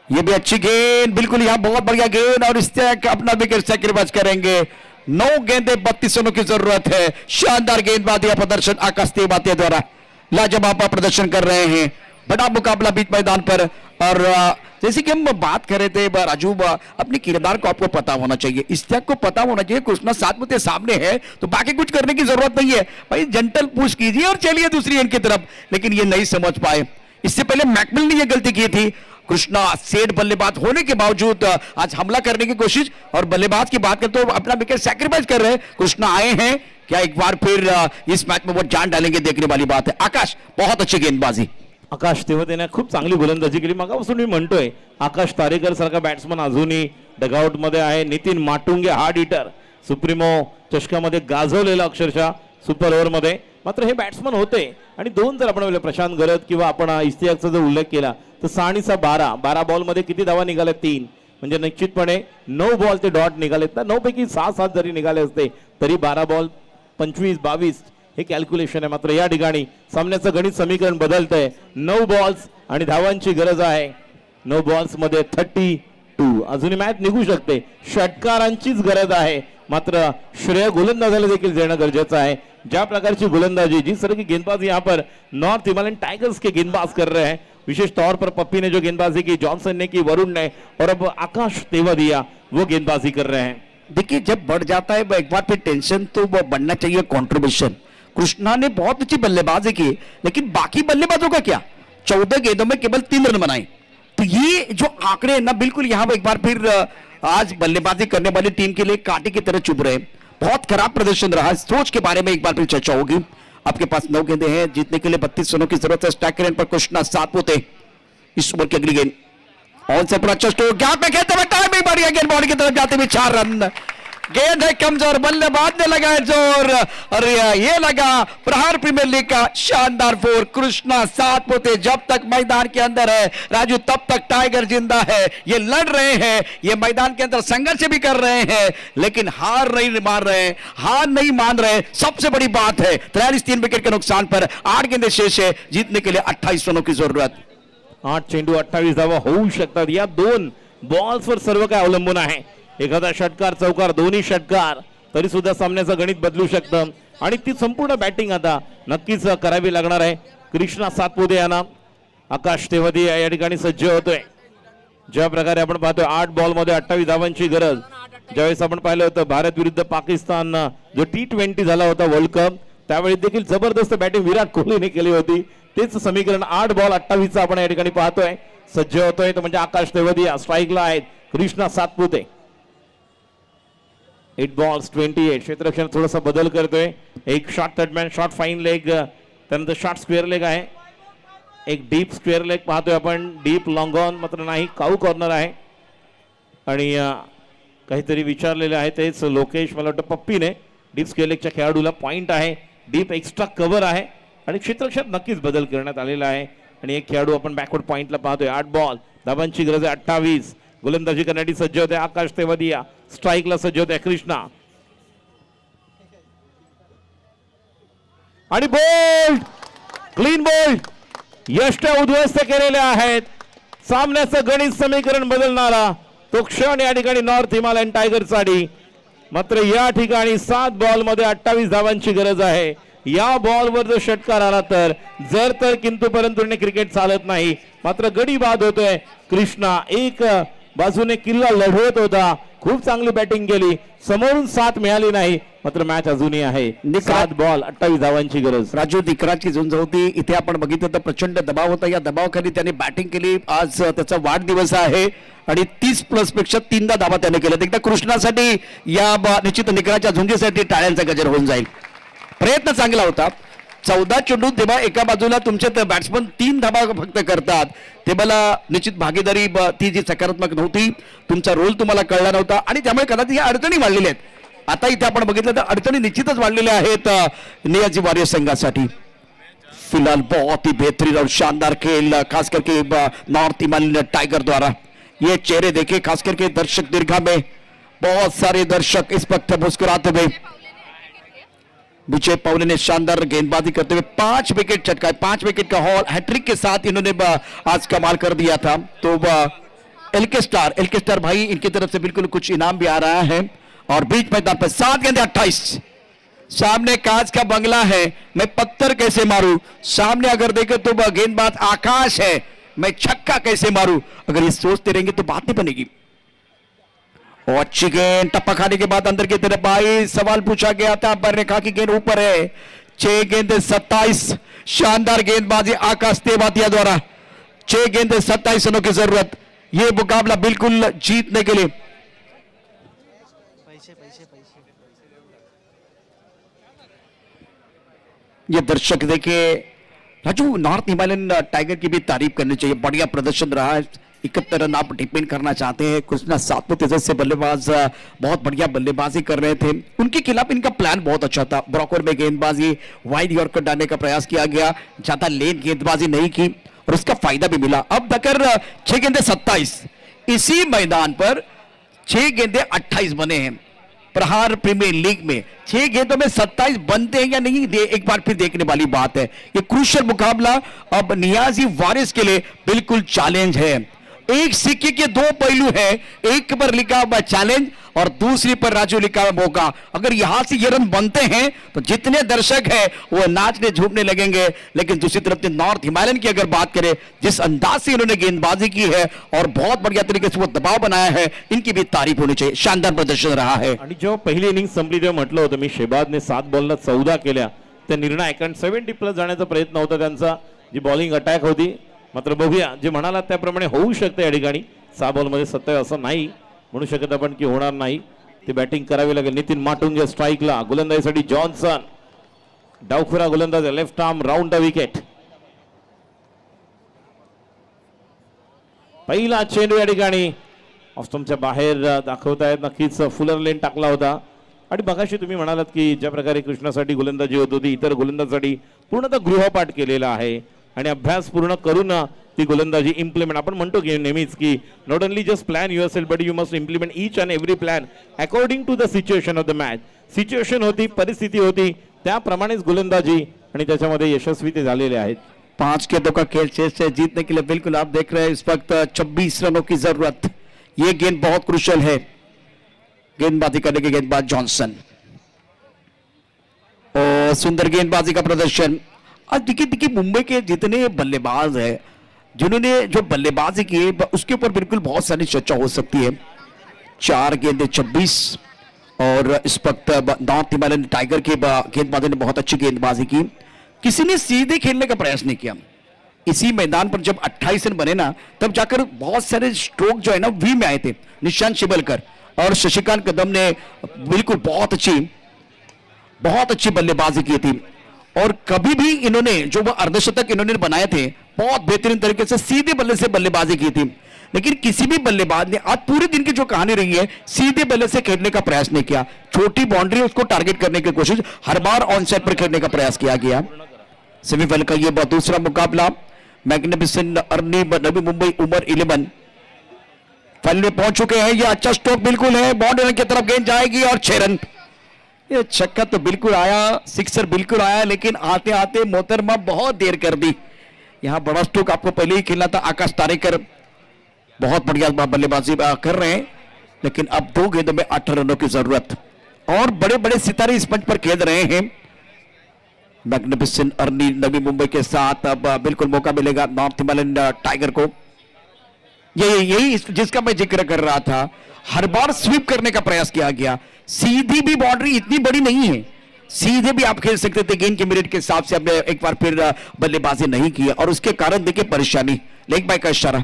ये भी अच्छी गेंद, बिल्कुल यहां बहुत बढ़िया गेंद, और इश्तियाक अपना विकेट सैक्रिफाइस करेंगे। 9 गेंदे 32 रनों की जरूरत है। शानदार गेंदबाजी का प्रदर्शन आकाश तेवतिया द्वारा लाजवाब प्रदर्शन कर रहे हैं। बड़ा मुकाबला बीच मैदान पर। और जैसे कि हम बात कर रहे थे राजू, अपने किरदार को आपको पता होना चाहिए, इश्तियाक को पता होना चाहिए। कृष्णा 7 पोते सामने है तो बाकी कुछ करने की जरूरत नहीं है भाई, जेंटल पुश कीजिए और चलिए दूसरी एंड की तरफ, लेकिन ये नहीं समझ पाए। इससे पहले मैकमिल ने ये गलती की थी। कृष्णा सेठ बल्लेबाज होने के बावजूद आज हमला करने की कोशिश, और बल्लेबाज की बात करें तो अपना विकेट सैक्रिफाइस कर रहे हैं। कृष्णा आए हैं, क्या एक बार फिर इस मैच में वो जान डालेंगे, देखने वाली बात है। आकाश बहुत अच्छी गेंदबाजी। आकाश तेवतियाने खूप चांगली गोलंदाजी केली। मगापासून मी म्हणतोय आकाश तारेकर सारखा बॅट्समन अजूनही डगआउट मध्ये आहे। Nitin Matunge hard heater, supremo चषकामध्ये गाजवलेला अक्षरशः सुपर ओव्हर मध्ये, मात्र हे बॅट्समन होते। आणि 2 जर आपण प्रशांत गरत किंवा आपण इश्तियाकचा जर उल्लेख केला तर 6 आणि 6 12 बॉल मध्ये किती धावा निघाल्या? 3, म्हणजे निश्चितपणे 9 बॉल ते डॉट निघालेत ना। 9 पैकी 6-7 जरी निघाले असते तरी 12 बॉल 25-22 हे कॅल्क्युलेशन आहे। मात्र या ठिकाणी सामन्याचं गणित समीकरण बदलतंय। 9 बॉल्स आणि धावांची गरज आहे। 9 बॉल्स मध्ये 32, अजूनही मॅच निघू शकते। षटकारांचीच गरज आहे, मात्र श्रेय गोलंदाजाला देखील देणं गरजेचं आहे। ज्या प्रकारची गोलंदाजी, जिस तरह की गेंदबाजी यहाँ पर नॉर्थ हिमालयन टाइगर्स के गेंदबाज कर रहे हैं, विशेष तौर पर पप्पी ने जो गेंदबाजी की, जॉनसन ने की, वरुण ने, और अब आकाश तेवदिया वो गेंदबाजी कर रहे हैं। देखिए जब बढ़ जाता है एक बार फिर टेंशन तो वो बढ़ना चाहिए कंट्रीब्यूशन। कृष्णा ने बहुत अच्छी बल्लेबाजी की, लेकिन बाकी बल्लेबाजों का क्या, 14 गेंदों में केवल 3 रन बनाए। तो ये जो आंकड़े हैं ना, बिल्कुल यहां पर एक बार फिर आज बल्लेबाजी करने वाली टीम के लिए कांटे की तरह चुभ रहे। बहुत खराब प्रदर्शन रहा। सोच के बारे में एक बार फिर चर्चा होगी। आपके पास 9 गेंदे हैं, जीतने के लिए 32 रनों की जरूरत है। स्ट्राइक रेट पर कृष्णा 7 पोते। इस ओवर की अगली गेंद ऑन से अच्छा स्ट्रोक, गैप में खेलते हुए टाइम भी बढ़िया, गेंद बॉडी की तरफ जाते हुए 4 रन। गेंद है कमजोर, बल्लेबाज ने लगाया जोर और ये लगा प्रहार प्रीमियर लीग का शानदार 4। कृष्णा 7 पोते। जब तक मैदान के अंदर है राजू तब तक टाइगर जिंदा है। ये लड़ रहे हैं, ये मैदान के अंदर संघर्ष भी कर रहे हैं, लेकिन हार नहीं मान रहे, हार नहीं मान रहे। सबसे बड़ी बात है 43 3 विकेट के नुकसान पर 8 गेंदे शेष है, जीतने के लिए 28 रनों की जरूरत। 8 चेंडू 28 धावा होऊ शकतात। या 2 बॉल्सवर सर्व काय अवलंबून आहे। एखादा षटकार चौकार, दोन्ही षटकार, तरी सुद्धा सामन्याचं गणित बदलू शकतं आणि ती संपूर्ण बॅटिंग आता नक्कीच करावी लागणार आहे। कृष्णा सातपुते यांना आकाश तेवदिया या ठिकाणी सज्ज होतोय। ज्या प्रकारे आपण पाहतोय 8 बॉलमध्ये 28 धावांची गरज। ज्यावेळेस आपण पाहिलं होतं भारत विरुद्ध पाकिस्तान जो T20 झाला होता वर्ल्ड कप, त्यावेळी देखील जबरदस्त बॅटिंग विराट कोहलीने केली होती। तेच समीकरण 8 बॉल 28 आपण या ठिकाणी पाहतोय। सज्ज होतोय तो म्हणजे आकाश तेवदिया। स्ट्राईकला आहेत कृष्णा सातपुते। 8 balls 28। क्षेत्ररक्षण थोडासा बदल करतोय। एक short cutman, short fine leg, त्यानंतर शॉर्ट स्क्वेअर लेग आहे। एक डीप स्क्वेअर लेग पाहतोय आपण, डीप लॉंग ऑन मात्र नाही, काऊ कॉर्नर आहे। आणि काहीतरी विचारलेले आहे तेच लोकेश, मला वाटतं पप्पीने। डीप स्क्वेअर लेगच्या खेळाडूला पॉइंट आहे, डीप एक्स्ट्रा कव्हर आहे आणि क्षेत्ररक्षणात नक्कीच बदल करण्यात आलेला आहे। आणि एक खेळाडू आपण बॅकवर्ड पॉइंटला पाहतोय। 8 बॉल धावांची गरज आहे 28। गोलंदाजी करण्यासाठी सज्ज होते आकाश तेवदिया। स्ट्राईकला सज्ज होते कृष्णा आणि बोल्ड, क्लीन बोल्ड, यष्ट्या उद्ध्वस्त केलेल्या आहेत। सामन्याचं गणित समीकरण बदलणारा तो क्षण या ठिकाणी नॉर्थ हिमालयन टायगरसाठी। मात्र या ठिकाणी 7 बॉलमध्ये 28 धावांची गरज आहे। या बॉलवर जर षटकार आला तर जर तर किंतु परंतु क्रिकेट चालत नाही। मात्र गडी बाद होतोय। कृष्णा एक बाजूने किल्ला लढवत होता, खूप चांगली बॅटिंग केली, समोरून साथ मिळाली नाही, मात्र मॅच अजूनही आहे। 7 बॉल 28 धावांची गरज। राजू निकराची झुंज होती। इथे आपण बघितलं तर प्रचंड दबाव होता। या दबावाखाली त्याने बॅटिंग केली। आज त्याचा वाढदिवस आहे आणि 30+ पेक्षा 3दा धावा त्याने केल्या। एकदा कृष्णासाठी या निश्चित निकराच्या झुंजीसाठी टाळ्यांचा गजर होऊन जाईल। प्रयत्न चांगला होता। 14 चेंडू तेव्हा एका बाजूला तुमचे बॅट्समन 3 धावा फक्त करतात, ते मला निश्चित भागीदारी ती जी सकारात्मक नव्हती, तुमचा रोल तुम्हाला कळला नव्हता आणि त्यामुळे कदाचित या अडचणी वाढलेल्या आहेत। आता इथे आपण बघितलं तर अडचणी निश्चितच वाढलेल्या आहेत नियाजी वॉरियर संघासाठी। फिलहाल बहुत ही बेहतरीन और शानदार खेल, खास करके नॉर्थ हिमालयन टाइगर द्वारा। ये चेहरे देखे, खास करके दर्शक दीर्घा में बहुत सारे दर्शक इस वक्त मुस्कुराते हुए। विजय पावले ने शानदार गेंदबाजी करते हुए 5 विकेट चटकाए। 5 विकेट का हॉल हैट्रिक के साथ इन्होंने आज कमाल कर दिया था। तो एलके स्टार भाई, इनकी तरफ से बिल्कुल कुछ इनाम भी आ रहा है। और बीच मैदान पर 7 गेंदे 28। सामने कांच का बंगला है, मैं पत्थर कैसे मारूं। सामने अगर देखे तो गेंदबाज आकाश है, मैं छक्का कैसे मारूं। अगर ये सोचते रहेंगे तो बात नहीं बनेगी। और अच्छी गेंद टप्पा खाने के बाद अंदर की तरफ आई। सवाल पूछा गया था, अंपायर ने कहा कि गेंद ऊपर है। 6 गेंदे 27। शानदार गेंदबाजी आकाश तेवदिया द्वारा। 6 गेंदे 27 रनों की जरूरत। ये मुकाबला बिल्कुल जीतने के लिए। ये दर्शक देखिए राजू, नॉर्थ हिमालयन टाइगर की भी तारीफ करनी चाहिए। बढ़िया प्रदर्शन रहा है। 71 रन आप डिपेंड करना चाहते हैं। कृष्णा सातपुते जैसे बल्लेबाज बहुत बढ़िया बल्लेबाजी कर रहे थे। उनके खिलाफ इनका प्लान बहुत अच्छा था। ब्रॉकर में गेंदबाजी, वाइड यॉर्कर डालने का प्रयास किया गया, ज्यादा लेन गेंदबाजी नहीं की और उसका फायदा भी मिला। अब अगर 6 गेंदे 27 इसी मैदान पर 6 गेंदे 28 बने हैं। प्रहार प्रीमियर लीग में 6 गेंदों में 27 बनते हैं या नहीं, एक बार फिर देखने वाली बात है। ये क्रूशियल मुकाबला अब नियाजी वारिस के लिए बिल्कुल चैलेंज है। एक सिक्के के 2 पहलू हैं। एक पर लिखा हुआ चैलेंज और दूसरी पर राजौली का मौका। अगर यहां से ये रन बनते हैं तो जितने दर्शक हैं वो नाचने झूमने लगेंगे। लेकिन दूसरी तरफ नॉर्थ हिमालयन की अगर बात करें, जिस अंदाज से इन्होंने गेंदबाजी की है और बहुत बढ़िया तरीके से वो दबाव बनाया है, इनकी भी तारीफ होनी चाहिए। शानदार प्रदर्शन रहा है। आणि जेव्हा पहिली इनिंग संपली तेव्हा म्हटलं होतं मी, शेबादने 7 बॉलला 14 केल्या, त्या निर्णायक आणि 70 प्लस जाण्याचा प्रयत्न होता त्यांचा, जी बॉलिंग अटॅक होती. मात्र बघूया, जे म्हणालात त्याप्रमाणे होऊ शकते या ठिकाणी. 6 बॉलमध्ये 27 असं नाही म्हणू शकत आपण की होणार नाही. ती बॅटिंग करावी लागेल. नितीन माटुंगे स्ट्राईकला, गोलंदाजीसाठी जॉन्सन, डावखुरा गोलंदाज, left arm round the wicket. पहिला चेंडू या ठिकाणी ऑफस्टम्पच्या बाहेर दाखवतायत. नक्कीच फुलर लेन टाकला होता. आणि मगाशी तुम्ही म्हणालात की ज्या प्रकारे कृष्णासाठी गोलंदाजी होत होती, इतर गोलंदाजासाठी पूर्णतः गृहपाठ केलेला आहे आणि अभ्यास पूर्ण करून ती गोलंदाजी इम्प्लिमेंट. आपण म्हणतो की नेहमीच की not only just plan yourself but you must implement each and every plan according to the situation of the match. Situation होती, परिस्थिती होती, त्याप्रमाणेच गोलंदाजी आणि त्याच्यामध्ये यशस्वी ते झालेले आहेत. 5 गेंदों का खेल शेष है जीतने के लिए. बिल्कुल आप देख रहे हैं इस वक्त 26 रनों की जरूरत. ये गेंद बहुत क्रुशियल है. गेंदबाजी करने के गेंदबाज जॉनसन, और सुंदर गेंदबाजी का प्रदर्शन. आज देखिए मुंबई के जितने बल्लेबाज हैं, जिन्होंने जो बल्लेबाजी की है उसके ऊपर बिल्कुल बहुत सारी चर्चा हो सकती है. 4 गेंदें 26, और इस वक्त नॉर्थ हिमालयन टाइगर के गेंदबाजों ने बहुत अच्छी गेंदबाजी की. किसी ने सीधे खेलने का प्रयास नहीं किया. इसी मैदान पर जब 28 रन बने ना, तब जाकर बहुत सारे स्ट्रोक जो है ना वी में आए थे. निशांत शिबलकर और शशिकांत कदम ने बिल्कुल बहुत अच्छी बल्लेबाजी की थी. और कभी भी इन्होंने जो वो अर्धशतक इन्होंने बनाए थे, बहुत बेहतरीन तरीके से सीधे बल्ले से बल्लेबाजी की थी. लेकिन किसी भी बल्लेबाज ने आज पूरे दिन की जो कहानी रही है, सीधे बल्ले से खेलने का प्रयास नहीं किया. छोटी बाउंड्री उसको टारगेट करने की कोशिश, हर बार ऑन साइड पर खेलने का प्रयास किया गया. सेमीफाइनल का यह दूसरा मुकाबला मैग्निफिसेंट अर्नी नवी मुंबई उमर 11 फाइनल में पहुंच चुके हैं. यह अच्छा स्ट्रोक बिल्कुल है, बाउंड्री की तरफ गेंद जाएगी और 6 रन. ये छक्का तो बिल्कुल आया, सिक्सर बिल्कुल आया, लेकिन आते आते मोहतरमा बहुत देर कर दी. यहां बड़ा स्ट्रोक आपको पहले ही खेलना था. आकाश तारेकर बहुत बढ़िया बल्लेबाजी कर रहे हैं, लेकिन अब 2 गेंदों में 18 रनों की जरूरत, और बड़े बड़े सितारे इस मंच पर खेल रहे हैं. मैग्निफिसेंट अर्नी नवी मुंबई के साथ अब बिल्कुल मौका मिलेगा नॉर्थ हिमालयन टाइगर को. यही जिसका मैं जिक्र कर रहा था. हर बार स्वीप करने का प्रयास किया गया. सीधी भी बाउंड्री इतनी बड़ी नहीं है, सीधे भी आप खेल सकते थे. गेंद के मेरिट के हिसाब से हमने एक बार फिर बल्लेबाजी नहीं की, और उसके कारण देखिए परेशानी. लेग बाय का इशारा.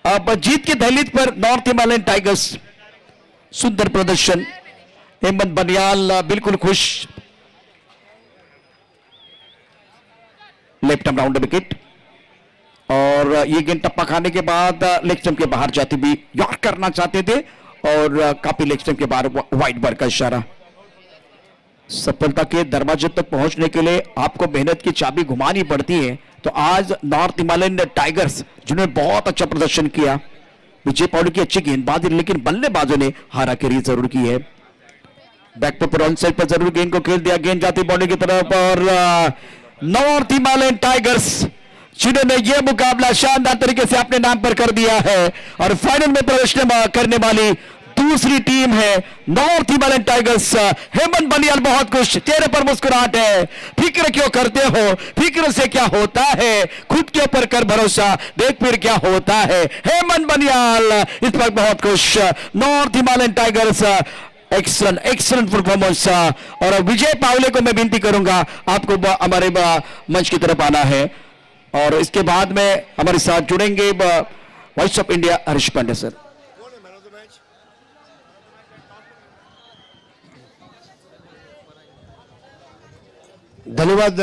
अब जीत के दहलीज पर नॉर्थ हिमालयन टाइगर्स. सुंदर प्रदर्शन. हेमंत बनियाल बिल्कुल खुश. लेफ्ट आर्म राउंड विकेट, और ये गेंद टप्पा खाने के बाद लेग स्टंप के बाहर जाती हुई यॉर्क करना चाहते थे, और काफी लेग स्टंप के बाहर वाइड बार का इशारा. सफलता के दरवाजे तक पहुंचने के लिए आपको मेहनत की चाबी घुमानी पड़ती है. तो आज नॉर्थ हिमालयन टाइगर्स जिन्होंने बहुत अच्छा प्रदर्शन किया, विजय पौड़ी की अच्छी गेंदबाजी, लेकिन बल्लेबाजों ने हाराकिरी जरूर की है. बैक पर ऑन साइड पर जरूर गेंद को खेल दिया. गेंद जाती बाउंड्री की तरफ, और नॉर्थ हिमालयन टाइगर्स जिन्होंने यह मुकाबला शानदार तरीके से अपने नाम पर कर दिया है, और फाइनल में प्रवेश करने वाली दूसरी टीम है north Himalayan tigers. Hemant Banihal बहुत खुश, चेहरे पर मुस्कुराहट है. फिक्र क्यों करते हो, फिक्र से क्या होता है, खुद के ऊपर कर भरोसा, देख फिर क्या होता है. हेमंत बनियाल इस पर बहुत खुश. North Himalayan tigers excellent performance. और विजय पावले को मैं विनती करूंगा आपको हमारे मंच की तरफ आना है, और इसके बाद में हमारे साथ जुड़ेंगे voice of India Harish Pandey sir. धन्यवाद.